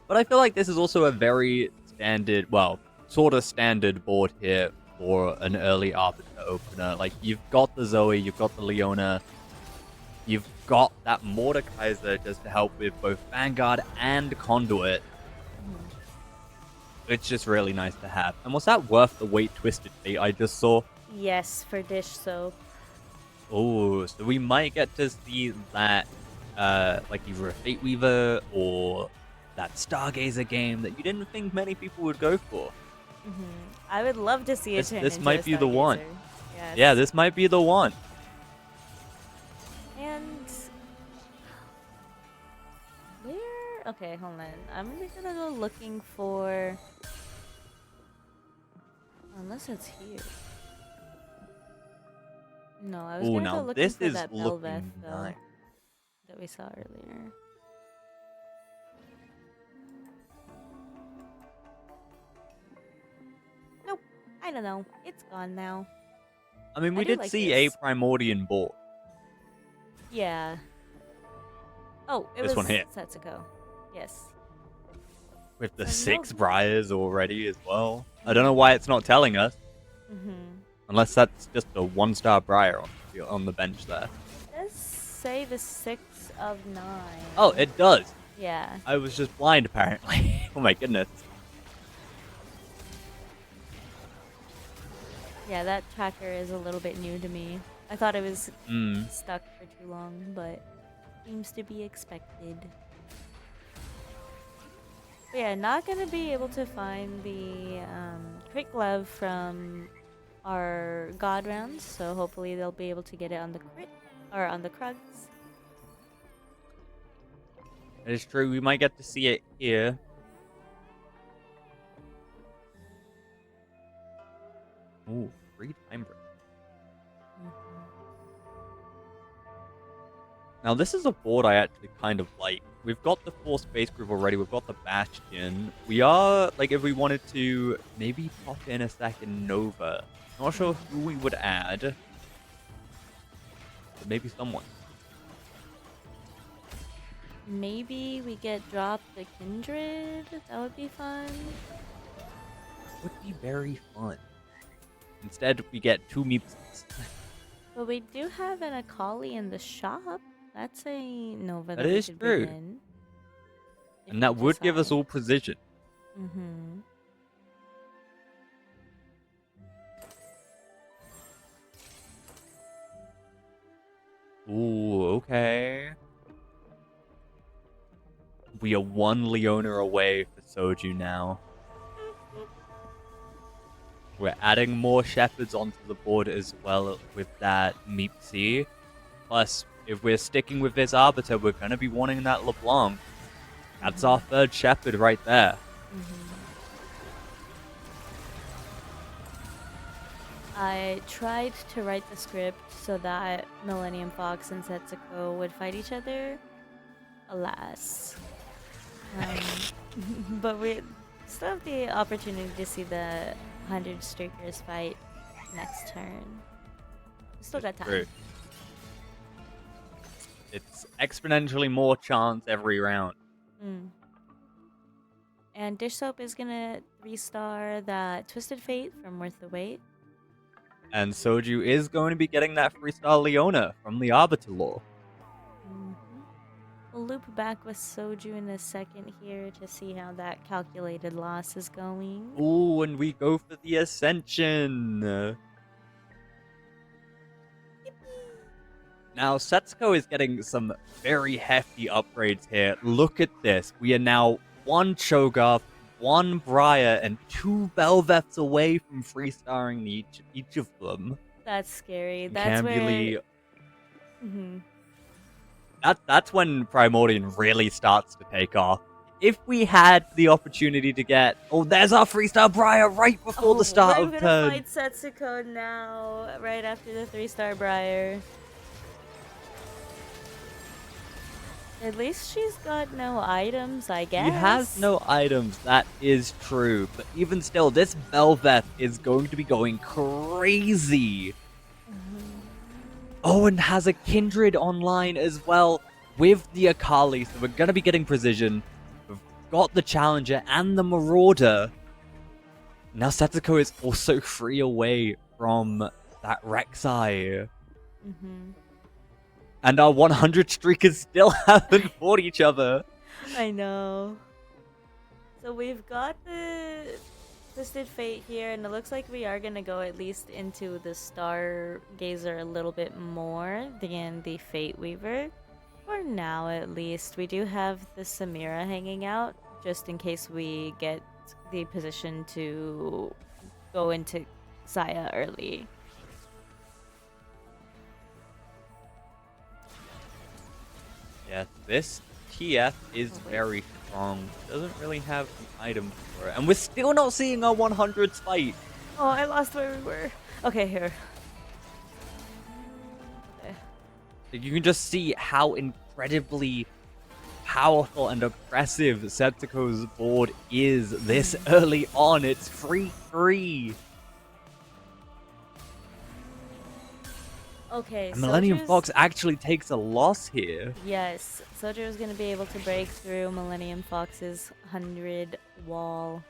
But I feel like this is also a very standard, well, sort of standard board here for an early Arbiter opener. Like, you've got the Zoe, you've got the Leona, you've got that Mordekaiser just to help with both Vanguard and Conduit. It's just really nice to have. And was that worth the weight twisted fate I just saw? Yes, for dish soap. Oh, so we might get to see that, like either a Fate Weaver or that Stargazer game that you didn't think many people would go for. I would love to see it turn This into might a be the one. Stargazer. Yes. Yeah, this might be the one. And where? Okay, hold on. I'm gonna go looking for. Unless it's here. No, I was Oh, gonna go now looking this for is that Belveth looking though nice. that we saw earlier. Nope. I don't know. It's gone now. I mean, we do did like see this. a Primordian board. Yeah. Oh, it This was one here. Setsuko. Yes. With the So no- 6 Briars already as well. I don't know why it's not telling us. Unless that's just a 1-star Briar on the bench there. It does say the 6 of 9. Oh, it does. Yeah. I was just blind, apparently. Oh my goodness. Yeah, that tracker is a little bit new to me. I thought it was Hmm. stuck for too long, but seems to be expected. But yeah, not gonna be able to find the crit glove from our god rounds, so hopefully they'll be able to get it on the crit or on the Krugs. It is true, we might get to see it here. Ooh. Now, this is a board I actually kind of like. We've got the 4 space group already. We've got the Bastion. We are, like, if we wanted to maybe pop in a second Nova. Not sure who we would add. But maybe someone. Maybe we get dropped the Kindred. That would be fun. Would be very fun. Instead, we get 2 Meeps. But we do have an Akali in the shop. That's a Nova That that we is could true. bring in. If And that we would give us decide. all precision. Mm-hmm. Ooh, okay. We are 1 Leona away for Soju now. We're adding more Shepherds onto the board as well with that Meepsy. Plus, if we're sticking with this Arbiter, we're going to be wanting that LeBlanc. That's our 3rd Shepherd right there. I tried to write the script so that Millennium Fox and Setsuko would fight each other. Alas. But we still have the opportunity to see the 100 Streakers fight next turn. Still got time. True. It's exponentially more chance every round. And Dish Soap is gonna 3-star that Twisted Fate from Worth the Wait. And Soju is going to be getting that 3-star Leona from the Arbiter lore. We'll loop back with Soju in a second here to see how that calculated loss is going. Ooh, and we go for the Ascension. Now, Setsuko is getting some very hefty upgrades here. Look at this. We are now 1 Cho'Gath, 1 Briar, and 2 Belveths away from 3-starring each of them. That's scary. That's where... Really... Mm-hmm. That's when Primordian really starts to take off. If we had the opportunity to get... Oh, there's our 3-star Briar right before the start of We're turn. gonna fight Setsuko now, right after the 3-star Briar. At least she's got no items, I guess. She has no items, that is true. But even still, this Belveth is going to be going crazy. Oh, and has a Kindred online as well with the Akali. So we're going to be getting precision. We've got the Challenger and the Marauder. Now Setsuko is also 3 away from that Rek'Sai. And our 100 streakers still haven't fought each other. I know. So we've got the Twisted Fate here, and it looks like we are going to go at least into the Stargazer a little bit more than the Fate Weaver. For now, at least. We do have the Samira hanging out, just in case we get the position to go into Saya early. Yeah, this TF is very strong. Doesn't really have an item for it. And we're still not seeing our 100s fight. Oh, I lost where we were. Okay, here. Okay. You can just see how incredibly powerful and oppressive Setsuko's board is this early on. It's 3-3. Okay, And Millennium Soju's- Fox actually takes a loss here. Yes, Soju is going to be able to break through Millennium Fox's 100 wall.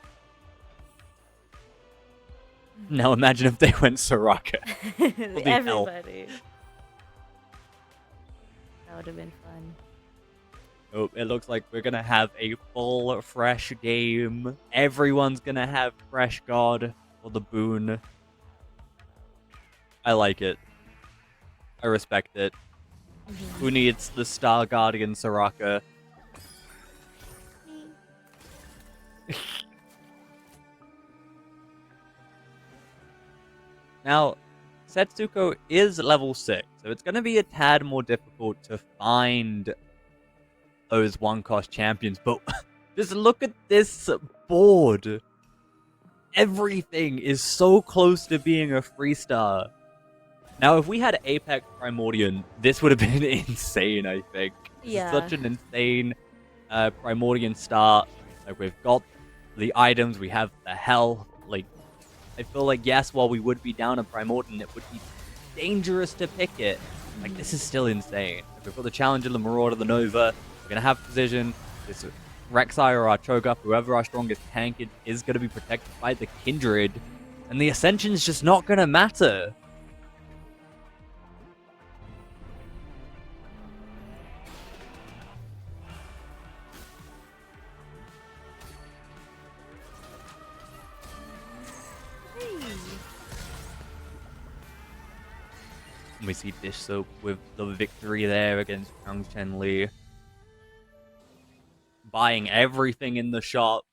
Now imagine if they went Soraka. Holy hell. Everybody. That would have been fun. Oh, it looks like we're gonna have a full fresh game. Everyone's gonna have Fresh God for the boon. I like it. I respect it. Who needs the Star Guardian Soraka? Now, Setsuko is level 6, so it's going to be a tad more difficult to find those one-cost champions, but just look at this board. Everything is so close to being a 3-star. Now, if we had Apex Primordian, this would have been insane, I think. This is such an insane Primordian start. Like, we've got the items, we have the health. Like, I feel like, yes, while we would be down a Primordian, it would be dangerous to pick it. Like, this is still insane. Like, we've got the Challenger, the Marauder, the Nova. We're going to have precision. This Rek'Sai or our Cho'Gath, whoever our strongest tank is going to be protected by the Kindred. And the Ascension's just not going to matter. We see Dish Soap with the victory there against Kang Chen Li. Buying everything in the shop.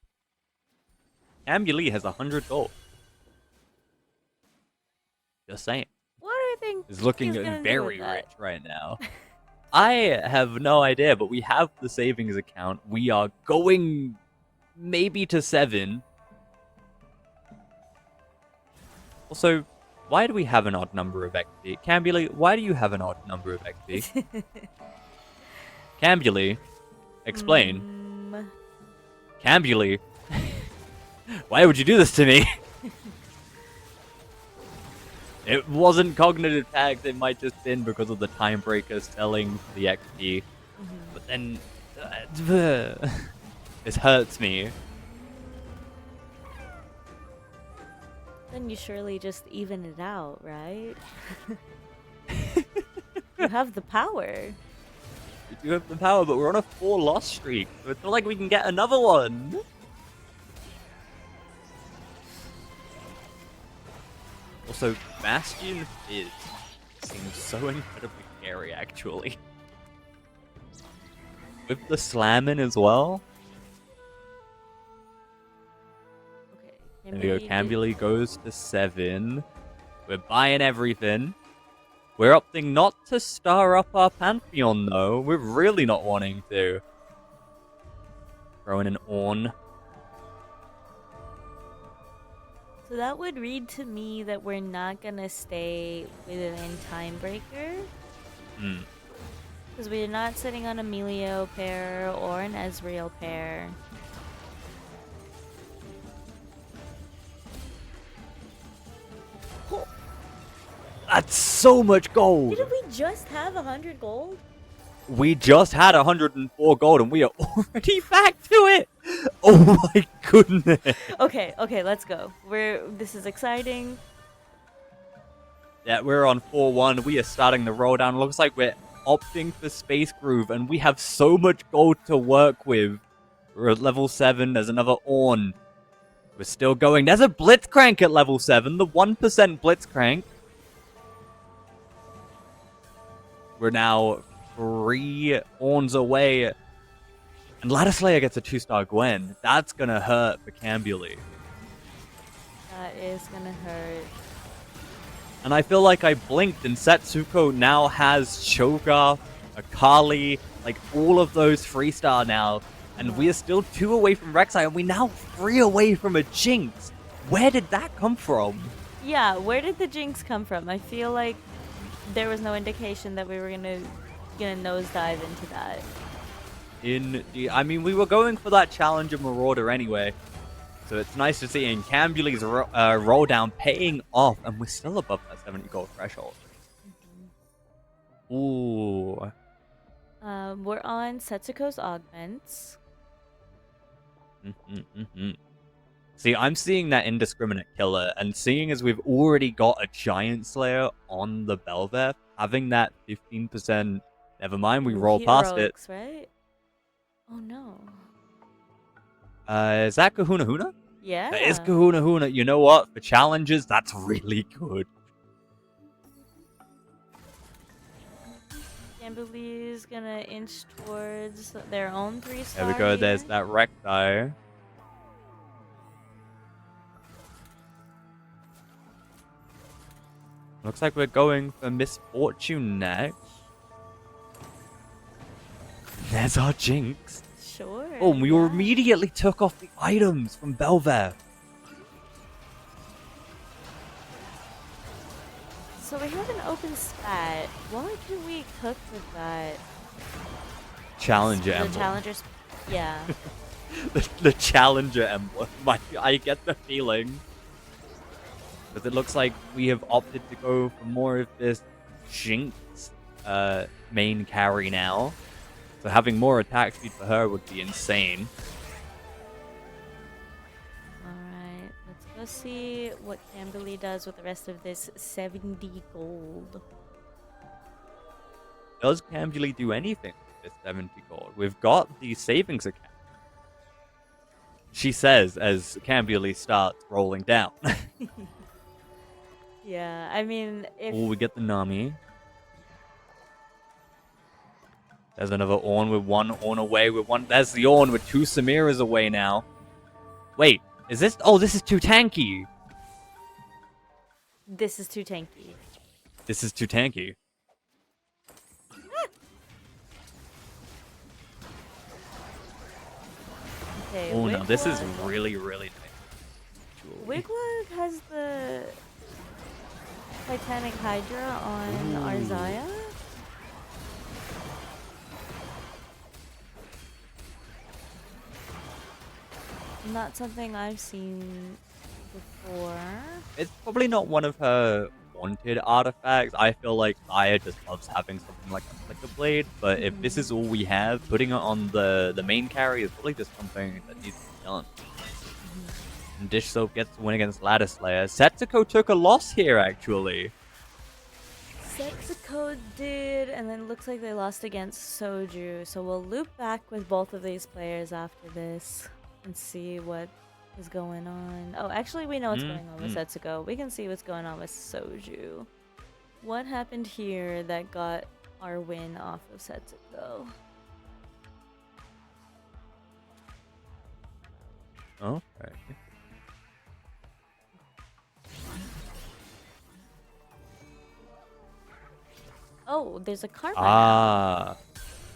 Ambuli has 100 gold. Just saying. What do you think? Is looking he's gonna do very with that? rich right now. I have no idea, but we have the savings account. We are going maybe to 7. Also, why do we have an odd number of XP? Cambuli, why do you have an odd number of XP? Cambuli, explain. Cambuli, why would you do this to me? It wasn't cognitive tags, it might just been because of the time breaker selling the XP. But then, this hurts me. Then you surely just even it out, right? You have the power. We do have the power, but we're on a 4-loss streak, so it's not like we can get another one. Also, Bastion Fizz seems so incredibly scary, actually. With the slamming as well. Okay. There we go, Cambuli goes to 7. We're buying everything. We're opting not to star up our Pantheon, though. We're really not wanting to. Throwing an Ornn. So that would read to me that we're not gonna stay within Timebreaker. Because we're not sitting on a Melio pair or an Ezreal pair. That's so much gold! Didn't we just have 100 gold? We just had 104 gold and we are already back to it! Oh my goodness! Okay, let's go. This is exciting. Yeah, we're on 4-1. We are starting the roll down. Looks like we're opting for Space Groove and we have so much gold to work with. We're at level 7. There's another Ornn. We're still going. There's a Blitzcrank at level 7. The 1% Blitzcrank. We're now 3 Ornns away. And Ladder gets a 2-star Gwen. That's gonna hurt for Cambuli. That is gonna hurt. And I feel like I blinked and Setsuko now has Cho'Gath, Akali, like all of those 3-star now. And we are still 2 away from Rek'Sai and we now 3 away from a Jinx. Where did that come from? Yeah, where did the Jinx come from? I feel like there was no indication that we were gonna nosedive into that. I mean, we were going for that Challenger Marauder anyway. So it's nice to see in Cambuli's roll down paying off, and we're still above that 70 gold threshold. Ooh. We're on Setsuko's augments. See, I'm seeing that indiscriminate killer, and seeing as we've already got a Giant Slayer on the Belveth, having that 15%, never mind, we roll past it. Right? Oh no. Is that Kahuna Huna? Yeah. That is Kahuna Huna. You know what? For challenges, that's really good. Cambuli's gonna inch towards their own 3-star. There we go, here. there's that Rek'Sai. Looks like we're going for Misfortune next. There's our Jinx. Sure. Oh, we immediately took off the items from Belveth. So we haven't opened and spat. What can we cook with that? Challenger The emblem. challengers. Yeah. the challenger emblem. I get the feeling. Because it looks like we have opted to go for more of this Jinx main carry now. So having more attack speed for her would be insane. Alright, let's go see what Camberley does with the rest of this 70 gold. Does Camberley do anything with this 70 gold? We've got the savings account. She says as Camberley starts rolling down. Yeah, I mean, if... Oh, we get the Nami. There's another Ornn with one Ornn away. With one. There's the Ornn with two Samiras away now. Wait, is this... Oh, this is too tanky. This is too tanky. This is too tanky. Okay, Oh, no, this is Wigwag- really, really nice. Wigwag has the Titanic Hydra on Arzaya. Not something I've seen before. It's probably not one of her wanted artifacts. I feel like Aya just loves having something like a Flicker Blade, but if this is all we have, putting it on the main carry is probably just something that needs to be done. And Dish Soap gets the win against Ladder Slayer. Setsuko took a loss here, actually. Setsuko did, and then looks like they lost against Soju. So we'll loop back with both of these players after this and see what is going on. Oh, actually, we know what's going on with Setsuko. We can see what's going on with Soju. What happened here that got our win off of Setsuko? Okay. Oh, there's a Karma now. Ah.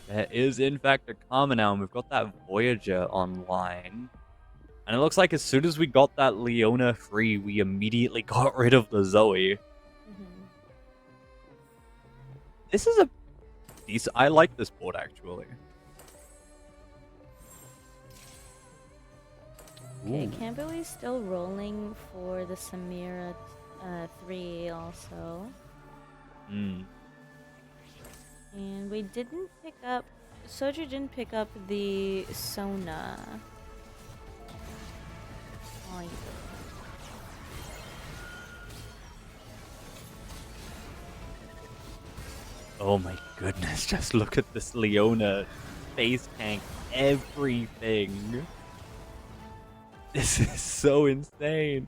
There is, in fact, a Karma now, and we've got that Voyager online. And it looks like as soon as we got that Leona free, we immediately got rid of the Zoe. This is a decent... I like this board, actually. Okay, Ooh. Camberley's still rolling for the Samira 3 also. Mm. And we didn't pick up... Soju didn't pick up the Sona. Oh, you did. Oh my goodness, just look at this Leona face tank everything. This is so insane.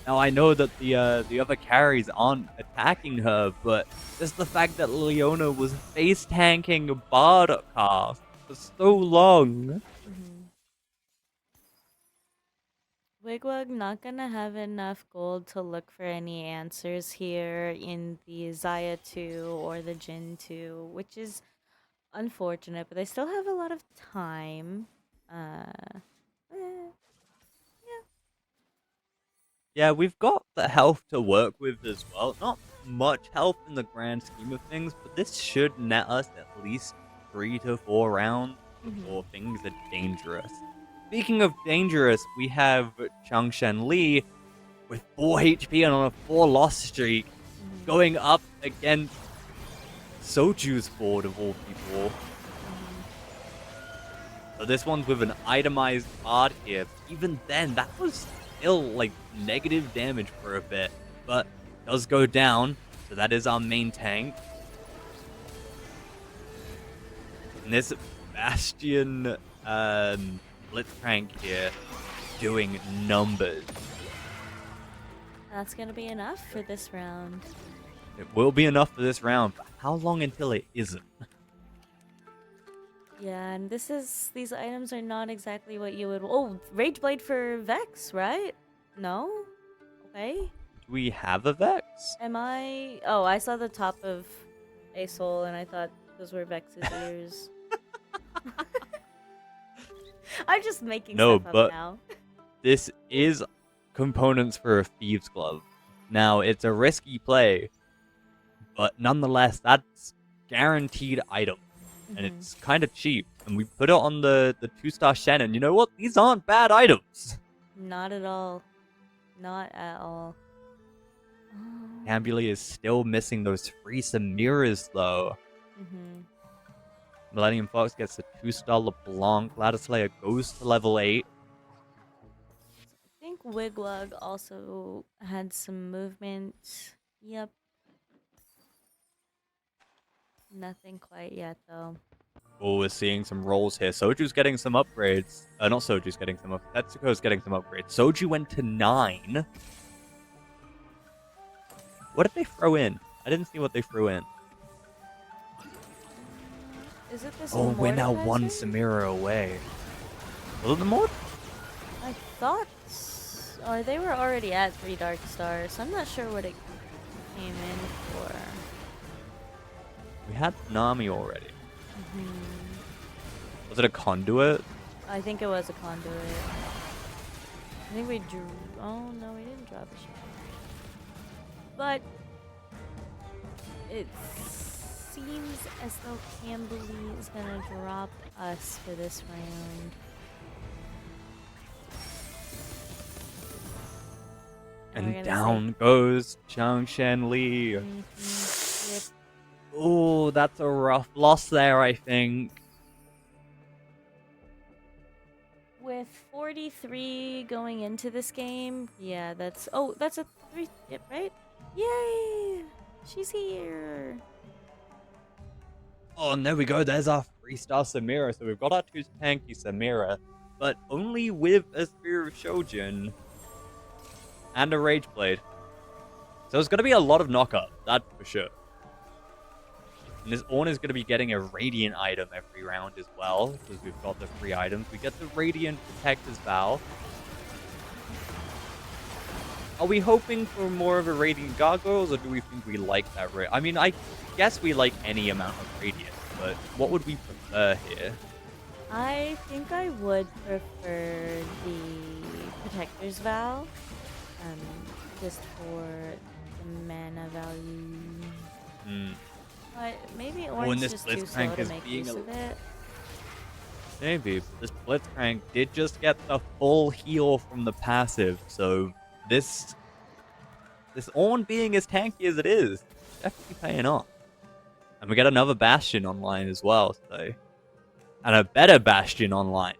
Now I know that the other carries aren't attacking her, but just the fact that Leona was face tanking Bardcast for so long. Wigwag not gonna have enough gold to look for any answers here in the Zaya 2 or the Jin 2, which is unfortunate, but they still have a lot of time. Yeah, we've got the health to work with as well. Not much health in the grand scheme of things, but this should net us at least 3 to 4 rounds before things are dangerous. Speaking of dangerous, we have Changshan Li with 4 HP and on a 4 loss streak going up against Soju's board of all people. So this one's with an itemized card here. Even then, that was still like negative damage for a bit, but does go down. So that is our main tank. And this Bastion Blitzcrank here doing numbers. That's gonna be enough for this round. It will be enough for this round, but how long until it isn't? Yeah, and these items are not exactly what you would... Oh, Rage Blade for Vex, right? No? Okay. Do we have a Vex? Am I... Oh, I saw the top of a soul and I thought those were Vex's ears. I'm just making stuff up now. This is components for a Thieves' Glove. Now, it's a risky play, But nonetheless, that's guaranteed item. And it's kind of cheap. And we put it on the 2-star Shen, and you know what? These aren't bad items. Not at all. Not at all. Ambuli is still missing those free Samiras, though. Millennium Fox gets a 2-star LeBlanc. Ladder Slayer goes to level 8. I think Wigwag also had some movement. Yep. Nothing quite yet, though. Oh, we're seeing some rolls here. Soju's getting some upgrades. Not Soju's getting some upgrades. Tetsuko's getting some upgrades. Soju went to 9. What did they throw in? I didn't see what they threw in. Is it this? Oh, we're now one Mortifizer? Samira away. Was it the Mort? I thought, or they were already at 3 Dark Stars, so I'm not sure what it came in for. We had Nami already. Was it a conduit? I think it was a conduit. I think we drew. Oh no, we didn't drop a shot. But it seems as though Camberley is gonna drop us for this round. we're And gonna down goes Chang Shen Li. Yep. Oh, that's a rough loss there, I think. With 43 going into this game, yeah, that's a 3, yep, right? Yay! She's here. Oh, and there we go. There's our 3-star Samira. So we've got our 2 tanky Samira, but only with a Spear of Shojin and a Rage Blade. So it's going to be a lot of knockup, that's for sure. And this Ornn is going to be getting a Radiant item every round as well, because we've got the 3 items. We get the Radiant Protector's Vow. Are we hoping for more of a Radiant Gargoyles, or do we think we like that? I mean, I guess we like any amount of Radiant, but what would we prefer here? I think I would prefer the Protector's Vow, just for the mana value. But maybe and Ornn's this just too slow Blitzcrank to is make being use of it. Maybe. This Blitzcrank did just get the full heal from the passive, so this Ornn being as tanky as it is, definitely paying off. And we get another Bastion online as well, so... And a better Bastion online.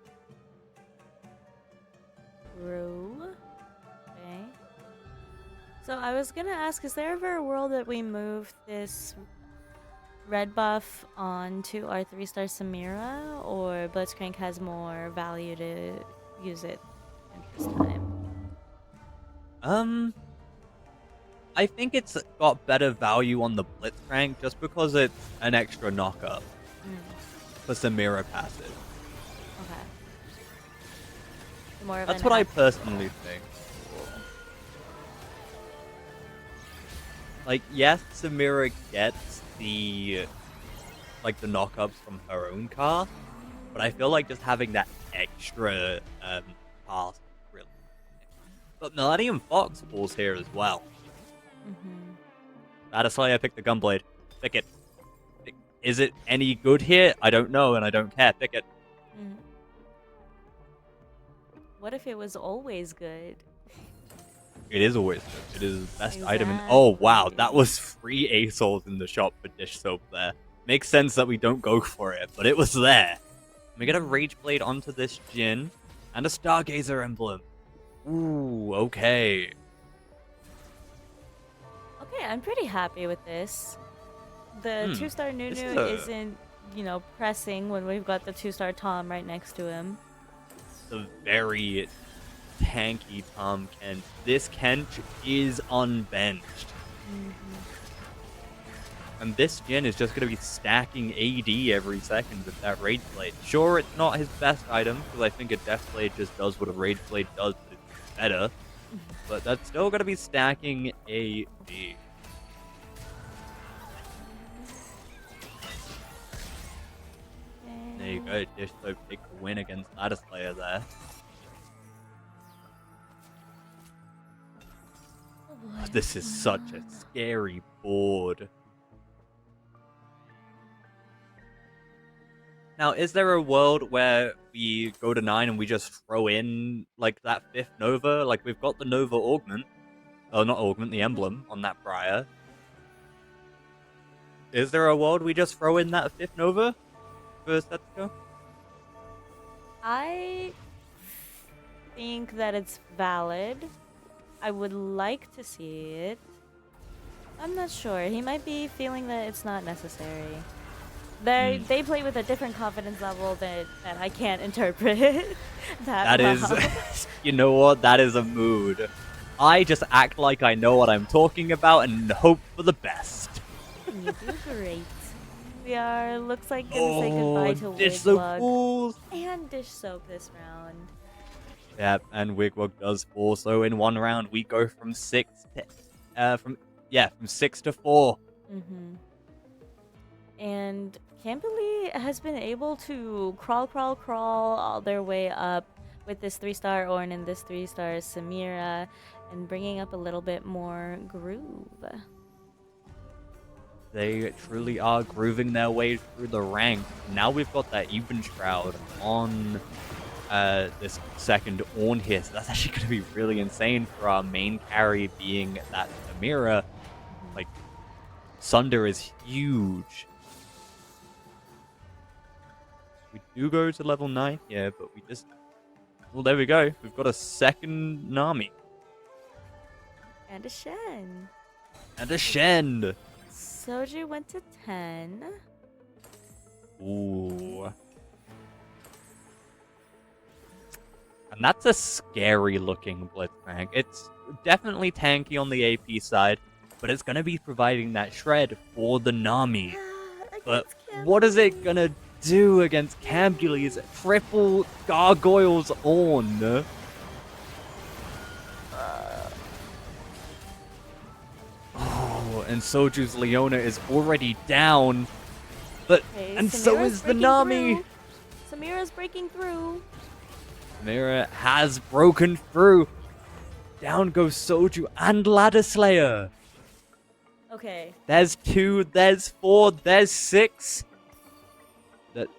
True. Okay. So I was gonna ask, is there ever a world that we move this red buff onto our 3-star Samira, or Blitzcrank has more value to use it at this time? I think it's got better value on the Blitzcrank just because it's an extra knockup for Samira passive. Okay. More of That's an what I active personally think. Like, yes, Samira gets the knockups from her own car, but I feel like just having that extra pass really. But Millennium Fox falls here as well. Adaslayer, pick the Gunblade. Pick it. Is it any good here? I don't know, and I don't care. Pick it. What if it was always good? It is always good. It is the best item in... Oh, wow. That was 3 ASOLs in the shop for dish soap there. Makes sense that we don't go for it, but it was there. We get a Rage Blade onto this Jhin, and a Stargazer emblem. Ooh, okay. Okay, I'm pretty happy with this. The 2-star Nunu isn't, pressing when we've got the 2-star Tom right next to him. The very tanky Tom Kent. This Kent is unbenched. And this Jhin is just going to be stacking AD every second with that Rage Blade. Sure, it's not his best item, because I think a Death Blade just does what a Rage Blade does, but it's better. But that's still going to be stacking AD. There you go, Dish Soap take the win against Ladder Slayer there. Oh boy. This is such a scary board. Now, is there a world where we go to 9 and we just throw in, like, that 5th Nova? Like, we've got the Nova Augment. Oh, not Augment, the Emblem on that Briar. Is there a world we just throw in that 5th Nova for Setsuko? I think that it's valid. I would like to see it. I'm not sure. He might be feeling that it's not necessary. They play with a different confidence level that I can't interpret that That is, well. you know what? That is a mood. I just act like I know what I'm talking about and hope for the best. And you do great. We are, looks like, gonna say goodbye to Dish Soap Wigwug falls. and Dish Soap this round. Yep, and Wigwug does fall. So in one round, we go from 6 to, from 6 to 4. Mm-hmm. And Camberley has been able to crawl all their way up with this 3-star Ornn and this 3-star Samira, and bringing up a little bit more groove. They truly are grooving their way through the ranks. Now we've got that Even Shroud on this second Ornn here, so that's actually going to be really insane for our main carry being that Samira. Like, Sunder is huge. We do go to level 9 here, but we just... Well, there we go. We've got a second Nami. And a Shen. And a Shen. Soju went to 10. Ooh. And that's a scary looking Blitzcrank. It's definitely tanky on the AP side, but it's going to be providing that shred for the Nami. But what is it going to do against Cambuli's triple gargoyles on? Oh, and Soju's Leona is already down. But, Okay, and so Samira's is the breaking Nami. through. Samira's breaking through. Samira has broken through. Down goes Soju and Ladder Slayer. Okay. There's 2, there's 4, there's 6.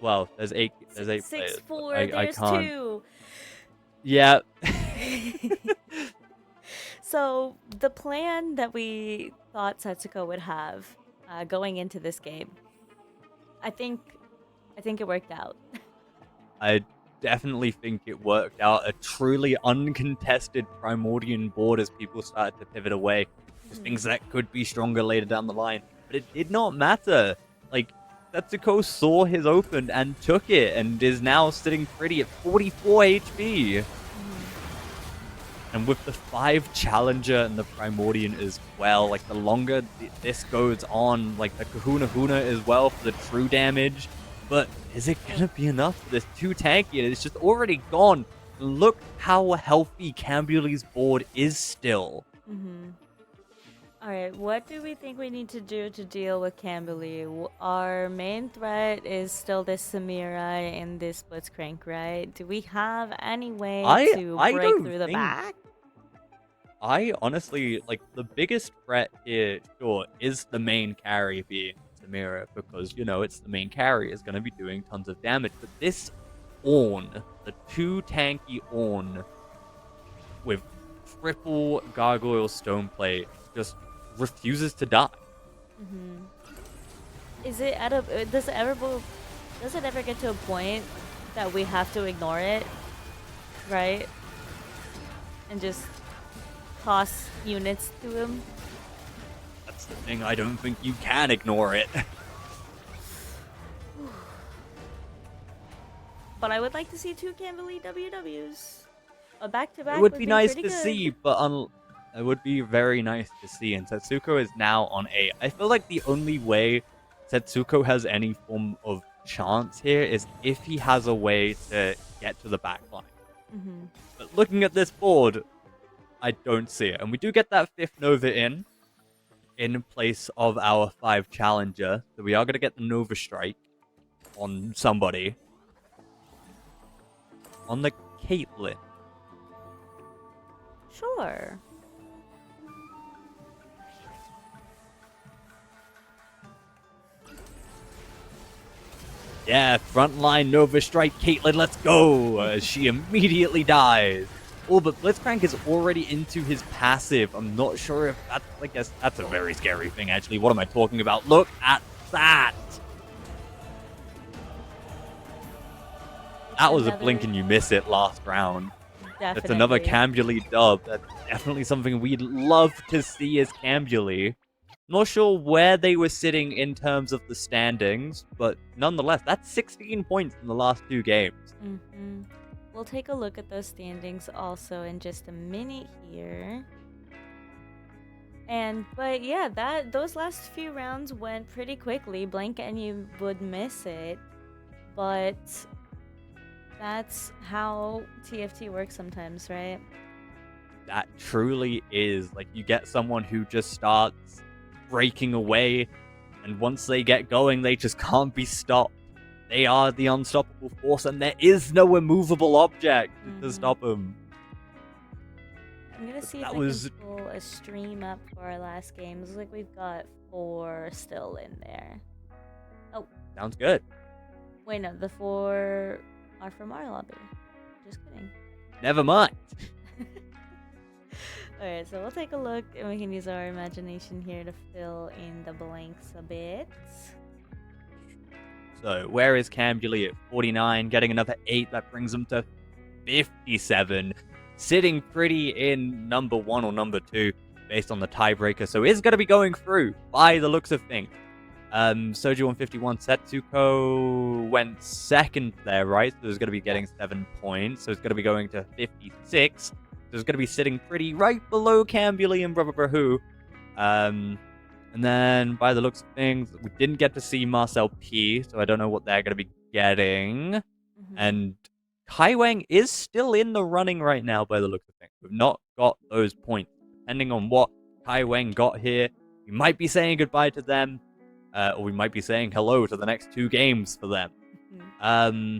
Well, there's 8. There's 8 Six, players. 4, I there's can't. 2. Yeah. So the plan that we thought Setsuko would have going into this game, I think it worked out. I definitely think it worked out. A truly uncontested Primordian board as people started to pivot away. Just things that could be stronger later down the line. But it did not matter. Like, Setsuko saw his open and took it and is now sitting pretty at 44 HP. And with the 5 Challenger and the Primordian as well, like, the longer this goes on, like, the Kahuna Huna as well for the true damage. But is it gonna be enough for this 2 tanky? And it's just already gone. Look how healthy Cambuli's board is still. Alright, what do we think we need to do to deal with Camberley? Our main threat is still this Samira and this Blitzcrank, right? Do we have any way to I break don't through the think- back? I honestly, like, the biggest threat here, sure, is the main carry being Samira, because, you know, it's the main carry is going to be doing tons of damage. But this Ornn, the 2 tanky Ornn with triple Gargoyle Stoneplate, just refuses to die. Is it at a does it ever get to a point that we have to ignore it, right? And just toss units to him? That's the thing, I don't think you can ignore it. But I would like to see 2 Camberley WWs. A back-to-back It would be nice pretty to good. see, but it would be very nice to see. And Setsuko is now on 8. I feel like the only way Setsuko has any form of chance here is if he has a way to get to the back line. But looking at this board, I don't see it. And we do get that 5th Nova in place of our 5 Challenger. So we are going to get the Nova Strike on somebody. On the Caitlyn. Sure. Yeah, frontline Nova Strike Caitlyn, let's go! As she immediately dies. Oh, but Blitzcrank is already into his passive. I'm not sure if that's, I guess, that's a very scary thing, actually. What am I talking about? Look at that! That was a blink and you miss it last round. Definitely. That's another Cambuli dub. That's definitely something we'd love to see as Cambuli. Not sure where they were sitting in terms of the standings, but nonetheless, that's 16 points in the last 2 games. Mm-hmm. We'll take a look at those standings also in just a minute here. But yeah, those last few rounds went pretty quickly. Blink and you would miss it, but that's how TFT works sometimes, right? That truly is. Like, you get someone who just starts breaking away, and once they get going, they just can't be stopped. They are the unstoppable force, and there is no immovable object to stop them. I'm gonna see if I can pull a stream up for our last game. Looks like we've got 4 still in there. Oh. Sounds good. Wait, no, the 4 are from our lobby. Just kidding. Never mind. Alright, so we'll take a look, and we can use our imagination here to fill in the blanks a bit. So, where is Cambuli at 49? Getting another 8, that brings them to 57. Sitting pretty in number 1 or number 2, based on the tiebreaker. So, is going to be going through, by the looks of things. Soju on 51, Setsuko went second there, right? So, it's going to be getting 7 points. So, it's going to be going to 56. So, it's going to be sitting pretty right below Cambuli and Brother Brahu. And then, by the looks of things, we didn't get to see Marcel P, so I don't know what they're going to be getting. Mm-hmm. And Kai Wang is still in the running right now, by the looks of things. We've not got those points. Depending on what Kai Wang got here, we might be saying goodbye to them, or we might be saying hello to the next 2 games for them. Mm-hmm.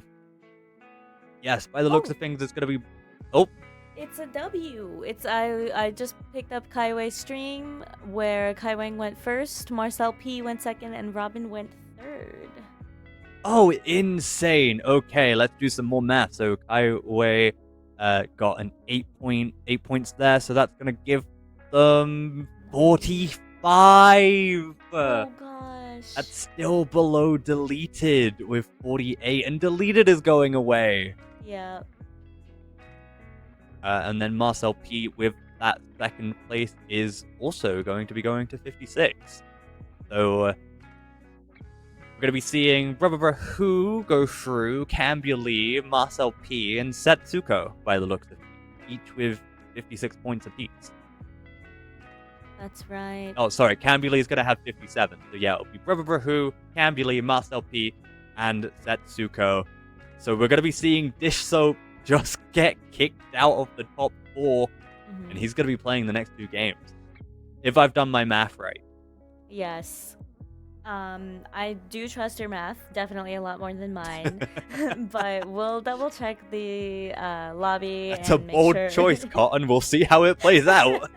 Yes, by the looks of things, it's going to be... Oh! It's a W. I just picked up Kai Wei's stream where Kai Wang went first, Marcel P went second, and Robin went third. Oh, insane. Okay, let's do some more math. So Kai Wei got an 8 points there, so that's gonna give them 45. Oh gosh. That's still below deleted with 48, and deleted is going away. Yeah. And then Marcel P with that second place is also going to be going to 56. So we're going to be seeing Brother Brahu go through, Cambuli, Marcel P, and Setsuko by the looks of it, each with 56 points apiece. That's right. Oh, sorry, Cambuli is going to have 57. So yeah, it'll be Brother Brahu, Cambuli, Marcel P, and Setsuko. So we're going to be seeing Dish Soap just get kicked out of the top 4, and he's going to be playing the next 2 games. If I've done my math right. Yes. I do trust your math, definitely a lot more than mine. But we'll double check the lobby. That's a bold choice, Cotton. We'll see how it plays out.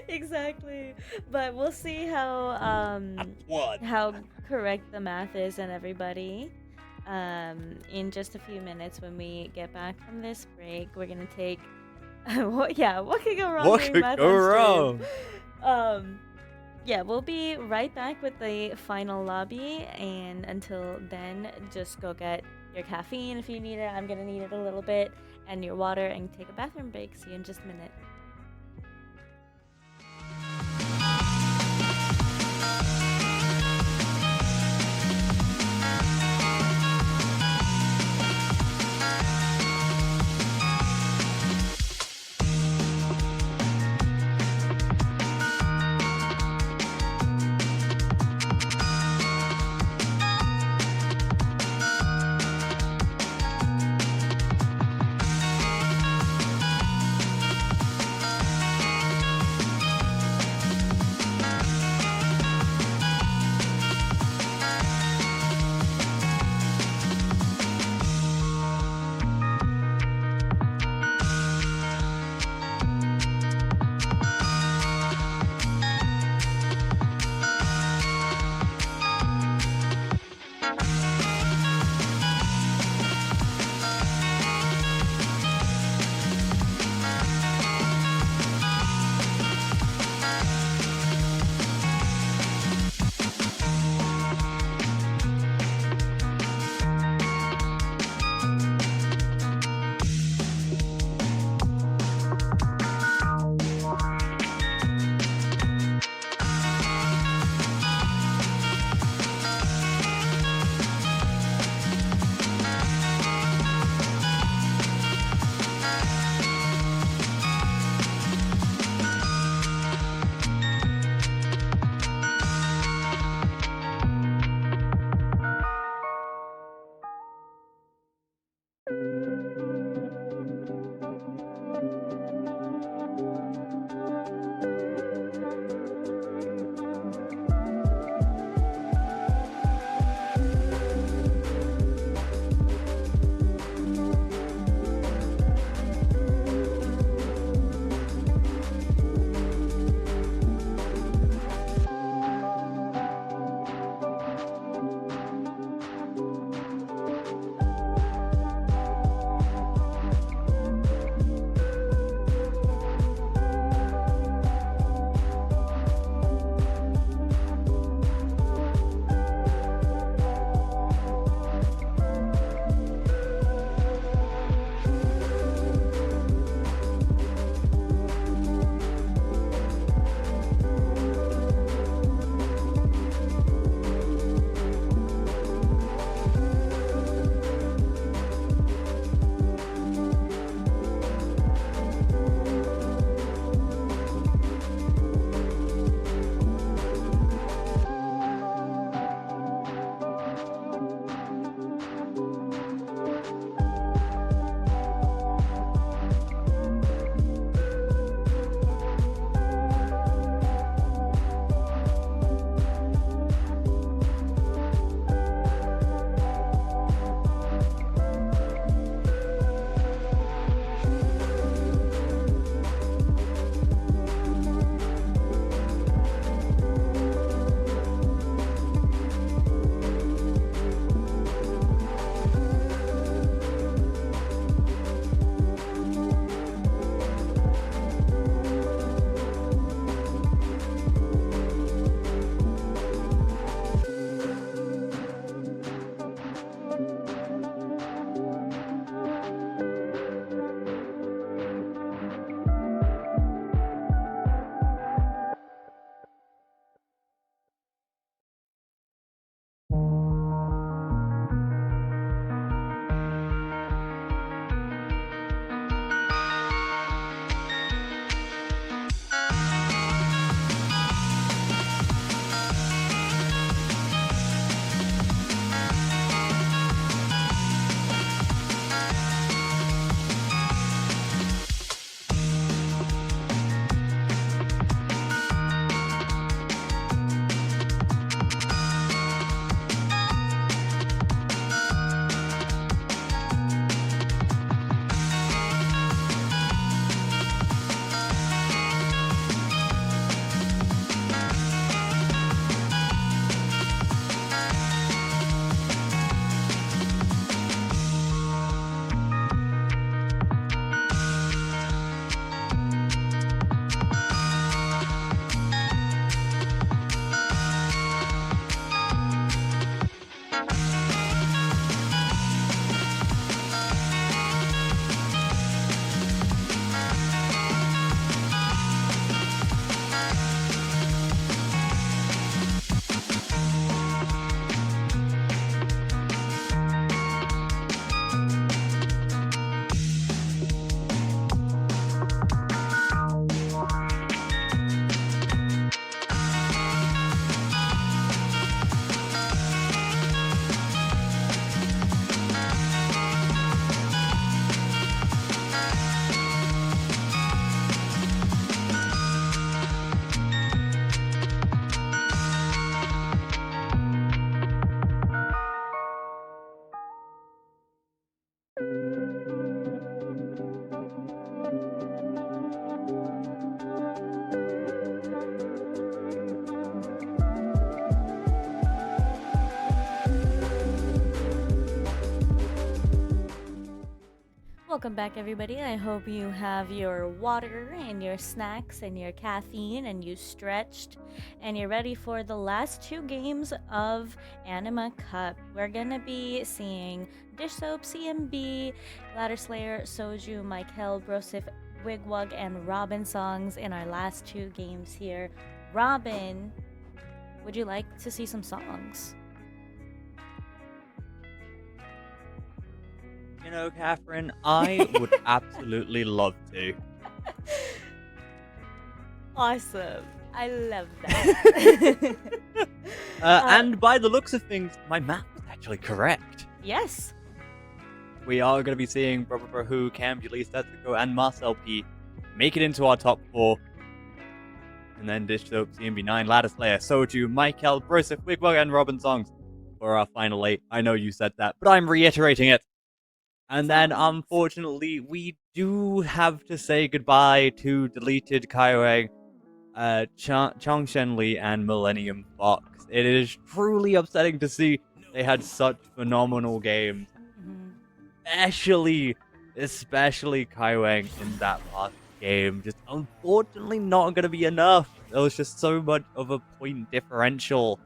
Exactly. But we'll see how correct the math is and everybody. In just a few minutes when we get back from this break. We're gonna take what could go wrong? What could go wrong? Yeah, we'll be right back with the final lobby, and until then, just go get your caffeine if you need it. I'm gonna need it a little bit, and your water, and take a bathroom break. See you in just a minute. Welcome back, everybody. I hope you have your water and your snacks and your caffeine and you stretched and you're ready for the last two games of Anima Cup. We're gonna be seeing Dish Soap, CMB, Ladder Slayer, Soju, Michael, Brosif, Wigwug, and Robin songs in our last two games here. Robin, would you like to see some songs? You know, Catherine, I would absolutely love to. Awesome. I love that. And by the looks of things, my math was actually correct. Yes. we are going to be seeing Brother Who, Cam, Julie, Setsuko, and Marcel P make it into our top 4. And then Dish Soap, CMB9, Ladder Slayer, Soju, Michael, Broseph, Wigwag, and Robin Songs for our final 8. I know you said that, but I'm reiterating it. And then, unfortunately, we do have to say goodbye to Deleted Kaiwei, Chang Shenli, and Millennium Fox. It is truly upsetting to see they had such phenomenal games. Especially Kaiwei in that last game. Just unfortunately not going to be enough. There was just so much of a point differential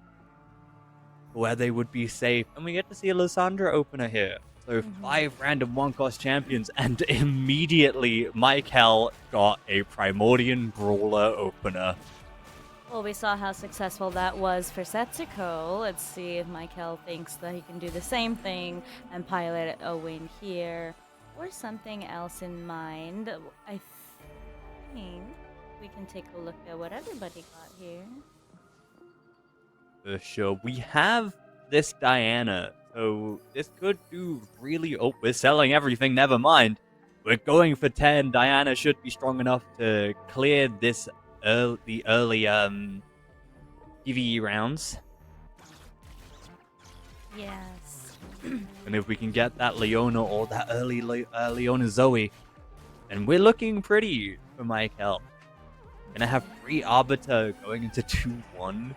where they would be safe. And we get to see a Lysandra opener here. So 5 random 1-cost champions, and immediately Michael got a Primordian Brawler opener. Well, we saw how successful that was for Setsuko. Let's see if Michael thinks that he can do the same thing and pilot a win here. Or something else in mind. I think we can take a look at what everybody got here. For sure. We have this Diana. So this could do really... Oh, we're selling everything. Never mind. We're going for 10. Diana should be strong enough to clear this the early PvE rounds. Yes. And if we can get that Leona or that early Leona Zoe, then we're looking pretty for Michael. Gonna have 3 Arbiter going into 2-1.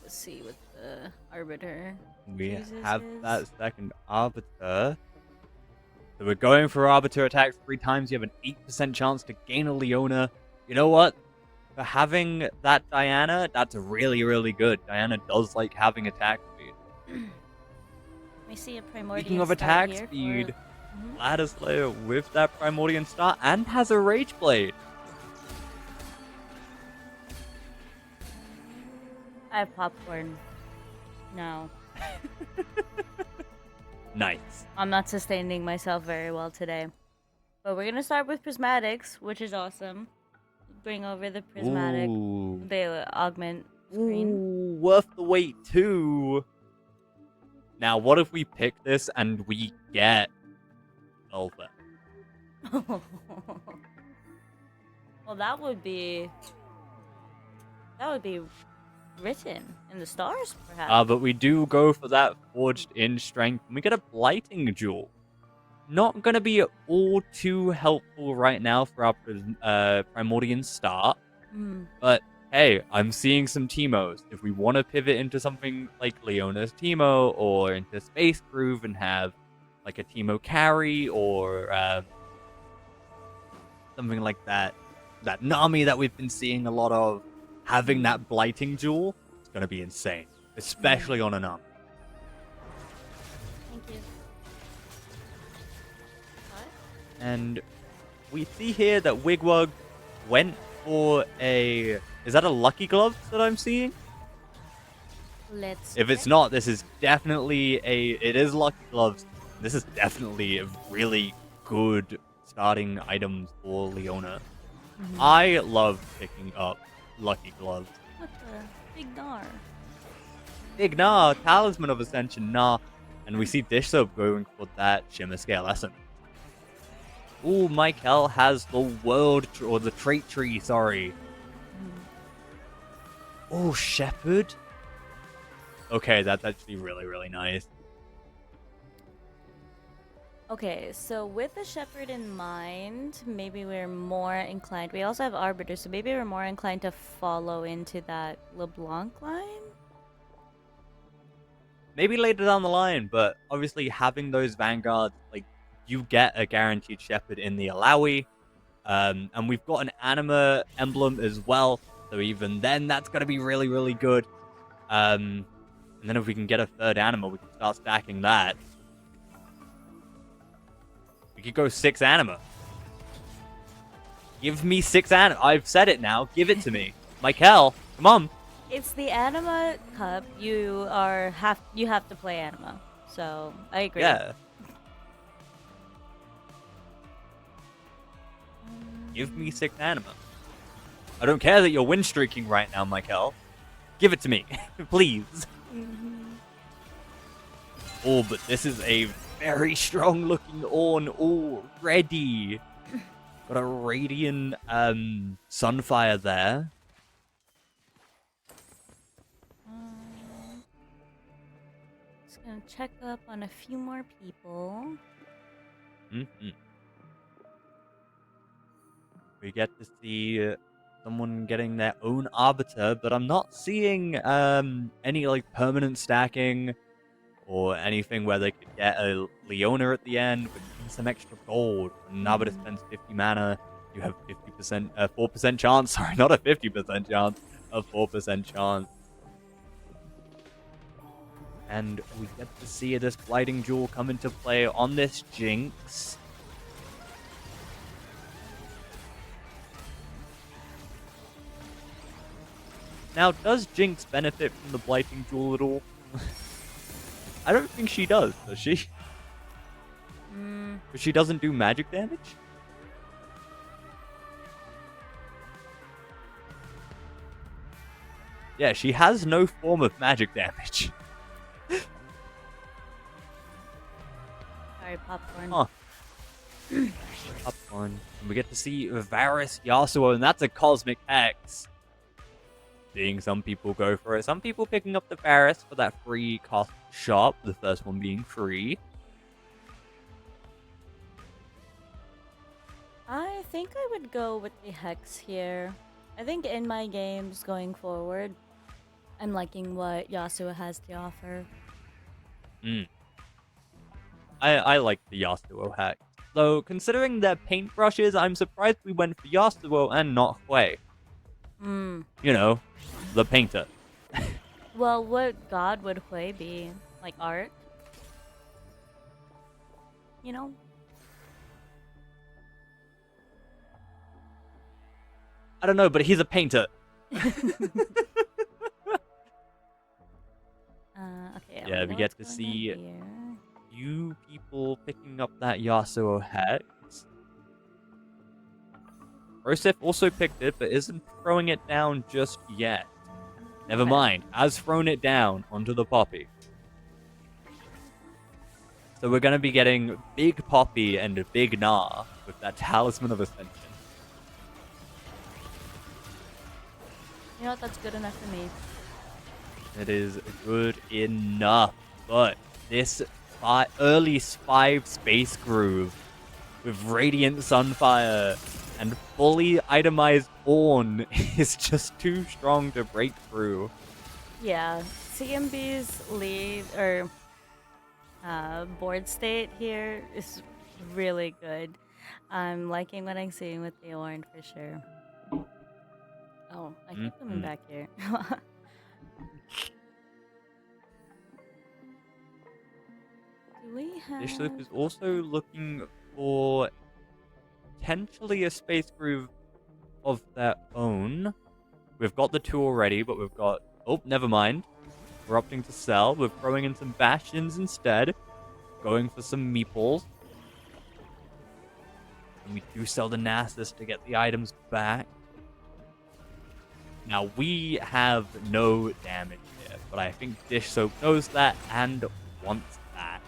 Let's see what the Arbiter We uses have is. that second Arbiter. So we're going for Arbiter attacks 3 times. You have an 8% chance to gain a Leona. You know what? For having that Diana, that's really, really good. Diana does like having attack speed. We see a Primordian Speaking of start attack here speed, for... Ladder Slayer with that Primordian start and has a Rage Blade. I have popcorn. No. Nice. I'm not sustaining myself very well today. But we're gonna start with prismatics, which is awesome. Bring over the prismatic. Ooh. They augment screen. Ooh, worth the wait too. Now, what if we pick this and we get Ulfa? Well, that would be written in the stars, perhaps. But we do go for that Forged in Strength, and we get a Blighting Jewel. Not gonna be all too helpful right now for our Primordian start, but hey, I'm seeing some Teemos. If we want to pivot into something like Leona's Teemo, or into Space Groove and have like a Teemo carry, or something like that, that Nami that we've been seeing a lot of, having that Blighting Jewel is gonna be insane, especially on a Nami. Thank you. And we see here that Wigwag went for a... Is that a Lucky Gloves that I'm seeing? Let's If it's check. not, this is definitely a... It is Lucky Gloves. This is definitely a really good starting item for Leona. I love picking up Lucky Gloves. What the? Big Dar. Big nah, Talisman of Ascension, nah. And we see Dish Soap going for that Shimmer Scale Essence. Ooh, Michael has the world, or the trait tree, sorry. Oh, Shepherd. Okay, that's actually really, really nice. Okay, so with the Shepherd in mind, maybe we're more inclined. We also have Arbiter, so maybe we're more inclined to follow into that LeBlanc line? Maybe later down the line, but obviously having those Vanguards, like, you get a guaranteed Shepherd in the Alawi. And we've got an Anima emblem as well, so even then that's going to be really, really good. And then if we can get a third Anima, we can start stacking that. We could go 6 Anima. Give me 6 Anima. I've said it now. Give it to me. Michael, come on. It's the Anima Cup. You have to play Anima. So I agree. Yeah. Give me 6 Anima. I don't care that you're win streaking right now, Michael. Give it to me, please. Oh, but this is a very strong looking Ornn already. Got a Radiant Sunfire there. Just gonna check up on a few more people. We get to see someone getting their own Arbiter, but I'm not seeing any like permanent stacking or anything where they could get a Leona at the end with some extra gold. When Arbiter spends 50 mana, you have 4% chance. Sorry, not a 50% chance, a 4% chance. And we get to see this Blighting Jewel come into play on this Jinx. Now, does Jinx benefit from the Blighting Jewel at all? I don't think she does she? Because she doesn't do magic damage? Yeah, she has no form of magic damage. Sorry, popcorn. Huh. Popcorn. And we get to see Varus Yasuo, and that's a Cosmic Hex. Seeing some people go for it. Some people picking up the Varus for that free cost shop, the first one being free. I think I would go with the Hex here. I think in my games going forward, I'm liking what Yasuo has to offer. I like the Yasuo hack. Though, considering their paintbrushes, I'm surprised we went for Yasuo and not Hui. You know, the painter. Well, what god would Hui be? Like art? You know? I don't know, but he's a painter. Okay. Yeah, we get to see you people picking up that Yasuo hex. Rosef also picked it, but isn't throwing it down just yet. Never mind, has thrown it down onto the Poppy. So we're going to be getting Big Poppy and Big Gnar with that Talisman of Ascension. You know what? That's good enough for me. It is good enough, but this early 5 Space Groove with Radiant Sunfire and fully itemized Ornn is just too strong to break through. Yeah, CMB's lead or board state here is really good. I'm liking what I'm seeing with the Ornn for sure. Oh, I keep coming back here. Do we have... Dishloop is also looking for potentially a Space Groove of their own. We've got the 2 already, but we've got... Oh, never mind. We're opting to sell. We're throwing in some Bastions instead. Going for some Meeples. And we do sell the Nasus to get the items back. Now, we have no damage here, but I think Dish Soap knows that and wants that.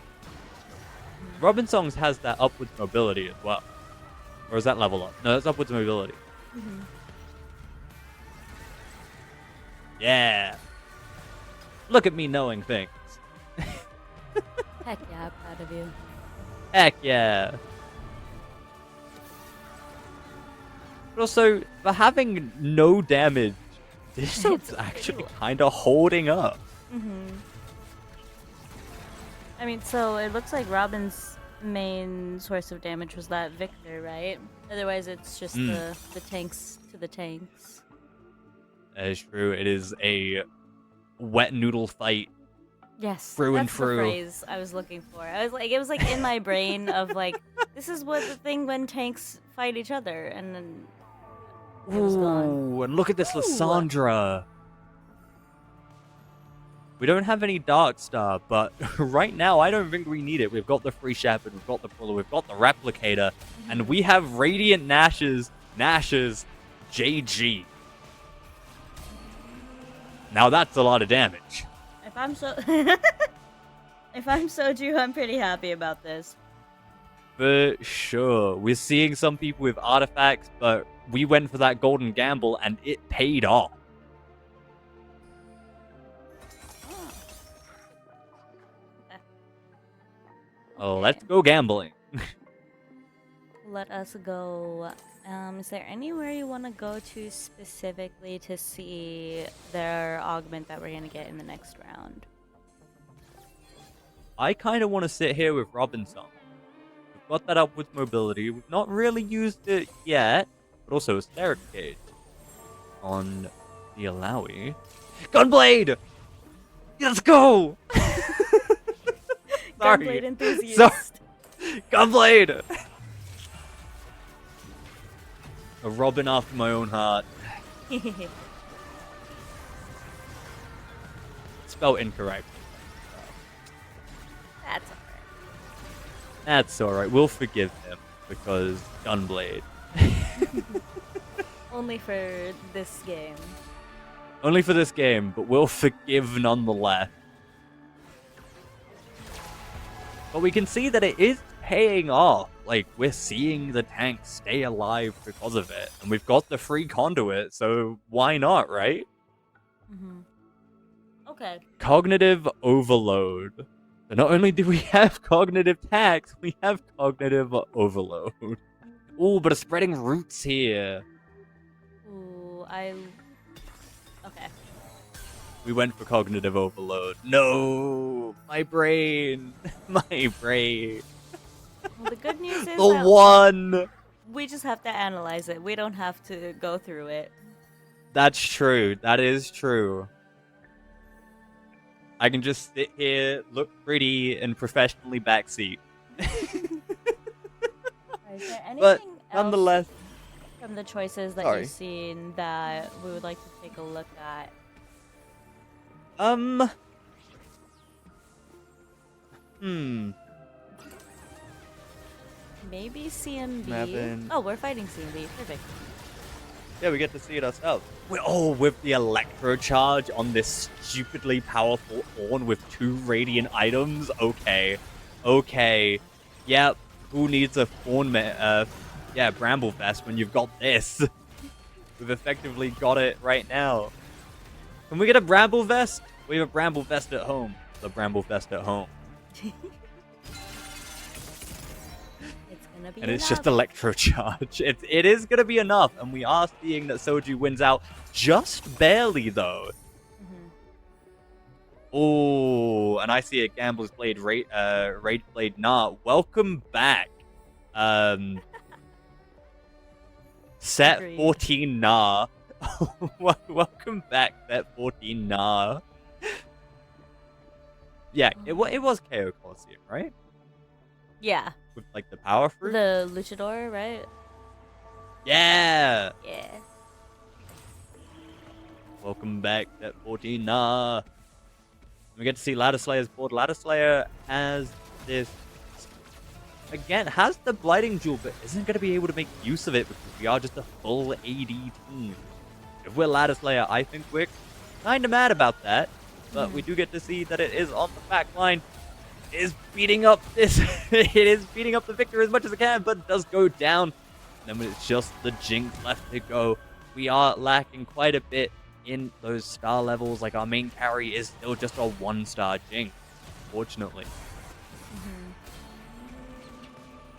Robin Songs has that upwards mobility as well. Or is that level up? No, that's upwards mobility. Yeah. Look at me knowing things. Heck yeah, I'm proud of you. Heck yeah. But also, for having no damage, Dish Soap's actually kind of holding up. I mean, so it looks like Robin's main source of damage was that Victor, right? Otherwise, it's just the tanks to the tanks. That is true. It is a wet noodle fight. Yes, Through and that's through. the phrase I was looking for. I was like, it was like in my brain of like, this is what the thing when tanks fight each other, and then it was gone. Ooh, and look at this Lysandra. We don't have any Darkstar, but right now I don't think we need it. We've got the Free Shepherd, we've got the Puller, we've got the Replicator, and we have Radiant Nash's JG. Now that's a lot of damage. If I'm so, If I'm Soju, I'm pretty happy about this. For sure. We're seeing some people with artifacts, but we went for that golden gamble and it paid off. Oh, Okay. let's go gambling. Let us go. Is there anywhere you want to go to specifically to see their augment that we're gonna get in the next round? I kind of want to sit here with Robinson. We've got that upwards mobility. We've not really used it yet, but also a Steric Cage on the Alawi. Gunblade! Let's go! Sorry. Gunblade enthusiast. Sorry. Gunblade! A Robin after my own heart. Spelled incorrect. That's alright. That's alright. We'll forgive him because Gunblade. Only for this game. Only for this game, but we'll forgive nonetheless. But we can see that it is paying off. Like, we're seeing the tank stay alive because of it. And we've got the free conduit, so why not, right? Mm-hmm. Okay. Cognitive overload. So not only do we have cognitive tax, we have cognitive overload. Ooh, but it's spreading roots here. Ooh, Okay. We went for cognitive overload. No! My brain! My brain! Well, the good news is The that one! we just have to analyze it. We don't have to go through it. That's true. That is true. I can just sit here, look pretty, and professionally backseat. Is there anything But else nonetheless, from the choices that Sorry. you've seen that we would like to take a look at? Maybe CMB. Mavin. Oh, we're fighting CMB. Perfect. Yeah, we get to see it ourselves. With the electro charge on this stupidly powerful Ornn with 2 radiant items? Okay. Okay. Yep. Who needs a Bramble Vest when you've got this? We've effectively got it right now. Can we get a Bramble Vest? We have a Bramble Vest at home. The Bramble Vest at home. It's gonna be And it's enough. just electro charge. It is gonna be enough, and we are seeing that Soju wins out just barely though. Oh, and I see a Gambler's Blade Raid Blade Nah. Welcome back. Set Agreed. 14 Nah. Welcome back, Set 14 Nah. Yeah, it was KO Colosseum, right? Yeah. With like the power fruit. The luchador, right? Yeah. Yeah. Welcome back, Set 14 Nah. We get to see Ladder Slayer's board. Ladder Slayer has this. Again, has the Blighting Jewel, but isn't going to be able to make use of it because we are just a full AD team. If we're Ladder Slayer, I think we're kind of mad about that. But we do get to see that it is on the back line. It is beating up this. It is beating up the Victor as much as it can, but it does go down. And then it's just the Jinx left to go. We are lacking quite a bit in those star levels. Like, our main carry is still just a 1-star Jinx, fortunately.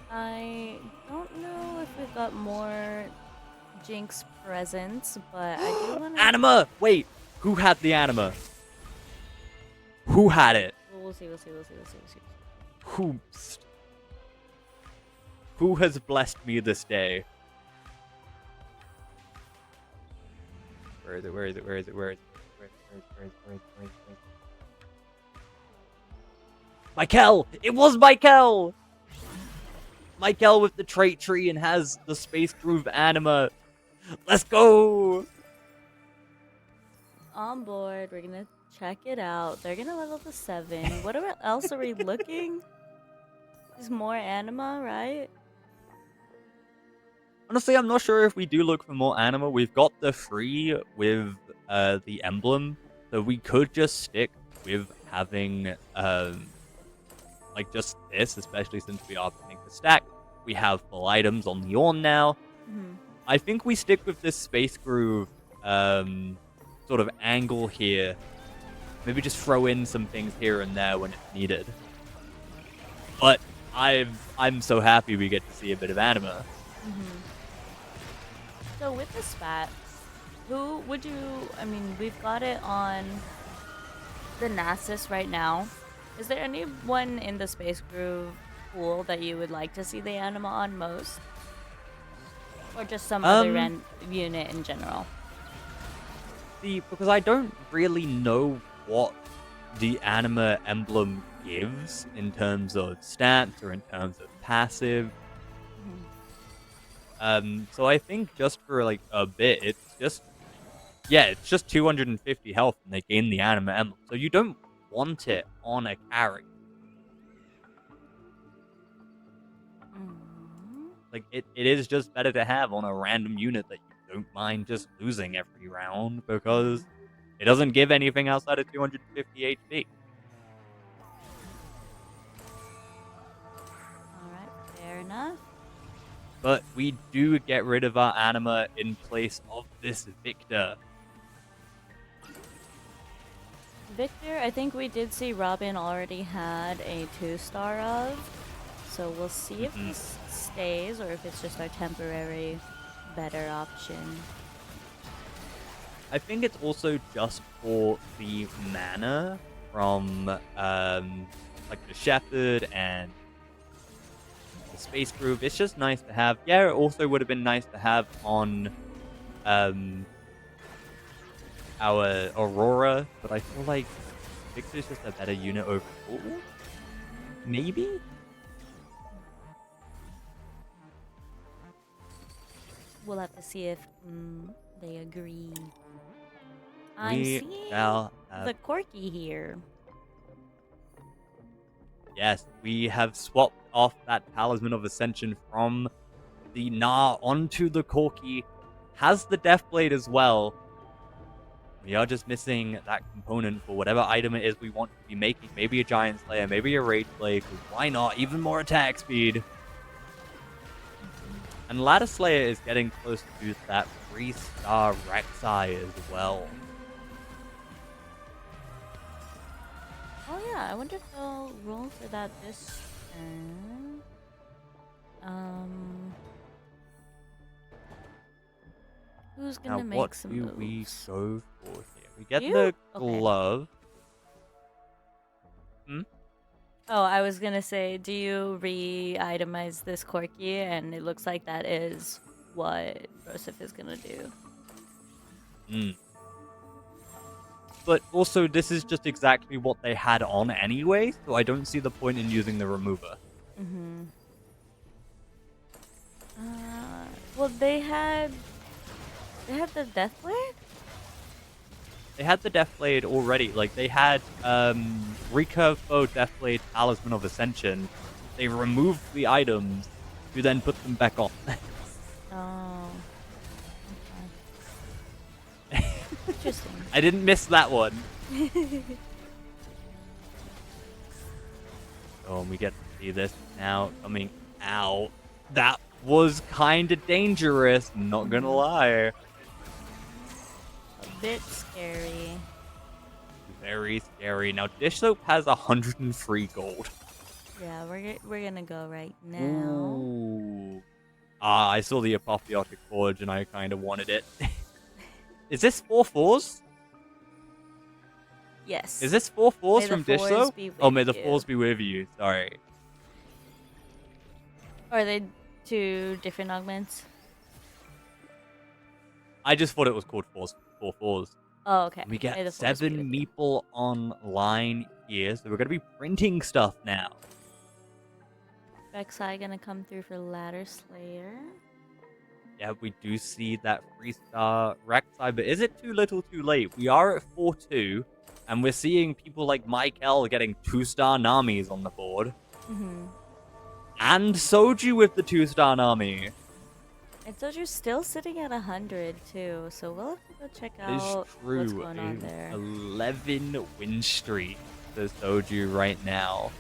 I don't know if we've got more Jinx presents, but I do want to... Anima! Wait, who had the Anima? Who had it? We'll see. Who has blessed me this day? Where is it? Michael! It was Michael! Michael with the trait tree and has the Space Groove Anima. Let's go! On board. We're gonna check it out. They're gonna level to 7. What else are we looking? There's more Anima, right? Honestly, I'm not sure if we do look for more Anima. We've got the free with the emblem, so we could just stick with having like just this, especially since we are planning to stack. We have full items on the Ornn now. I think we stick with this Space Groove sort of angle here. Maybe just throw in some things here and there when it's needed. But I'm so happy we get to see a bit of Anima. So with the spat, who would you? I mean, we've got it on the Nasus right now. Is there anyone in the Space Groove pool that you would like to see the Anima on most? Or just some other unit in general? Because I don't really know what the Anima emblem gives in terms of stats or in terms of passive. So I think just for like a bit, it's just 250 health and they gain the Anima emblem. So you don't want it on a carry. Like it is just better to have on a random unit that you don't mind just losing every round because it doesn't give anything outside of 250 HP. Alright, fair enough. But we do get rid of our Anima in place of this Victor. Victor, I think we did see Robin already had a 2-star of. So we'll see if this stays or if it's just our temporary better option. I think it's also just for the mana from like the Shepherd and the Space Groove. It's just nice to have. Yeah, it also would have been nice to have on our Aurora, but I feel like Victor's just a better unit overall. Maybe? We'll have to see if they agree. I'm We seeing shall the Corky here. Yes, we have swapped off that Talisman of Ascension from the Gnar onto the Corky. Has the Deathblade as well. We are just missing that component for whatever item it is we want to be making. Maybe a Giant Slayer, maybe a Rage Blade, because why not? Even more attack speed. And Ladder Slayer is getting close to that 3-star Rek'Sai as well. Oh yeah, I wonder if they'll roll for that this turn. Who's gonna Now, make what some do moves? we go for here? We get You? the Okay. glove. Oh, I was gonna say, do you re-itemize this Corky? And it looks like that is what Joseph is gonna do. But also, this is just exactly what they had on anyway, so I don't see the point in using the remover. Well, they had the Deathblade? They had the Deathblade already. Like, they had Recurve Bow, Deathblade, Talisman of Ascension. They removed the items to then put them back on. Oh. Okay. Interesting. I didn't miss that one. Oh, and we get to see this now coming out. That was kind of dangerous, not gonna lie. A bit scary. Very scary. Now, Dish Soap has 103 gold. Yeah, we're gonna go right now. Ooh. I saw the Apotheotic Forge and I kind of wanted it. Is this 4/4s? Yes. Is this 4/4s May from the Dish fours Soap? be Oh, with may the you. 4s be with you. Sorry. Are they two different augments? I just thought it was called 4/4s. Oh, okay. We May get the fours be 7 with you. meeple online here, so we're going to be printing stuff now. Rek'Sai gonna come through for Ladder Slayer. Yeah, we do see that 3-star Rek'Sai, but is it too little too late? We are at 4-2, and we're seeing people like Mike L getting 2-star Namis on the board. And Soju with the 2-star Nami. And Soju's still sitting at 100 too, so we'll have to go check That is out true. what's going on there. 11 win streak for Soju right now.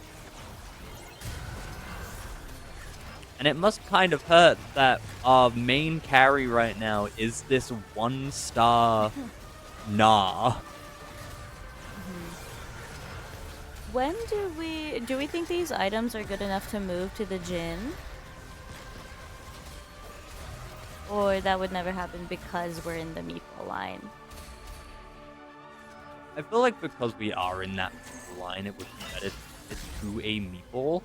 And it must kind of hurt that our main carry right now is this 1-star Nah. When do we think these items are good enough to move to the Jin? Or that would never happen because we're in the meatball line? I feel like because we are in that line, it would be better to get to a meatball.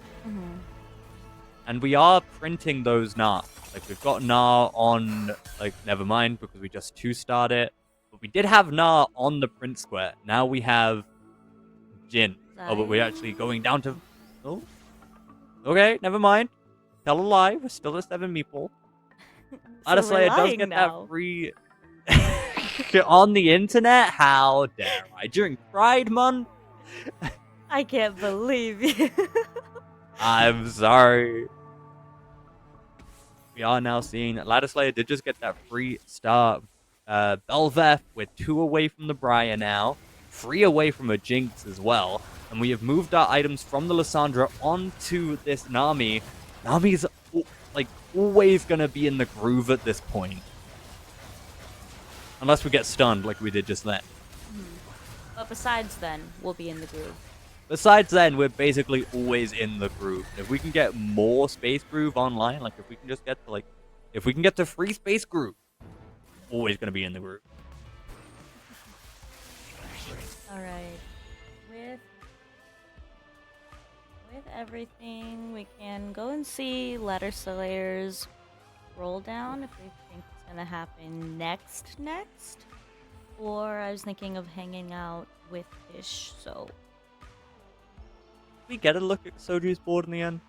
And we are printing those Nah. Like, we've got Nah on, like, never mind, because we just 2-starred it. But we did have Nah on the print square. Now we have Jin. Oh, but we're actually going down to... Oh. Okay, never mind. Tell a lie. We're still at 7 meatball. So Slayer does get that free... on the internet? How dare I? During Pride Month? I can't believe you. I'm sorry. We are now seeing that Ladder Slayer did just get that free star. Belveth, we're 2 away from the Briar now. 3 away from a Jinx as well. And we have moved our items from the Lysandra onto this Nami. Nami's, like, always gonna be in the groove at this point. Unless we get stunned like we did just then. But besides then, we'll be in the groove. Besides then, we're basically always in the groove. If we can get more Space Groove online, like if we can just get to if we can get to free Space Groove, always gonna be in the groove. Alright. With everything, we can go and see Ladder Slayer's roll down if we think it's gonna happen next. Or I was thinking of hanging out with Ish, so Did we get a look at Soju's board in the end?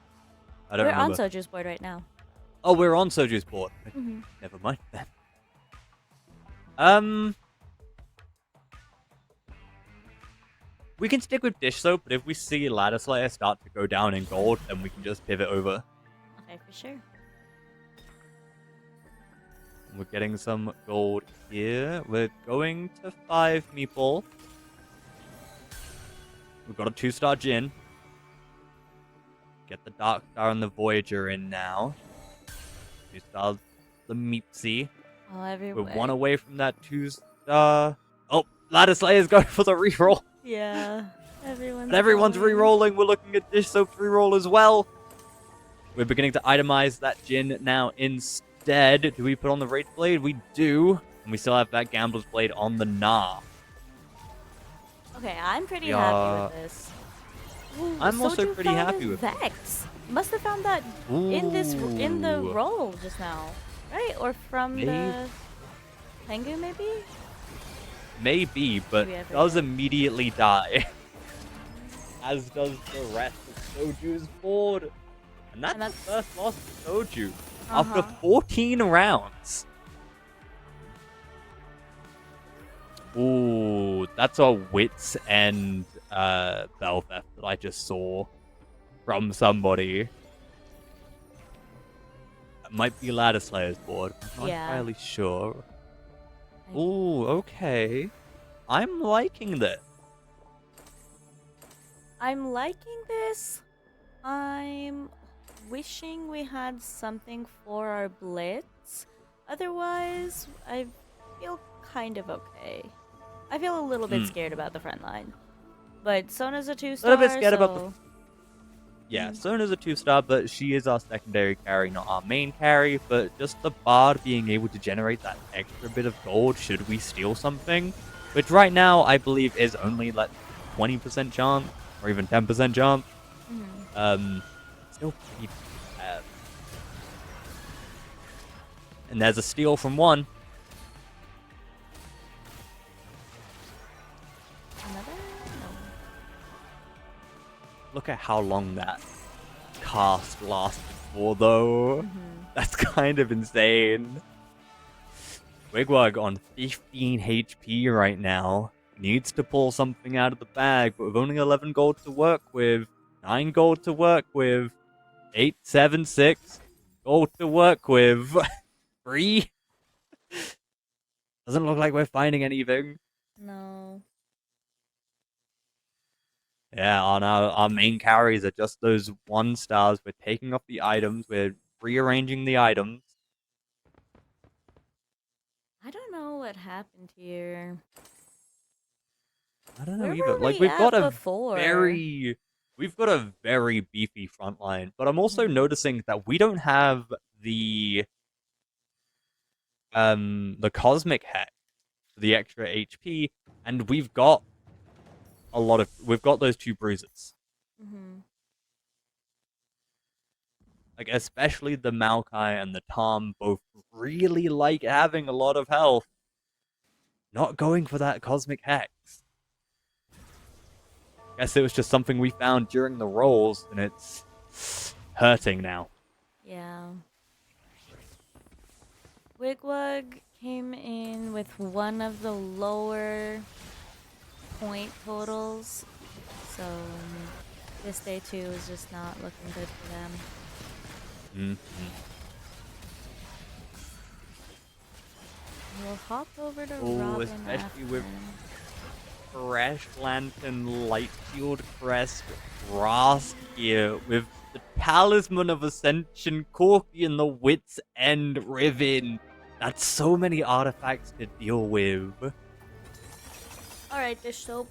I don't we're remember. on Soju's board right now. Oh, we're on Soju's board. Never mind then. We can stick with Dish Soap, but if we see Ladder Slayer start to go down in gold, then we can just pivot over. Okay, for sure. We're getting some gold here. We're going to 5 meeple. We've got a 2-star Jin. Get the Dark Star and the Voyager in now. 2 stars, the Meepsy. Oh, We're 1 away from that 2-star. Oh, Ladder Slayer's going for the reroll. Yeah, But everyone's going. re-rolling. We're looking at Dish Soap's re-roll as well. We're beginning to itemize that Jin now instead. Do we put on the Wraith Blade? We do. And we still have that Gambler's Blade on the Nah. Okay, I'm pretty happy with this. Ooh, I'm also Soju pretty found happy his with it. Vex. Must have found that in the Ooh. roll just now, right? Or from Maybe. the Tengu, maybe? Maybe, but Maybe I does forget. immediately die. As does the rest of Soju's board. And that's the first loss to Soju. After 14 rounds. Ooh, that's a Wits End Belveth that I just saw from somebody. That might be Ladder Slayer's board. I'm not entirely sure. Ooh, okay. I'm liking this. I'm liking this. I'm wishing we had something for our blitz. Otherwise, I feel kind of okay. I feel a little bit scared about the front line. But Sona's a 2-star, A little bit scared so... about the... Yeah, Sona's a 2-star, but she is our secondary carry, not our main carry. But just the Bard being able to generate that extra bit of gold should we steal something. Which right now, I believe, is only like 20% chance, or even 10% chance. Still pretty bad. And there's a steal from 1. Look at how long that cast lasted for, though. That's kind of insane. Wigwag on 15 HP right now. Needs to pull something out of the bag, but with only 11 gold to work with, 9 gold to work with, 8, 7, 6 gold to work with. 3? Doesn't look like we're finding anything. No. Yeah, our main carries are just those 1-stars. We're taking off the items. We're rearranging the items. I don't know what happened here. I don't know Where either. were Like, we at before? we've got a very beefy front line, but I'm also Mhm. noticing that we don't have the cosmic hex, the extra HP, and we've got those 2 bruises. Mm-hmm. Like, especially the Maokai and the Tom both really like having a lot of health. Not going for that cosmic hex. Guess it was just something we found during the rolls, and it's hurting now. Yeah. Wigwag came in with one of the lower point totals, so this day 2 is just not looking good for them. Mm-hmm. We'll hop over to Oh, Robin especially after. with Fresh Lantern Lightshield Crest Rask here with the Talisman of Ascension, Corky, and the Wit's End Riven. That's so many artifacts to deal with. Alright, Dish Soap.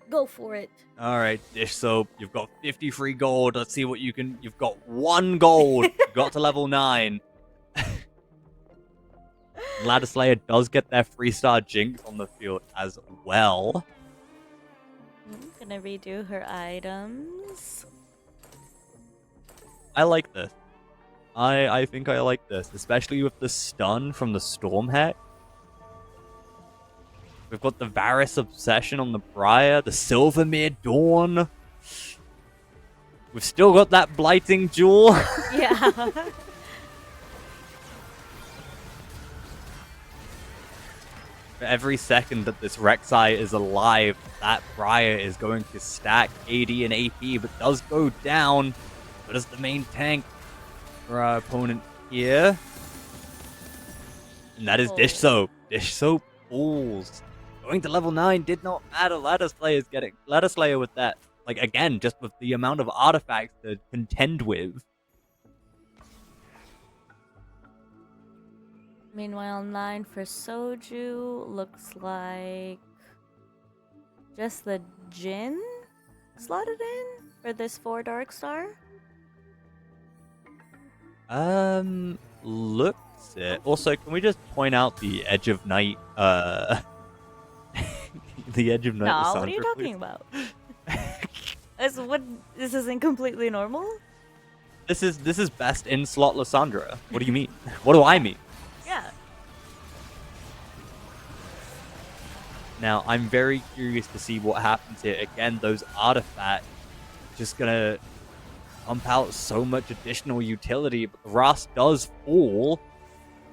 Go for it. Alright, Dish Soap, you've got 53 gold. Let's see what you can. You've got 1 gold. You got to level 9. Ladder Slayer does get their 3-star Jinx on the field as well. I'm gonna redo her items. I like this. I think I like this, especially with the stun from the Storm Hex. We've got the Varus Obsession on the Briar, the Silvermere Dawn. We've still got that Blighting Jewel. Yeah. For every second that this Rek'Sai is alive, that Briar is going to stack AD and AP, but does go down. So does the main tank for our opponent here. And that is Dish Soap. Dish Soap falls. Going to level 9 did not matter. Ladder Slayer with that. Like, again, just with the amount of artifacts to contend with. Meanwhile, 9 for Soju looks like just the Jin slotted in for this 4 Dark Star. Looks it. Also, can we just point out the Edge of Night, the Edge of Night No, Lysandra, what are you talking about? This isn't completely normal? This is best in slot Lysandra. What do you mean? What do I mean? Yeah. Now, I'm very curious to see what happens here. Again, those artifacts just gonna pump out so much additional utility, but the Ras does fall.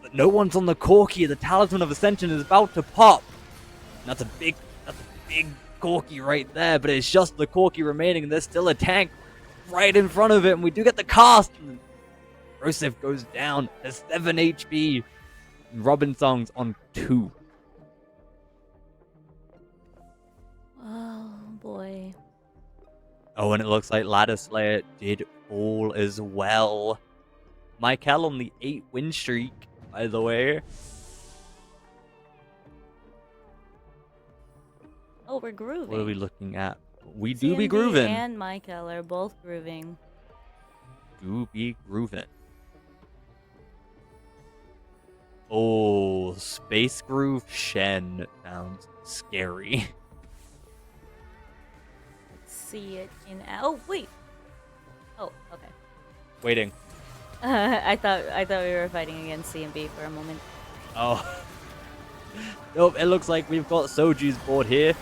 But no one's on the Corki. The Talisman of Ascension is about to pop. And that's a big Corki right there, but it's just the Corki remaining, and there's still a tank right in front of it, and we do get the cast. Rosef goes down to 7 HP. And Robin Song's on 2. Oh boy. Oh, and it looks like Ladder Slayer did fall as well. Michael on the 8 win streak, by the way. Oh, we're grooving. What are we looking at? We do be CMB grooving. and Michael are both grooving. Do be grooving. Oh, Space Groove Shen sounds scary. Let's see it in. Oh wait. Oh, okay. Waiting. I thought we were fighting against CMB for a moment. Oh. Nope, it looks like we've got Soju's board here.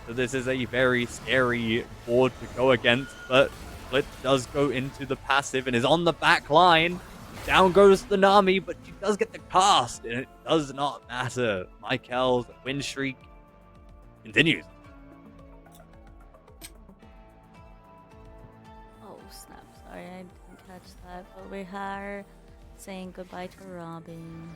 So this is a very scary board to go against, but Blitz does go into the passive and is on the back line. Down goes the Nami, but she does get the cast, and it does not matter. Michael's win streak continues. Oh snap! Sorry, I didn't catch that. But we are saying goodbye to Robin.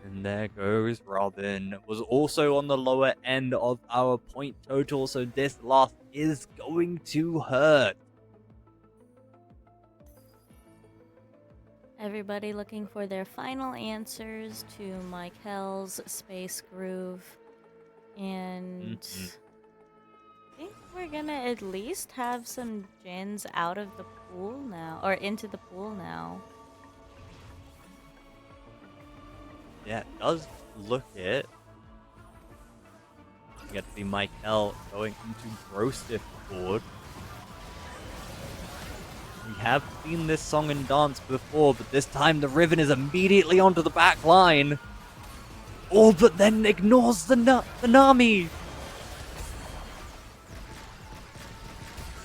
And there goes Robin. Was also on the lower end of our point total, so this loss is going to hurt. Everybody looking for their final answers to Michael's Space Groove. And I think we're gonna at least have some Jins out of the pool now, or into the pool now. Yeah, it does look it. You get to see Michael going into Grostif board. We have seen this song and dance before, but this time the Riven is immediately onto the back line. Oh, but then ignores the Nami.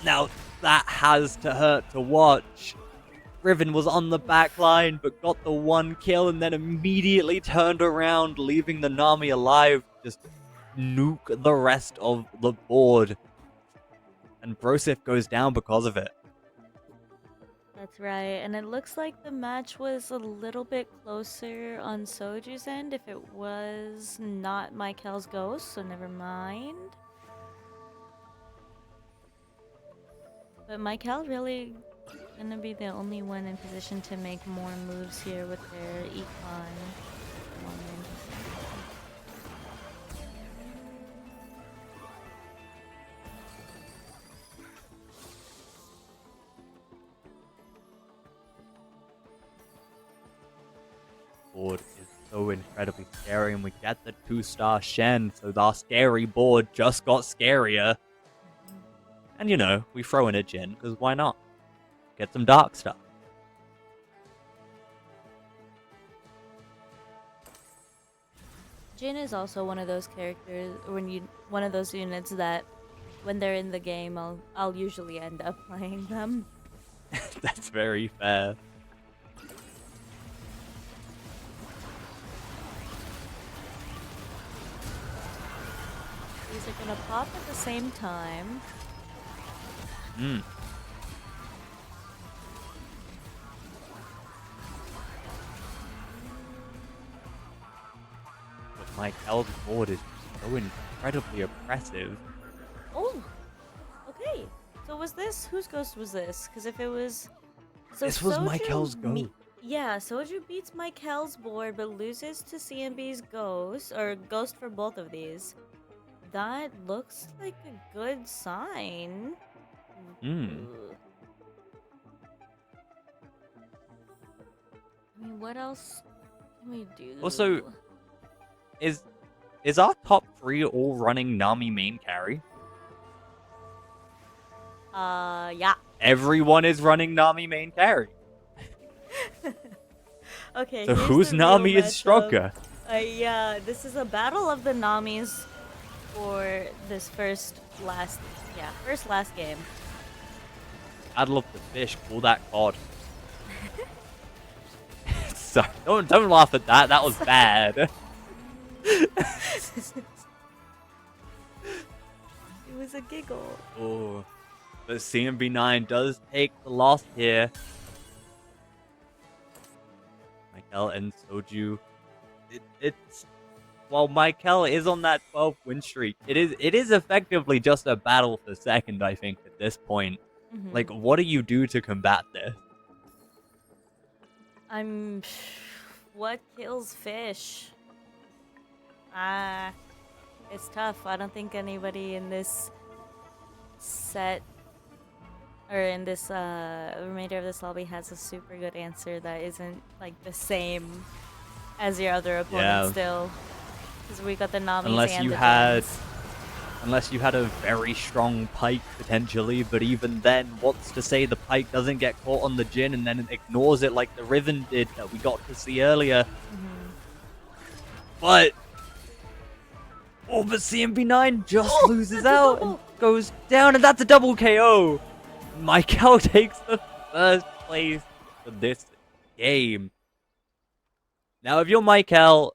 Now, that has to hurt to watch. Riven was on the back line, but got the one kill and then immediately turned around, leaving the Nami alive. Just nuke the rest of the board. And Brosif goes down because of it. That's right, and it looks like the match was a little bit closer on Soju's end if it was not Michael's ghost, so never mind. But Michael really gonna be the only one in position to make more moves here with their econ. Board is so incredibly scary, and we get the 2-star Shen, so our scary board just got scarier. And you know, we throw in a Jin, because why not? Get some dark stuff. Jin is also one of those characters, one of those units that, when they're in the game, I'll usually end up playing them. That's very fair. These are gonna pop at the same time. But Michael's board is so incredibly oppressive. Oh! Okay. So was this... Whose ghost was this? Because if it was... So This was Soju Michael's ghost. Yeah, Soju beats Michael's board but loses to CMB's ghost, or ghost for both of these. That looks like a good sign. Mm. Ugh. I mean, what else can we do? Also, is our top 3 all running Nami main carry? Yeah. Everyone is running Nami main carry. Okay. So here's whose the real Nami is matchup. stronger? Yeah, this is a battle of the Namis for this first last game. Battle of the fish, call that COD. Sorry, don't laugh at that. That was bad. It was a giggle. Oh, but CMB9 does take the loss here. Michael and Soju. It's while Michael is on that 12 win streak, it is effectively just a battle for second, I think, at this point. Mm-hmm. Like, what do you do to combat this? What kills fish? It's tough. I don't think anybody in this set or in this remainder of this lobby has a super good answer that isn't like the same as your other opponent still. Because we got the Namis and the Jins. Unless you had a very strong pike, potentially, but even then, what's to say the pike doesn't get caught on the Jin and then it ignores it like the Riven did that we got to see earlier. But CMB9 just loses out and goes down, and that's a double KO! Michael takes the first place for this game. Now, if you're Michael,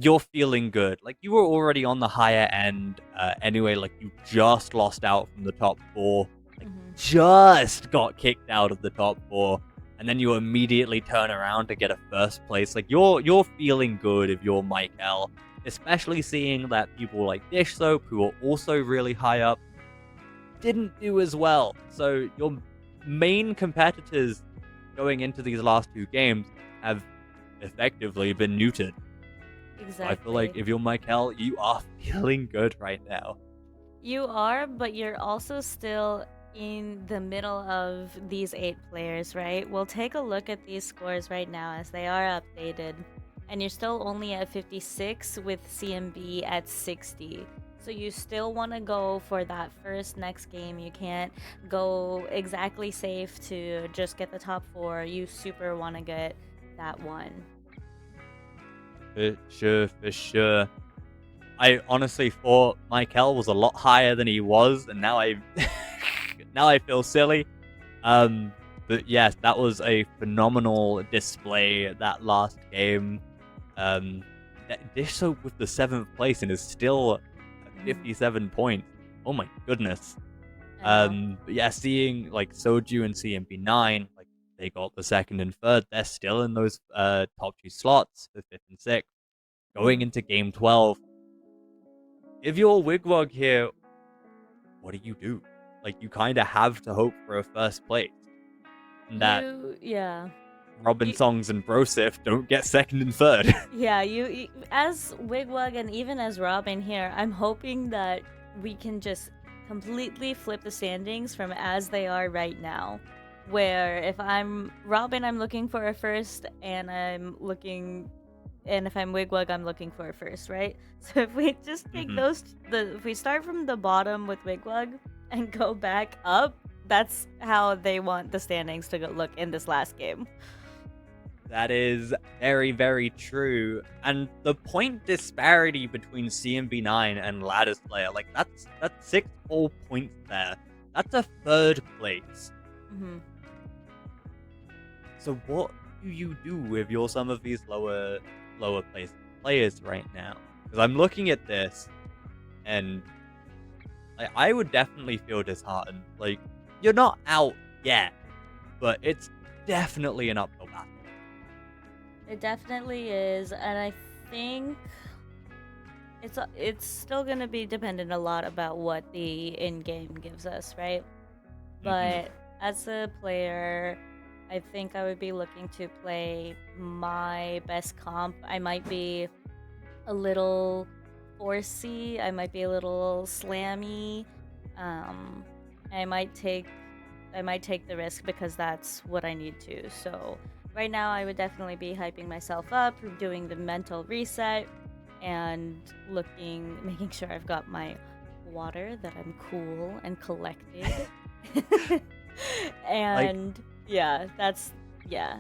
you're feeling good. Like, you were already on the higher end anyway. Like, you just lost out from the top 4. Like, just got kicked out of the top 4. And then you immediately turn around to get a first place. Like, you're feeling good if you're Michael. Especially seeing that people like Dish Soap, who are also really high up, didn't do as well. So your main competitors going into these last 2 games have effectively been neutered. Exactly. So I feel like if you're Michael, you are feeling good right now. You are, but you're also still in the middle of these 8 players, right? We'll take a look at these scores right now as they are updated. And you're still only at 56 with CMB at 60. So you still want to go for that first next game. You can't go exactly safe to just get the top 4. You super want to get that one. For sure. I honestly thought Michael was a lot higher than he was, and now I now I feel silly. But yes, that was a phenomenal display that last game. Disho with the 7th place and is still at 57 points. Oh my goodness. But yeah, seeing like Soju and CMP9, like they got the 2nd and 3rd, they're still in those top 2 slots for 5th and 6th. Going into game 12, if you're Wigwag here, what do? Like, you kind of have to hope for a 1st place. And that Robin Songs and Brosif don't get 2nd and 3rd. Yeah, you as Wigwag and even as Robin here, I'm hoping that we can just completely flip the standings from as they are right now. Where if I'm Robin, I'm looking for a 1st, and if I'm Wigwag, I'm looking for a 1st, right? So if we just take if we start from the bottom with Wigwag and go back up, that's how they want the standings to look in this last game. That is very, very true. And the point disparity between CMB9 and Ladder Slayer, like that's 6 whole points there. That's a 3rd place. So what do you do with some of these lower place players right now? Because I'm looking at this, and I would definitely feel disheartened. Like, you're not out yet, but it's definitely an uphill battle. It definitely is, and I think it's still gonna be dependent a lot about what the in-game gives us, right? But as a player, I think I would be looking to play my best comp. I might be a little forcey, I might be a little slammy. I might take the risk because that's what I need to. So right now I would definitely be hyping myself up, doing the mental reset, and making sure I've got my water, that I'm cool and collected. And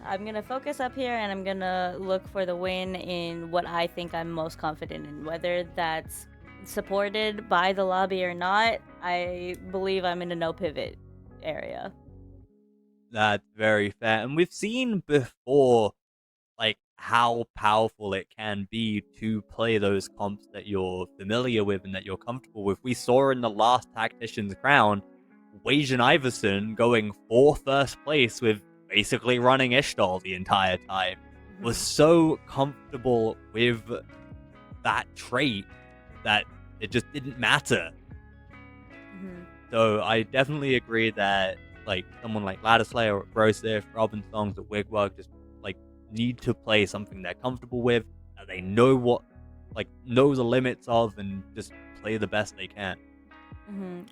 I'm gonna focus up here, and I'm gonna look for the win in what I think I'm most confident in. Whether that's supported by the lobby or not, I believe I'm in a no pivot area. That's very fair. And we've seen before, like, how powerful it can be to play those comps that you're familiar with and that you're comfortable with. We saw in the last Tactician's Crown, Wajan Iverson going for 1st place with basically running Ishtal the entire time. Was so comfortable with that trait that it just didn't matter. So I definitely agree that like someone like Ladder Slayer or Brosif, Robin Songs or Wigwag just like need to play something they're comfortable with, that they know the limits of, and just play the best they can.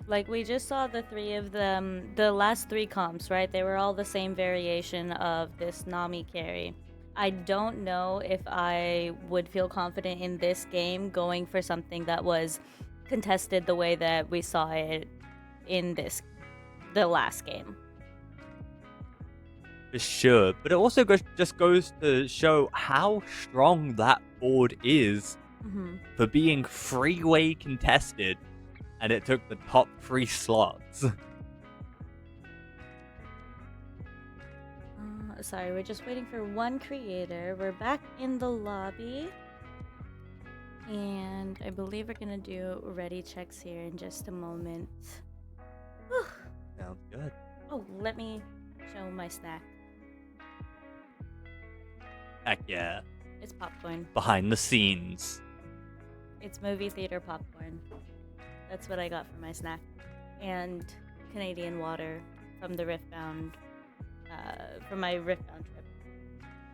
Like we just saw the 3 of them, the last 3 comps, right? They were all the same variation of this Nami carry. I don't know if I would feel confident in this game going for something that was contested the way that we saw it in the last game. For sure, but it also just goes to show how strong that board is for being freeway contested, and it took the top 3 slots. Sorry, we're just waiting for one creator. We're back in the lobby, and I believe we're gonna do ready checks here in just a moment. Whew. Sounds good. Oh, let me show my snack. Heck yeah. It's popcorn. Behind the scenes. It's movie theater popcorn. That's what I got for my snack. And Canadian water from the Riftbound for my Riftbound trip,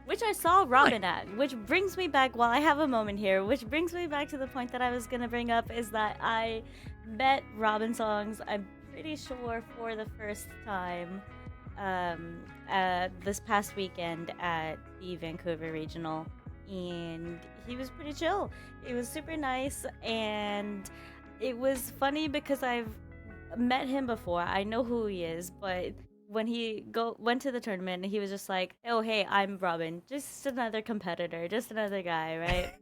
which I saw Robin at. Which brings me back. While I have a moment here, which brings me back to the point that I was gonna bring up is that I met Robin Songs. I'm pretty sure for the first time this past weekend at the Vancouver Regional, and he was pretty chill. It was super nice, and it was funny because I've met him before. I know who he is, but when he went to the tournament, he was just like, "Oh, hey, I'm Robin, just another competitor, just another guy, right?"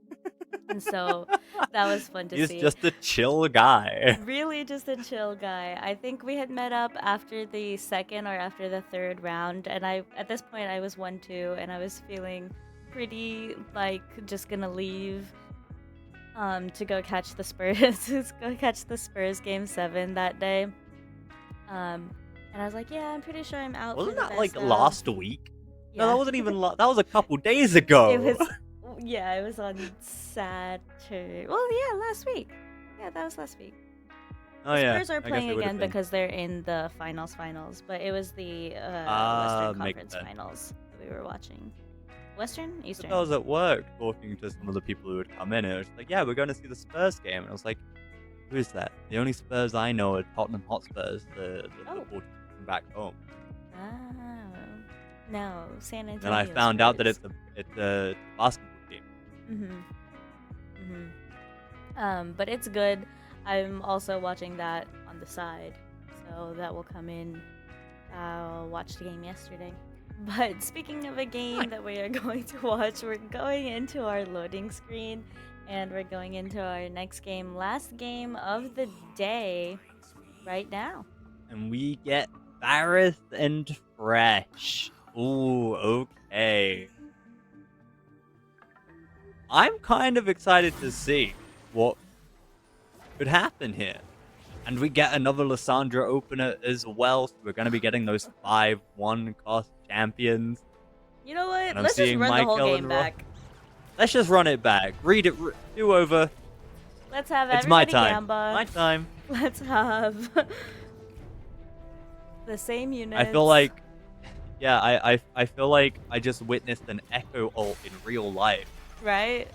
And so that was fun to He's see. just a chill guy. Really just a chill guy. I think we had met up after the second or after the third round, and at this point I was 1-2, and I was feeling pretty like just gonna leave to go catch the Spurs to go catch the Spurs game 7 that day. And I was like, yeah, I'm pretty sure I'm out. Wasn't for the that like best of. last week? Yeah. No, that wasn't even. That was a couple days ago. It was. Yeah, it was on Saturday. Well, yeah, last week. Yeah, that was last week. Oh The yeah. Spurs are I guess playing it would've again been. because they're in the finals, but it was the Western makes Conference sense. finals that we were watching. Western? Eastern? I was at work talking to some of the people who had come in, and it was like, yeah, we're going to see the Spurs game. And I was like, who is that? The only Spurs I know are Tottenham Hotspurs, the football team from back home. Oh. No, San Antonio. Then I found out that it's a basketball team. But it's good. I'm also watching that on the side, so that will come in. Watched the game yesterday. But speaking of a game that we are going to watch, we're going into our loading screen, and we're going into our next game, last game of the day, right now. And we get Bareth and Fresh. Ooh, okay. I'm kind of excited to see what could happen here. And we get another Lissandra opener as well, so we're going to be getting those 5-1 cost champions. You know what? And I'm Let's just seeing run the whole Michael game and Ro- back. Let's just run it back. Read it, do over. Let's have It's my everybody time. gamba. My time. Let's have the same units. I feel like, yeah, I feel like I just witnessed an Echo ult in real life. Right?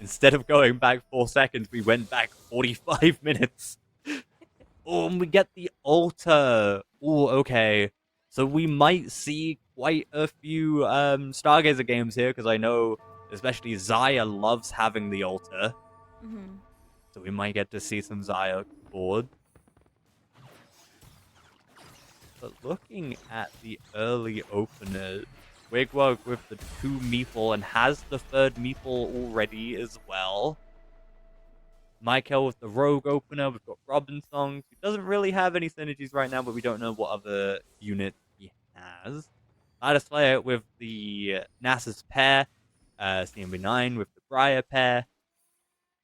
Instead of going back 4 seconds, we went back 45 minutes. Oh, and we get the altar. Oh, okay. So we might see quite a few Stargazer games here, because I know especially Zaya loves having the altar. So we might get to see some Zaya board. But looking at the early openers, Wigwag with the 2 Meeple and has the 3rd Meeple already as well. Michael with the Rogue opener. We've got Robin Songs, who doesn't really have any synergies right now, but we don't know what other unit he has. Ladder Slayer with the Nasus pair. CMB9 with the Briar pair.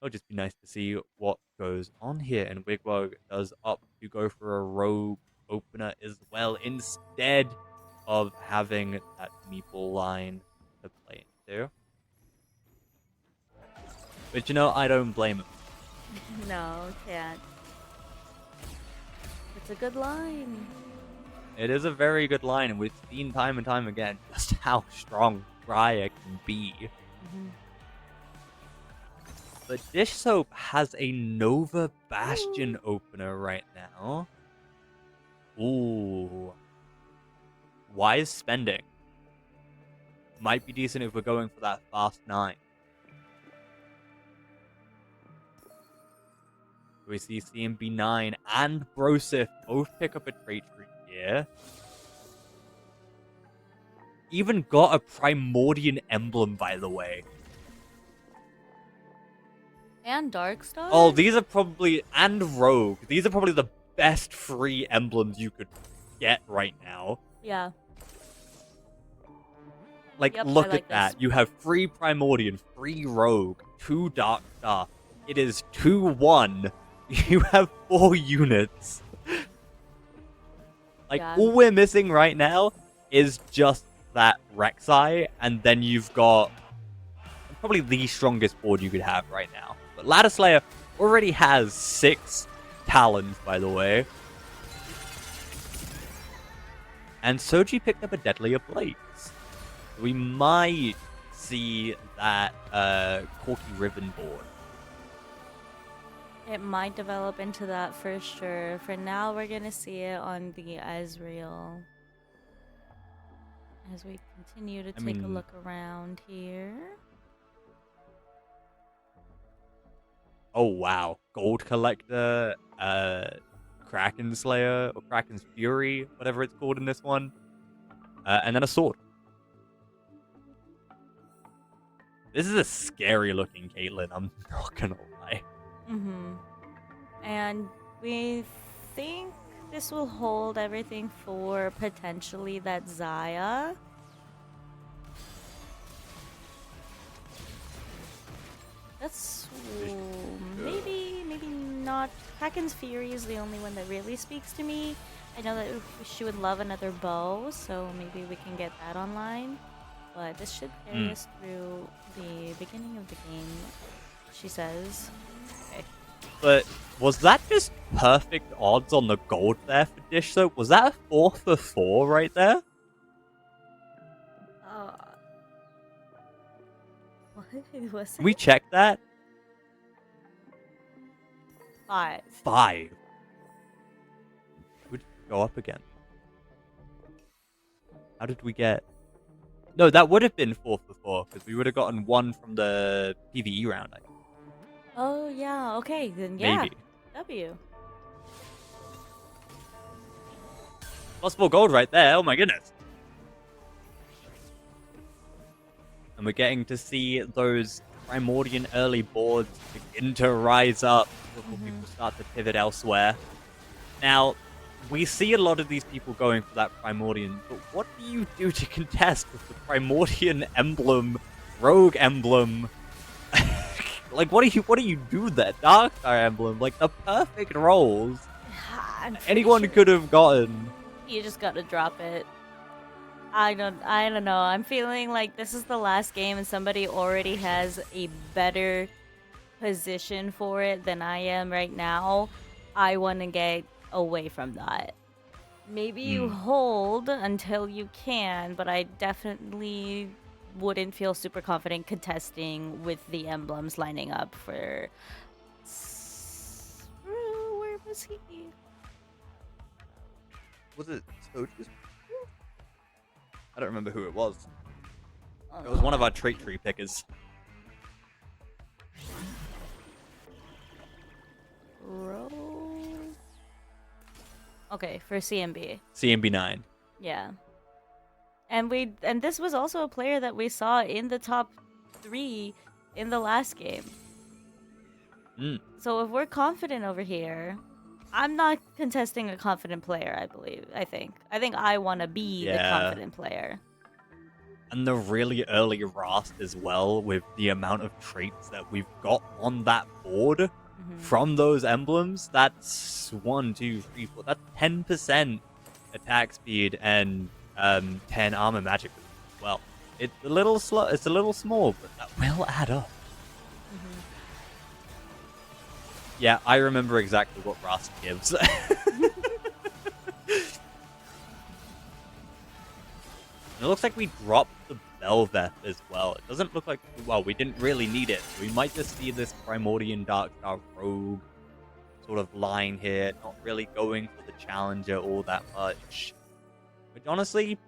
It'll just be nice to see what goes on here. And Wigwag does opt to go for a Rogue opener as well, instead of having that Meeple line to play into. But you know, I don't blame him. No, can't. It's a good line. It is a very good line, and we've seen time and time again just how strong Briar can be. But Dish Soap has a Nova Bastion opener right now. Ooh. Wise spending. Might be decent if we're going for that fast 9. We see CMB9 and Brosif both pick up a trait tree here. Even got a Primordian emblem, by the way. And Darkstar? Oh, these are probably... And Rogue. These are probably the best free emblems you could get right now. Yeah. Like, Yep, look I like at that. this. You have free Primordian, free Rogue, 2 Darkstar. It is 2-1. You have 4 units. Like, Yeah. all we're missing right now is just that Rek'Sai, and then you've got probably the strongest board you could have right now. But Ladder Slayer already has 6 Talons, by the way. And Soji picked up a Deadlier Blades. We might see that Corky Ribbon board. It might develop into that for sure. For now, we're gonna see it on the Ezreal. As we continue to take a look around here. Oh wow, Gold Collector, Kraken Slayer, or Kraken's Fury, whatever it's called in this one. And then a sword. This is a scary looking Caitlyn, I'm not gonna lie. And we think this will hold everything for potentially that Xayah. That's maybe not. Kraken's Fury is the only one that really speaks to me. I know that she would love another bow, so maybe we can get that online. But this should carry us through the beginning of the game, she says. Okay. But was that just perfect odds on the gold there for Dish though? Was that a 4 for 4 right there? What was it? We checked that? 5. 5. Would go up again. How did we get? No, that would have been 4 for 4 because we would have gotten 1 from the PvE round. I think. Oh yeah. Okay, then yeah. Maybe. W. +4 gold right there. Oh my goodness. And we're getting to see those Primordian early boards begin to rise up before people start to pivot elsewhere. Now, we see a lot of these people going for that Primordian, but what do you do to contest with the Primordian emblem, Rogue emblem? Like, what do you do there? Darkstar emblem, like the perfect rolls anyone could have gotten. You just gotta drop it. I don't know. I'm feeling like this is the last game and somebody already has a better position for it than I am right now. I want to get away from that. Maybe you hold until you can, but I definitely wouldn't feel super confident contesting with the emblems lining up for... Where was he? Was it Soji's? I don't remember who it was. It was one of our trait tree pickers. Okay, for CMB. CMB9. Yeah. And this was also a player that we saw in the top 3 in the last game. So if we're confident over here, I'm not contesting a confident player, I think I want to be the confident player. And the really early Rast as well, with the amount of traits that we've got on that board from those emblems. That's 1, 2, 3, 4. That's 10% attack speed and 10 armor magic as well. It's a little slow. It's a little small, but that will add up. Yeah, I remember exactly what Rast gives. It looks like we dropped the Belveth as well. It doesn't look like... Well, we didn't really need it. We might just see this Primordian Darkstar Rogue sort of line here. Not really going for the Challenger all that much. Which, honestly,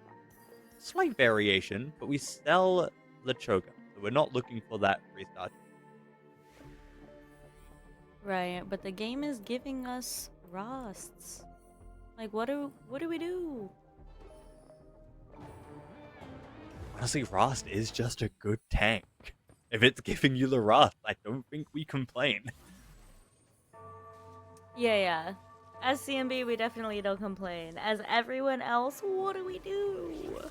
slight variation. But we sell the Choga. So we're not looking for that 3-star. Right, but the game is giving us Rasts. Like, what do we do? Honestly, Rast is just a good tank. If it's giving you the Rast, I don't think we complain. Yeah. As CMB, we definitely don't complain. As everyone else, what do we do?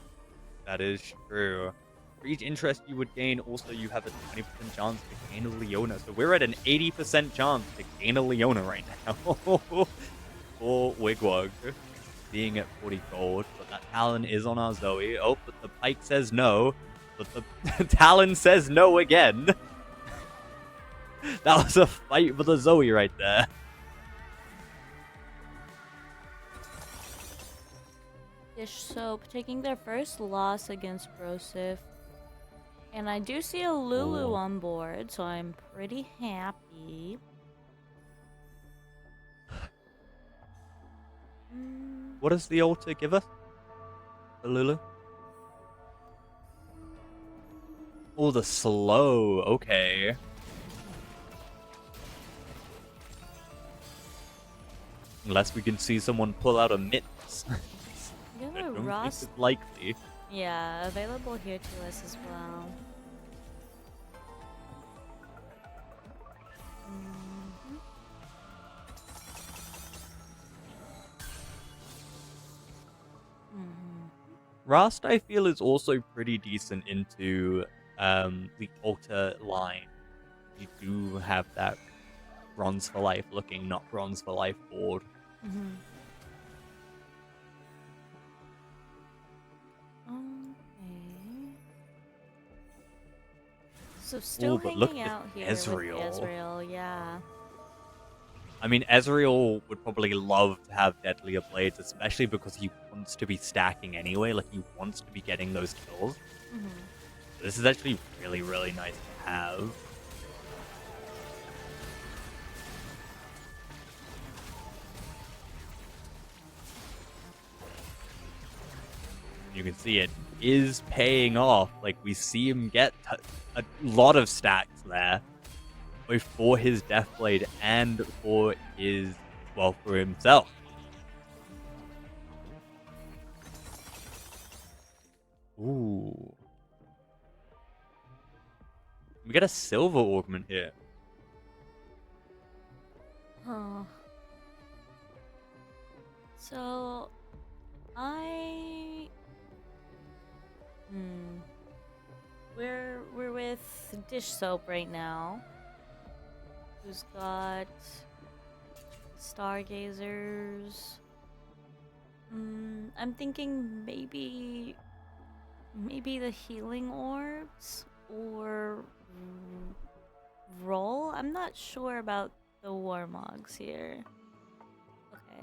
That is true. For each interest you would gain, also you have a 20% chance to gain a Leona. So we're at an 80% chance to gain a Leona right now. For Wigwag. Being at 40 gold, but that Talon is on our Zoe. Oh, but the Pike says no. But the Talon says no again. That was a fight for the Zoe right there. Dish Soap taking their first loss against Brosif. And I do see a Lulu Ooh. on board, so I'm pretty happy. What does the altar give us? The Lulu? Oh, the slow. Okay. Unless we can see someone pull out a mitts. We I have a don't think Ross. it's likely. Yeah, available here to us as well. Mhm. Mhm. Rast, I feel, is also pretty decent into the altar line. You do have that bronze for life looking, not bronze for life board. Mhm. Okay. So still Oh, but look hanging at out here with Ezreal. Ezreal, yeah. I mean, Ezreal would probably love to have Deadlier Blades, especially because he wants to be stacking anyway. Like, he wants to be getting those kills. Mhm. This is actually really, really nice to have. You can see it is paying off. Like, we see him get a lot of stacks there, both for his Deathblade and for his, well, for himself. Ooh. We get a silver augment here. Huh. So I we're with Dish Soap right now. Who's got Stargazers? I'm thinking maybe the healing orbs or roll. I'm not sure about the Warmogs here. Okay.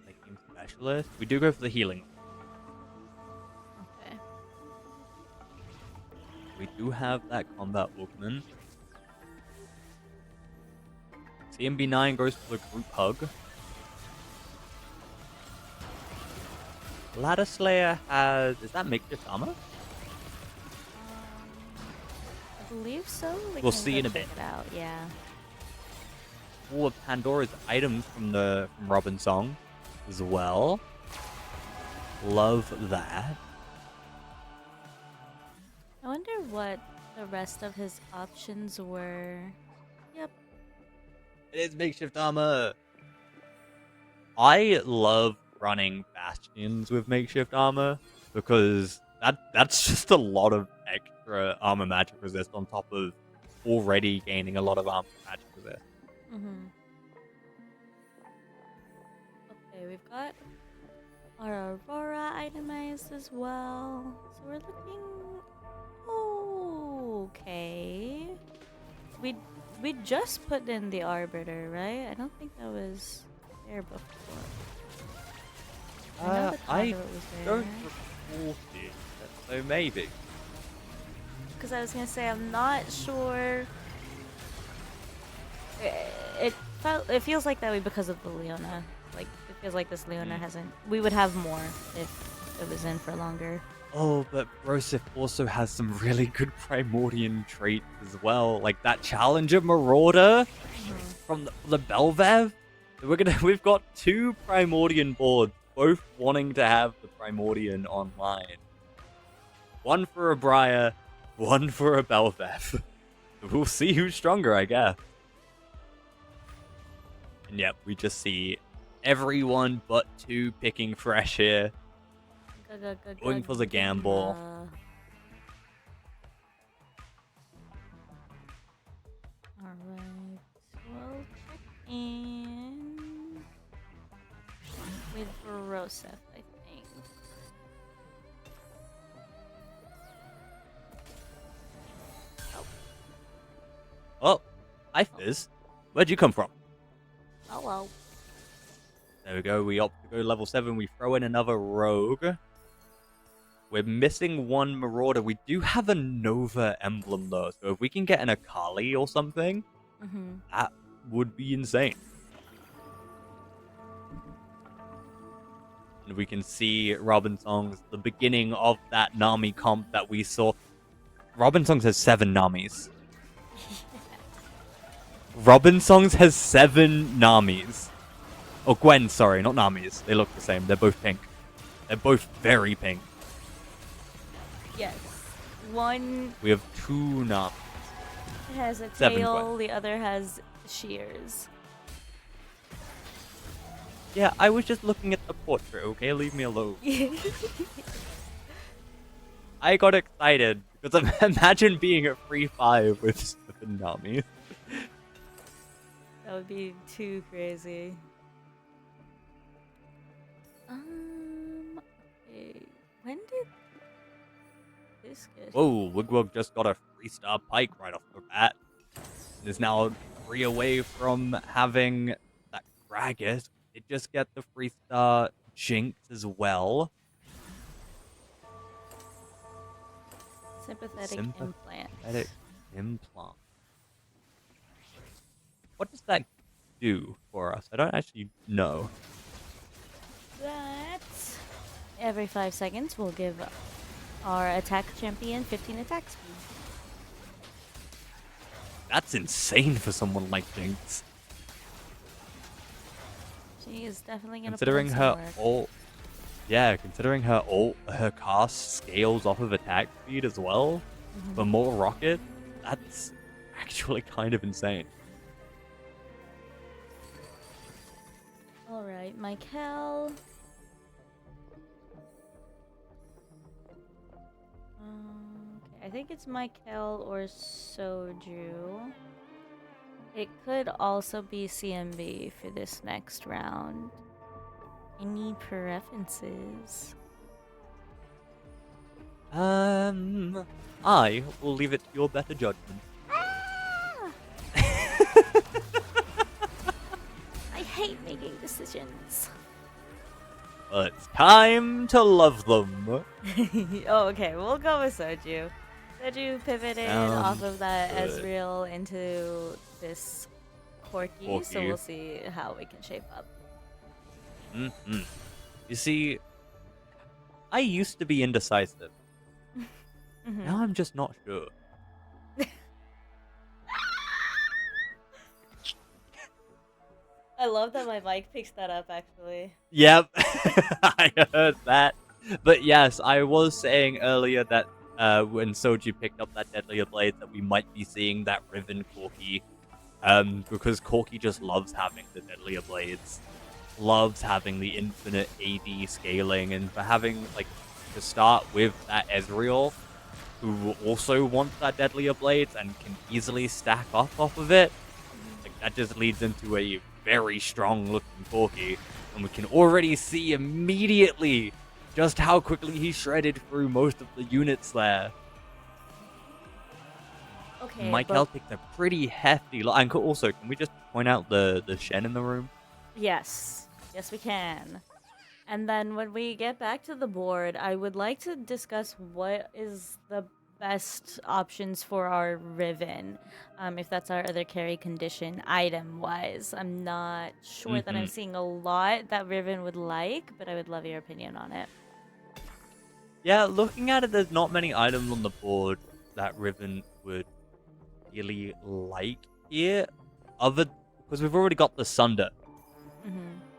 Like, team specialist. We do go for the healing. Okay. We do have that combat augment. CMB9 goes for the group hug. Ladder Slayer has... Is that makeshift armor? I believe so. We We'll can see go in a check bit. it out. Yeah. All of Pandora's items from Robin's song as well. Love that. I wonder what the rest of his options were. Yep. It is makeshift armor. I love running bastions with makeshift armor because that's just a lot of extra armor magic resist on top of already gaining a lot of armor magic resist. Okay, we've got our Aurora itemized as well. So we're looking okay. We just put in the Arbiter, right? I don't think that was there before. I know the I conduit was don't there. recall it, so maybe. Because I was gonna say I'm not sure. It feels like that way because of the Leona. Like it feels like this Leona hasn't. We would have more if it was in for longer. Oh, but Brosif also has some really good Primordian traits as well, like that Challenger Marauder from the Belvev. We've got two Primordian boards, both wanting to have the Primordian online. One for a Briar, one for a Belvev. We'll see who's stronger, I guess. And yep, we just see everyone but two picking fresh here. Going for the gamble. Alright, we'll check in with Rosef, I think. Oh, hi Fizz. Where'd you come from? Hello. There we go. We opt to go level 7. We throw in another rogue. We're missing one marauder. We do have a Nova emblem though, so if we can get an Akali or something, that would be insane. And we can see Robin Songs, the beginning of that Nami comp that we saw. Robin Songs has 7 Namis. Robin Songs has 7 Namis. Oh, Gwen, sorry, not Namis. They look the same. They're both pink. They're both very pink. Yes. One We have 2 Namis. has a 7 tail, Gwen. the other has shears. Yeah, I was just looking at the portrait, okay? Leave me alone. I got excited because imagine being a free 5 with 7 Namis. That would be too crazy. Okay. When did this get? Whoa, Wigwag just got a 3-star pike right off the bat. And is now 3 away from having that Gragas. It just get the 3-star Jinx as well. Sympathetic implant. Sympathetic implant. What does that do for us? I don't actually know. That every 5 seconds will give our attack champion 15 attack speed. That's insane for someone like Jinx. She is definitely gonna Considering put in her some work. ult, yeah, considering her ult, her cast scales off of attack speed as well. For more rocket, that's actually kind of insane. Alright, Michael. Okay, I think it's Michael or Soju. It could also be CMB for this next round. Any preferences? I will leave it to your better judgment. Ah! I hate making decisions. Well, it's time to love them. Oh, okay, we'll go with Soju. Soju pivoted off of that good. Ezreal into this Corki, so Corki. we'll see how we can shape up. You see, I used to be indecisive. Now I'm just not sure. I love that my mic picks that up, actually. Yep, I heard that. But yes, I was saying earlier that when Soji picked up that Deadlier Blade, that we might be seeing that Riven Corki. Because Corki just loves having the Deadlier Blades. Loves having the infinite AD scaling, and for having, like, to start with that Ezreal, who also wants that Deadlier Blades and can easily stack up off of it, like, that just leads into a very strong looking Corki, and we can already see immediately just how quickly he shredded through most of the units there. Okay, Michael takes a pretty hefty and also, can we just point out the Shen in the room? Yes. Yes, we can. And then when we get back to the board, I would like to discuss what is the best options for our Riven, if that's our other carry condition item-wise. I'm not sure that I'm seeing a lot that Riven would like, but I would love your opinion on it. Yeah, looking at it, there's not many items on the board that Riven would really like here, because we've already got the Sunder.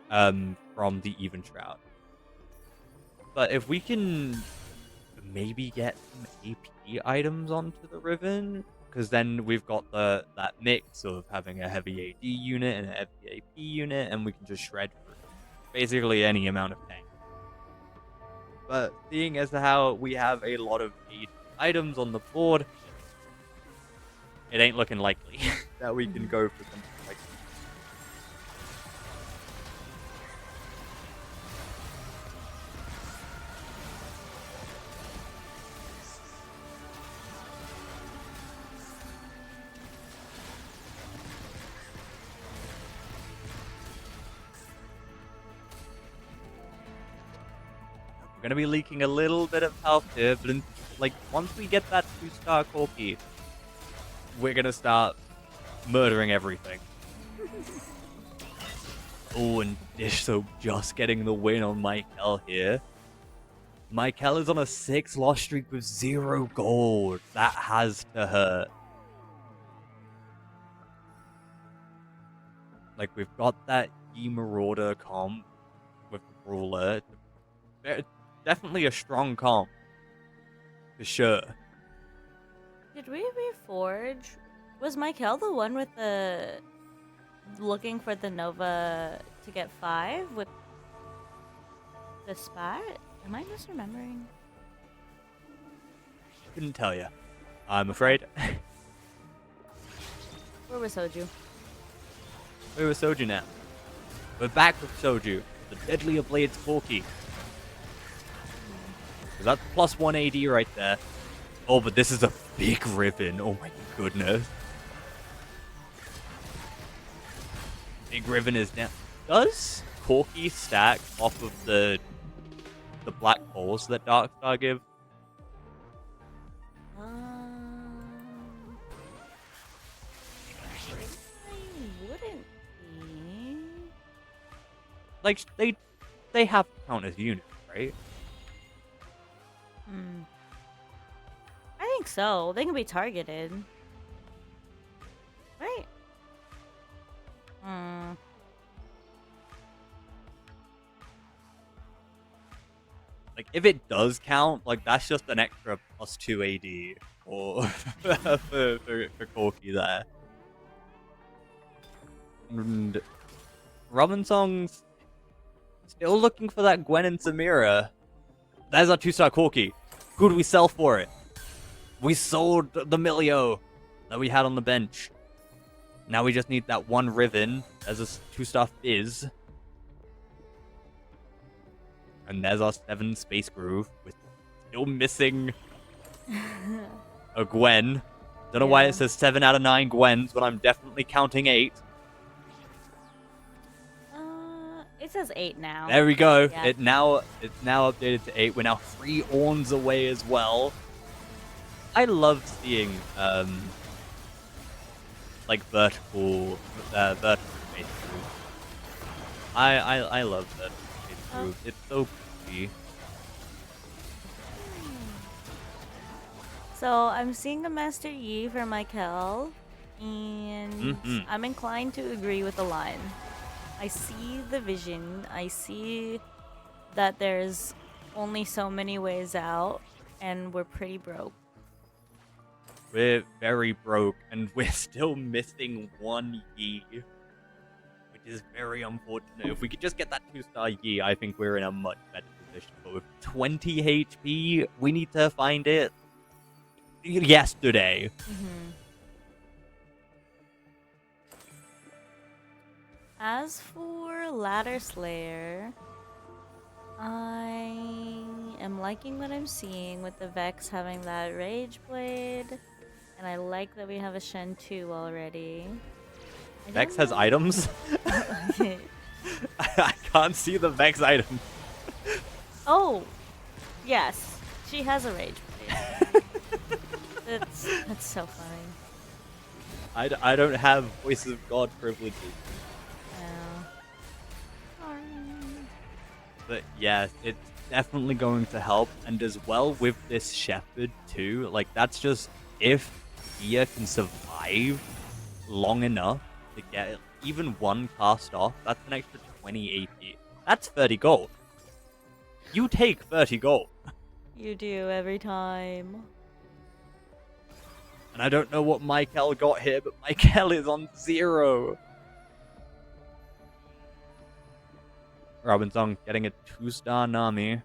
From the Even Shroud. But if we can maybe get some AP items onto the Riven, because then we've got that mix of having a heavy AD unit and a heavy AP unit, and we can just shred through basically any amount of tank. But seeing as how we have a lot of AD items on the board, it ain't looking likely that we can go for something like that. We're gonna be leaking a little bit of health here, but once we get that 2-star Corki, we're gonna start murdering everything. Oh, and Dish Soap just getting the win on Michael here. Michael is on a 6-loss streak with 0 gold. That has to hurt. Like, we've got that E-Marauder comp with the Brawler. Definitely a strong comp. For sure. Did we reforge? Was Michael the one with the looking for the Nova to get 5 with the Spat? Am I misremembering? Couldn't tell you. I'm afraid. Where was Soju? We're with Soju now. We're back with Soju. The Deadlier Blades Corki. That's plus 1 AD right there. Oh, but this is a big Riven. Oh my goodness. Big Riven is down. Does Corki stack off of the black holes that Darkstar give? I wouldn't be. Like, they have to count as units, right? I think so. They can be targeted. Right? Like, if it does count, like, that's just an extra plus 2 AD for Corki there. And Robinson's still looking for that Gwen and Samira. There's our 2-star Corki. Good, we sell for it. We sold the Milio that we had on the bench. Now we just need that one Riven as a 2-star Fizz. And there's our 7 Space Groove. We're still missing a Gwen. Don't know why it says 7 out of 9 Gwens, but I'm definitely counting 8. It says 8 now. There we go. Yeah. It's now updated to 8. We're now 3 Orns away as well. I love seeing like vertical space groove. I love vertical space groove. It's so pretty. So I'm seeing a Master Yi for Michael, and I'm inclined to agree with the line. I see the vision. I see that there's only so many ways out, and we're pretty broke. We're very broke, and we're still missing 1 Yi, which is very unfortunate. If we could just get that 2-star Yi, I think we're in a much better position. But with 20 HP, we need to find it yesterday. As for Ladder Slayer, I am liking what I'm seeing with the Vex having that Rage Blade, and I like that we have a Shen 2 already. Vex has items? I can't see the Vex item. Oh, yes, she has a Rage Blade. That's so funny. I don't have Voice of God privileges. But yeah, it's definitely going to help, and as well with this Shepherd too, like that's just, if Ia can survive long enough to get even 1 cast off, that's an extra 20 AP. That's 30 gold. You take 30 gold. You do every time. And I don't know what Michael got here, but Michael is on 0. Robinson getting a 2-star Nami.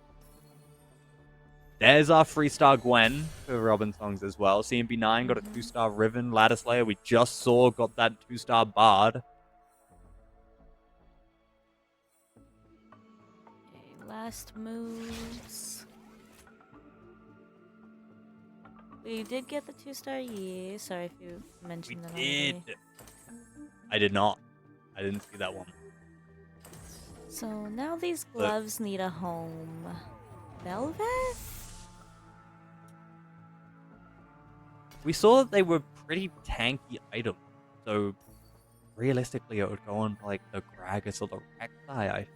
There's our 3-star Gwen for Robinson's as well. CMB9 got a 2-star Riven. Ladder Slayer we just saw got that 2-star Bard. Okay, last moves. We did get the 2-star Yi. Sorry if you mentioned that already. I did not. I didn't see that one. So now these gloves need a home. Belveth? We saw that they were pretty tanky items, so realistically it would go on for, like, the Gragas or the Rek'Sai, I think.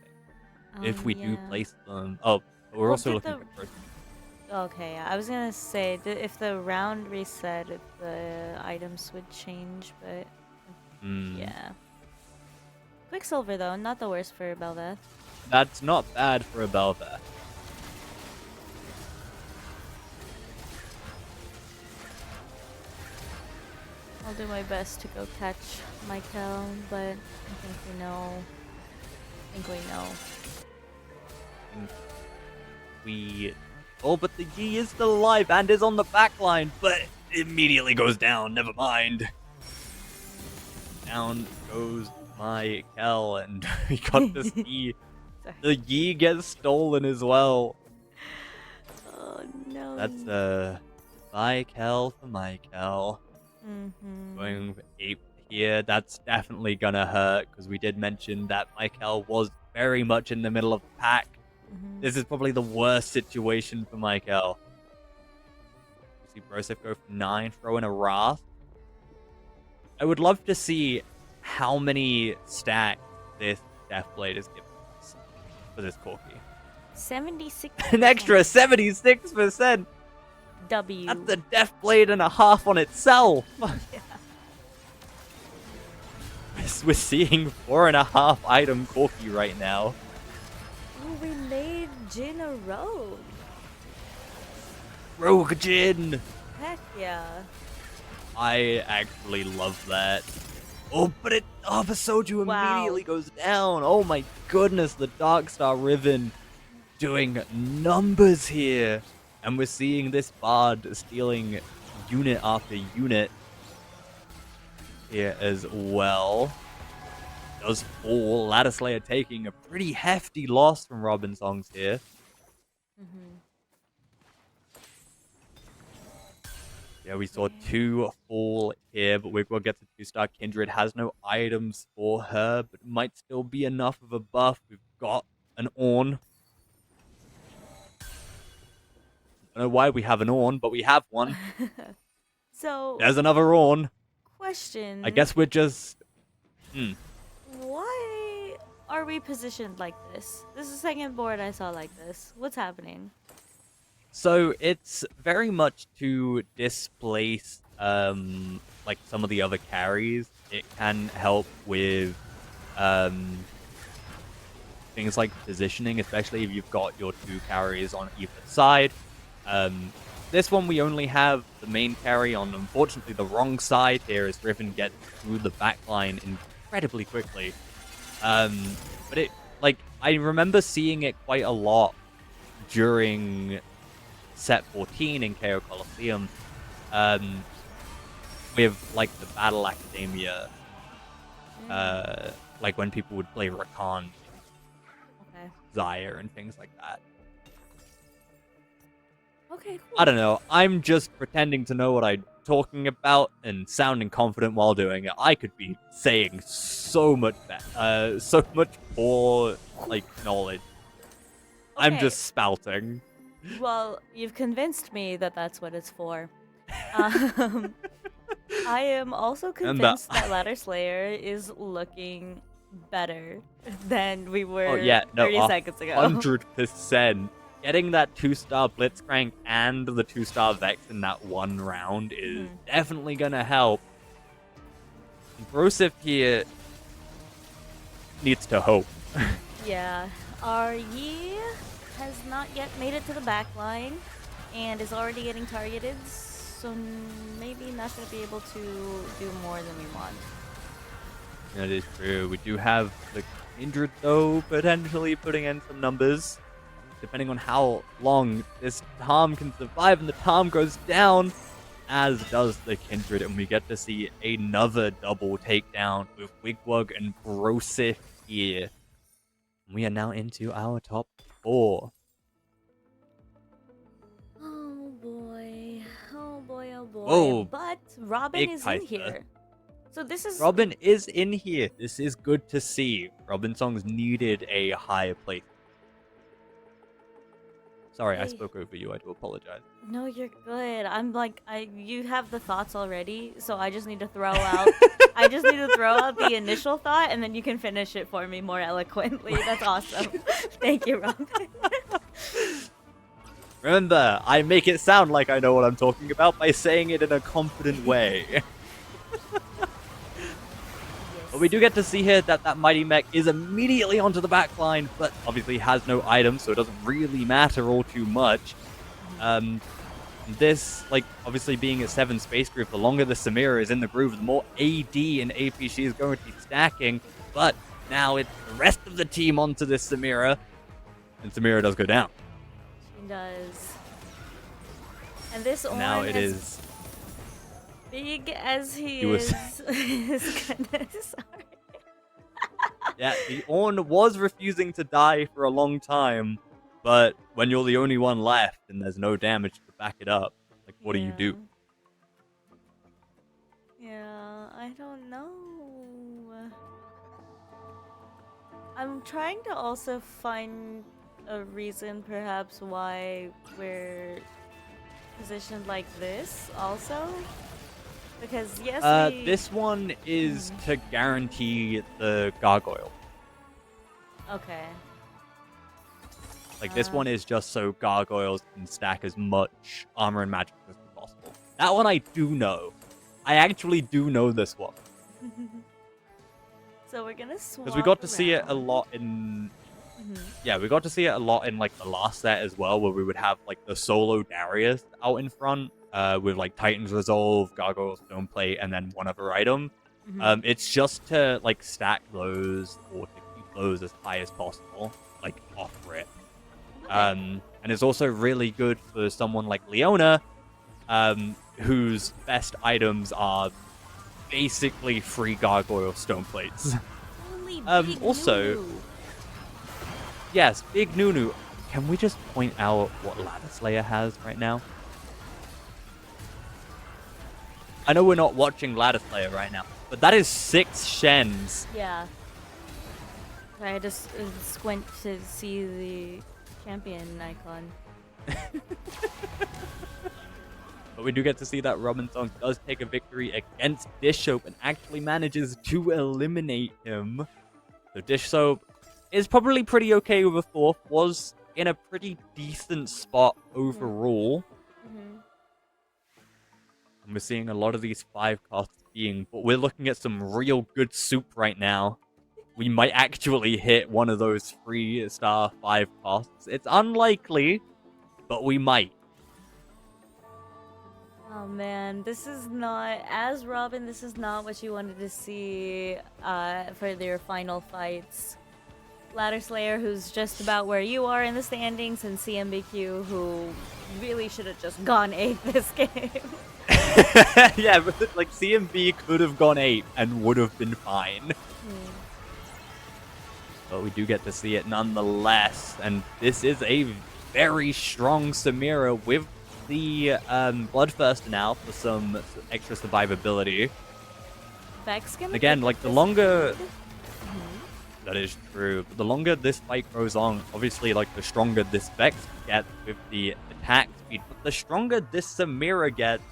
If we do Yeah. place them. Oh, but we're Well, also did looking the- for Growth. Okay, yeah, I was gonna say if the round reset, if the items would change, but yeah. Quicksilver though, not the worst for Belveth. That's not bad for a Belveth. I'll do my best to go catch Michael, but I think we know. Oh, but the Yi is still alive and is on the back line, but immediately goes down. Never mind. Down goes Michael, and we got this Yi. Sorry. The Yi gets stolen as well. Oh no. That's Michael for Michael. Going for 8 here. That's definitely gonna hurt, because we did mention that Michael was very much in the middle of the pack. This is probably the worst situation for Michael. See Broseph go for 9, throw in a Wrath. I would love to see how many stacks this Deathblade is giving us for this Corki. 76. An extra 76%! W. That's a Deathblade and a half on itself! Yeah. We're seeing 4.5 item Corki right now. Oh, we made Jin a rogue. Rogue Jin! Heck yeah. I actually love that. Oh, but Soju immediately goes down. Oh my goodness, the Darkstar Riven doing numbers here. And we're seeing this Bard stealing unit after unit here as well. Does fall. Ladder Slayer taking a pretty hefty loss from Robin Songs here. Yeah, we saw 2 fall here, but Wigwag gets a 2-star. Kindred has no items for her, but might still be enough of a buff. We've got an Ornn. I don't know why we have an Ornn, but we have one. So, There's another Ornn. question. I guess we're just... Why are we positioned like this? This is the second board I saw like this. What's happening? So it's very much to displace like some of the other carries. It can help with things like positioning, especially if you've got your 2 carries on either side. This one we only have the main carry on, unfortunately, the wrong side here, as Riven gets through the back line incredibly quickly. But it, like, I remember seeing it quite a lot during set 14 in KO Coliseum, with, like, the Battle Academia, like when people would play Rakan, Zyre, and things like that. Okay, cool. I don't know. I'm just pretending to know what I'm talking about and sounding confident while doing it. I could be saying so much poor, like, knowledge. I'm Okay. just spouting. Well, you've convinced me that that's what it's for. I am also convinced that Ladder Slayer is looking better than we were 30 seconds ago. 100%. Getting that 2-star Blitzcrank and the 2-star Vex in that one round is definitely gonna help. Broseph here needs to hope. Yeah, our Yi has not yet made it to the back line and is already getting targeted, so maybe not going to be able to do more than we want. That is true. We do have the Kindred, though, potentially putting in some numbers, depending on how long this Tom can survive, and the Tom goes down, as does the Kindred, and we get to see another double takedown with Wigwag and Broseph here. We are now into our top 4. Oh boy. Oh boy, oh boy. Whoa, but Robin big is Pytha. in here. So this is... Robin is in here. This is good to see. Robin Songs needed a higher place. Sorry, I Hey. spoke over you. I do apologize. No, you're good. I'm like, you have the thoughts already, so I just need to throw out. I just need to throw out the initial thought, and then you can finish it for me more eloquently. That's awesome. Thank you, Robin. Remember, I make it sound like I know what I'm talking about by saying it in a confident way. But we do get to see here that that Mighty Mech is immediately onto the back line, but obviously has no items, so it doesn't really matter all too much. This, like, obviously being a 7 space group, the longer the Samira is in the groove, the more AD and AP she is going to be stacking. But now it's the rest of the team onto this Samira, and Samira does go down. She does. And this Ornn Now it as is... big as he He was- is goodness. Sorry. Yeah, the Ornn was refusing to die for a long time, but when you're the only one left and there's no damage to back it up, like, what do you do? Yeah, I don't know. I'm trying to also find a reason perhaps why we're positioned like this also. Because yes, This one is to guarantee the gargoyle. Okay. Like, this one is just so gargoyles can stack as much armor and magic as possible. That one I do know. I actually do know this one. So we're gonna swap. Because we got to see it a around. lot in... Yeah, we got to see it a lot in, like, the last set as well, where we would have, like, the solo Darius out in front, with, like, Titan's Resolve, Gargoyle Stoneplate, and then one other item. It's just to, like, stack those, or to keep those as high as possible, like, off rip. And it's also really good for someone like Leona, whose best items are basically free Gargoyle Stoneplates. Holy big also... Nunu. Yes, big Nunu. Can we just point out what Ladder Slayer has right now? I know we're not watching Ladder Slayer right now, but that is 6 Shens. Yeah. I just squint to see the champion icon. But we do get to see that Robin Song does take a victory against Dish Soap and actually manages to eliminate him. So Dish Soap is probably pretty okay with a 4th, was in a pretty decent spot overall. And we're seeing a lot of these 5 costs being, but we're looking at some real good soup right now. We might actually hit one of those 3-star 5 costs. It's unlikely, but we might. Oh man, this is not, as Robin, this is not what you wanted to see for their final fights. Ladder Slayer, who's just about where you are in the standings, and CMBQ, who really should have just gone 8 this game. Yeah, but like CMB could have gone 8 and would have been fine. But we do get to see it nonetheless, and this is a very strong Samira with the Bloodthirster now for some extra survivability. Vex gonna Again, pick like up the this longer... lead? That is true. But the longer this fight goes on, obviously, like, the stronger this Vex gets with the attack speed, but the stronger this Samira gets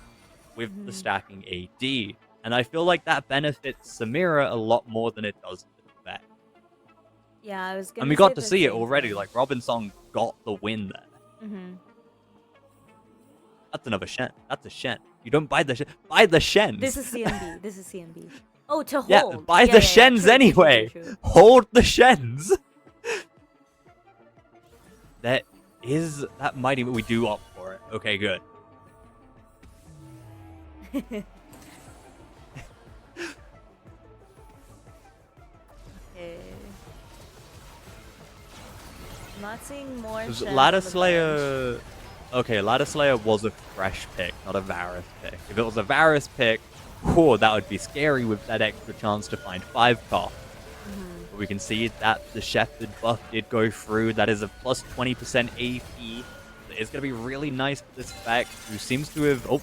with the stacking AD. And I feel like that benefits Samira a lot more than it does the Vex. Yeah, I was gonna And we say got to the see it same already, thing. like, Robin Song got the win there. That's another Shen. That's a Shen. You don't buy the Shen. Buy the Shens! This is CMB. This is CMB. Oh, to hold. Yeah, buy the Shens True, anyway! true. Hold the Shens! That is that mighty... We do opt for it. Okay, good. Okay. I'm not seeing more Because Shens Ladder on the bench. Slayer... Okay, Ladder Slayer was a fresh pick, not a Varus pick. If it was a Varus pick, whew, that would be scary with that extra chance to find 5 costs. But we can see that the Shepherd buff did go through. That is a plus 20% AP. It's going to be really nice for this Vex, who seems to have... Oh,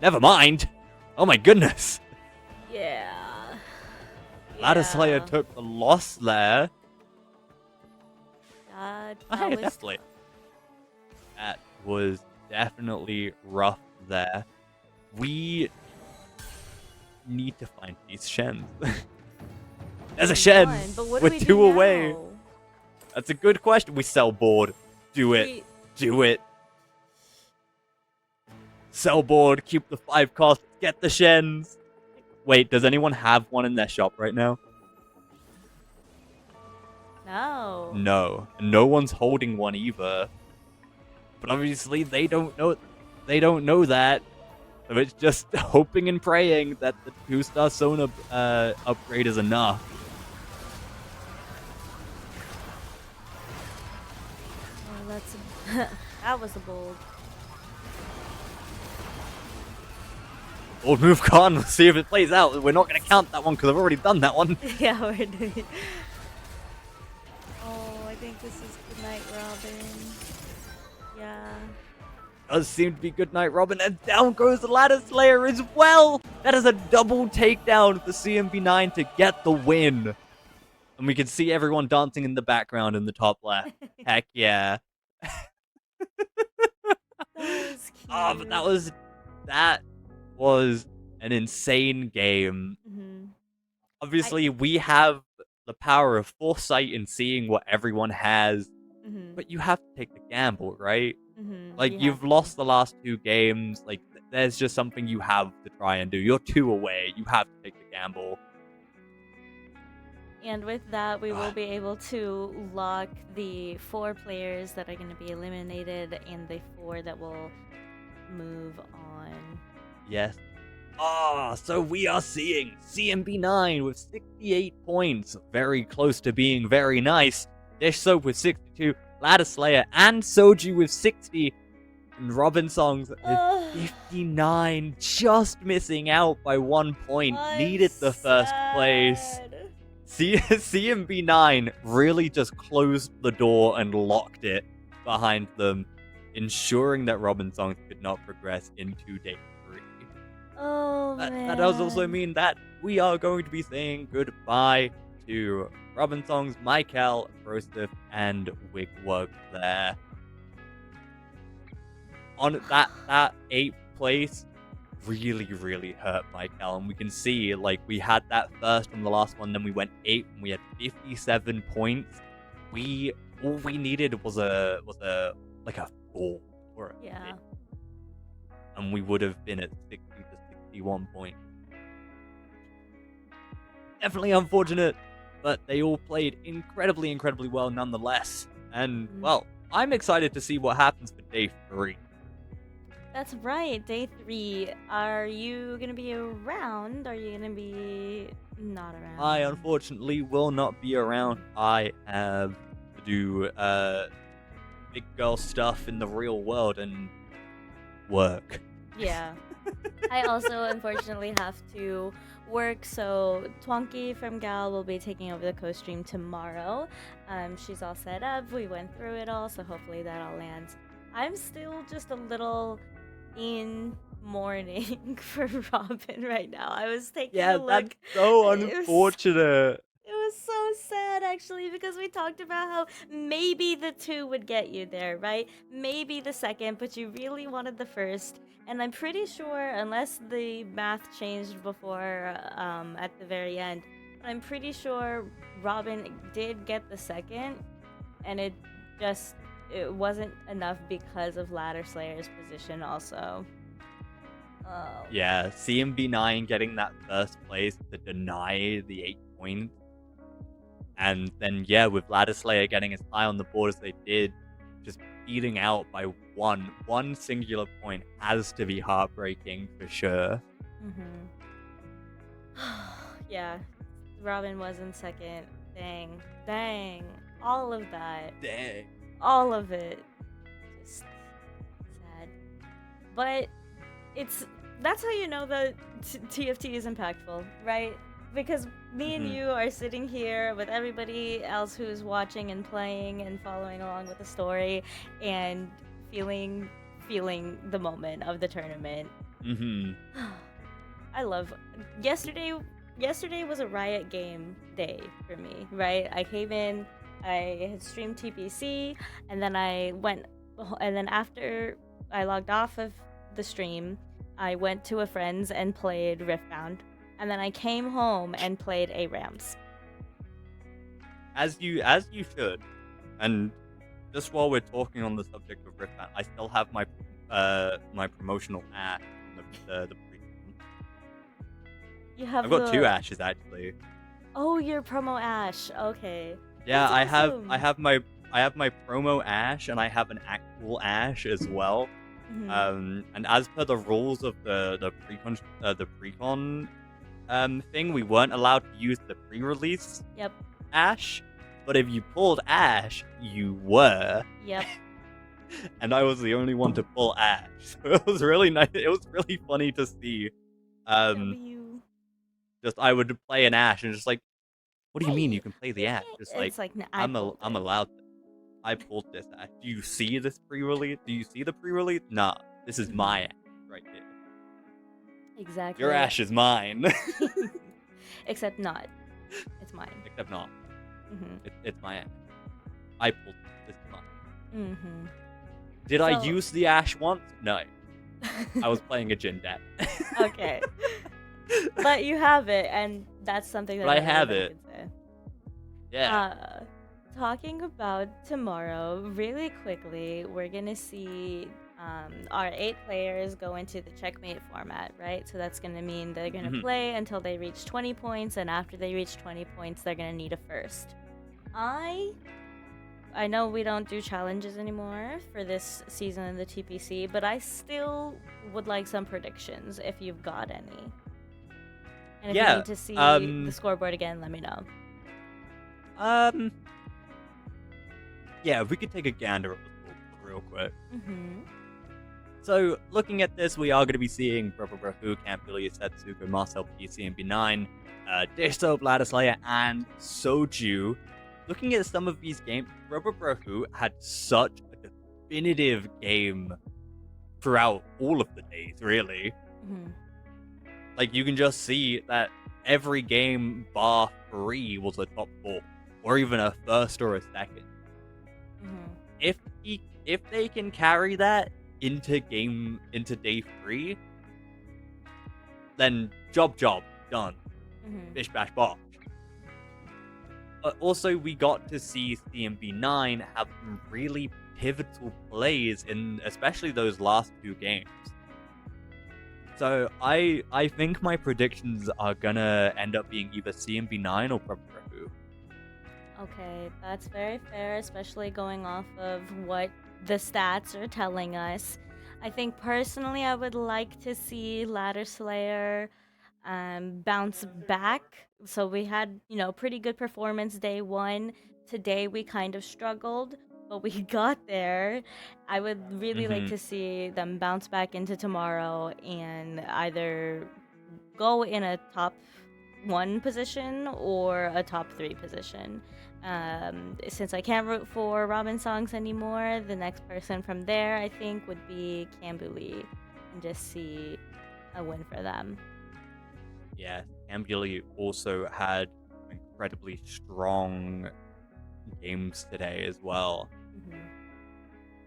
never mind! Oh my goodness! Yeah. Ladder Slayer took the loss there. God, Oh, that hey, was definitely. That was definitely rough there. We need to find these Shens. There's a Shen! One, but what do We're we 2 do away. now? That's a good question. We sell board. Do it. We- Do it. Sell board. Keep the 5 cost. Get the Shens. Wait, does anyone have one in their shop right now? No. No. And no one's holding one either. But obviously they don't know that. So it's just hoping and praying that the 2-star Sona upgrade is enough. Oh, that's that was a bold. Bold move con. Let's see if it plays out. We're not going to count that one because I've already done that one. Yeah, we're doing. Oh, I think this is Goodnight Robin. Yeah. Does seem to be Goodnight Robin, and down goes the Ladder Slayer as well. That is a double takedown for CMB9 to get the win. And we can see everyone dancing in the background in the top left. Heck yeah. That was cute. Oh, but that was an insane game. Mhm. Obviously, we have the power of foresight in seeing what everyone has, Mhm. but you have to take the gamble, right? Mhm. Like, You you've have to. lost the last 2 games. Like, there's just something you have to try and do. You're 2 away. You have to take the gamble. And with that, we will be able to lock the 4 players that are going to be eliminated and the 4 that will move on. Yes. So we are seeing CMB9 with 68 points. Very close to being very nice. Dish Soap with 62. Ladder Slayer and Soju with 60. And Robin Songs with 59. Just missing out by 1 point. Needed the first place. CMB9 really just closed the door and locked it behind them, ensuring that Robin Songs could not progress into day 3. Oh, man. That does also mean that we are going to be saying goodbye to Robin Songs, Michael, Rostif, and Wigwug there. On that 8th place really hurt Michael, and we can see, like, we had that first from the last one, then we went 8 and we had 57 points. All we needed was a 4 or a 6, and we would have been at 60 to 61 points. Definitely unfortunate, but they all played incredibly well nonetheless. And, well, I'm excited to see what happens for day 3. That's right, day 3. Are you gonna be around? Are you gonna be not around? I unfortunately will not be around. I have to do big girl stuff in the real world and work. Yeah. I also unfortunately have to work, so Twonky from Gal will be taking over the co-stream tomorrow. She's all set up. We went through it all, so hopefully that all lands. I'm still just a little in mourning for Robin right now. I was taking a look. That's so unfortunate. It was so sad, actually, because we talked about how maybe the 2 would get you there, right? Maybe the 2nd, but you really wanted the 1st. And I'm pretty sure, unless the math changed before at the very end, I'm pretty sure Robin did get the 2nd, and it wasn't enough because of Ladder Slayer's position also. Oh. Yeah, CMB9 getting that first place to deny the 8 points. And then, yeah, with Ladder Slayer getting as high on the board as they did, just beating out by one singular point has to be heartbreaking for sure. Yeah, Robin was in 2nd. Dang. All of that. Dang. All of it. Just sad. But that's how you know that TFT is impactful, right? Because me and you are sitting here with everybody else who's watching and playing and following along with the story and feeling the moment of the tournament. I love yesterday was a riot game day for me, right? I came in, I had streamed TPC, and then I went and then after I logged off of the stream, I went to a friend's and played Riftbound, and then I came home and played ARAMs. As you should. And just while we're talking on the subject of Riftbound, I still have my my promotional ash from the pre-con. You have I've got the... 2 ashes actually. Oh, your promo Ash. Okay. Yeah, That's awesome. I have my promo ash and I have an actual ash as well. And as per the rules of the precon thing, we weren't allowed to use the pre-release Yep. ash, but if you pulled ash, you were. Yep. And I was the only one to pull ash, so it was really nice. It was really funny to see. W. Just I would play an ash and just like, what do you mean Hey, you can play the ash? Just like, it's like I'm allowed. I pulled this ash. Do you see this pre-release? Do you see the pre-release? Nah, this is my ash right here. Exactly. Your ash is mine. Except not. It's mine. Except not. It's my ash. I pulled this. This is mine. Did I use the ash once? No. I was playing a Jin deck. Okay. But you have it, and that's something that I have it. Can say. Yeah. Talking about tomorrow, really quickly, we're gonna see our 8 players go into the checkmate format, right? So that's gonna mean they're gonna play until they reach 20 points, and after they reach 20 points, they're gonna need a first. I know we don't do challenges anymore for this season of the TPC, but I still would like some predictions if you've got any. And if you need to see the scoreboard again, let me know. Yeah, we could take a gander at the scoreboard real quick. So, looking at this, we are going to be seeing Brahu, Campbellia, Setsuko, Marcel P, CMB9, Disto, Vladislayer, and Soju. Looking at some of these games, Brahu had such a definitive game throughout all of the days, really. Like, you can just see that every game bar 3 was a top 4, or even a first or a second. If they can carry that into day 3, then job done. Bish bash bosh. But also, we got to see CMB9 have some really pivotal plays in especially those last 2 games. So I think my predictions are gonna end up being either CMB9 or Brahu. Okay, that's very fair, especially going off of what the stats are telling us. I think personally I would like to see Ladder Slayer bounce back. So we had, pretty good performance day 1. Today we kind of struggled, but we got there. I would really like to see them bounce back into tomorrow and either go in a top 1 position or a top 3 position. Since I can't root for Robin songs anymore, the next person from there I think would be Cambuli, and just see a win for them. Yeah, Cambuli also had incredibly strong games today as well.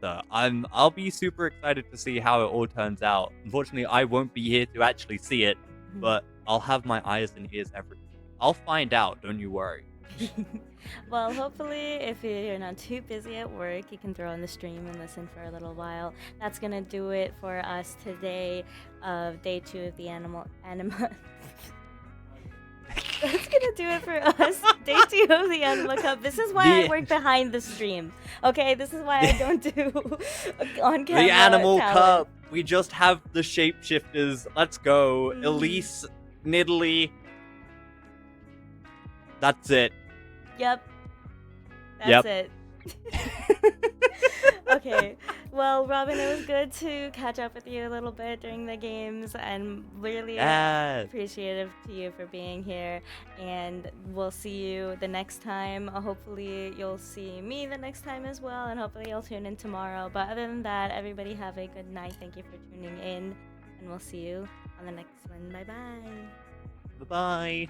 So I'll be super excited to see how it all turns out. Unfortunately, I won't be here to actually see it, but I'll have my eyes and ears everywhere. I'll find out, don't you worry. Well, hopefully, if you're not too busy at work, you can throw on the stream and listen for a little while. That's gonna do it for us today of day 2 of the Anima. That's gonna do it for us. Day 2 of the Anima Cup. This is why I work behind the stream. Okay, this is why I don't do on camera. The Animal talent. Cup. We just have the shapeshifters. Let's go. Elise, Nidalee. That's it. Yep. That's it. Okay. Well, Robin, it was good to catch up with you a little bit during the games, and really appreciative to you for being here. And we'll see you the next time. Hopefully, you'll see me the next time as well, and hopefully, you'll tune in tomorrow. But other than that, everybody have a good night. Thank you for tuning in, and we'll see you on the next one. Bye bye. Bye bye.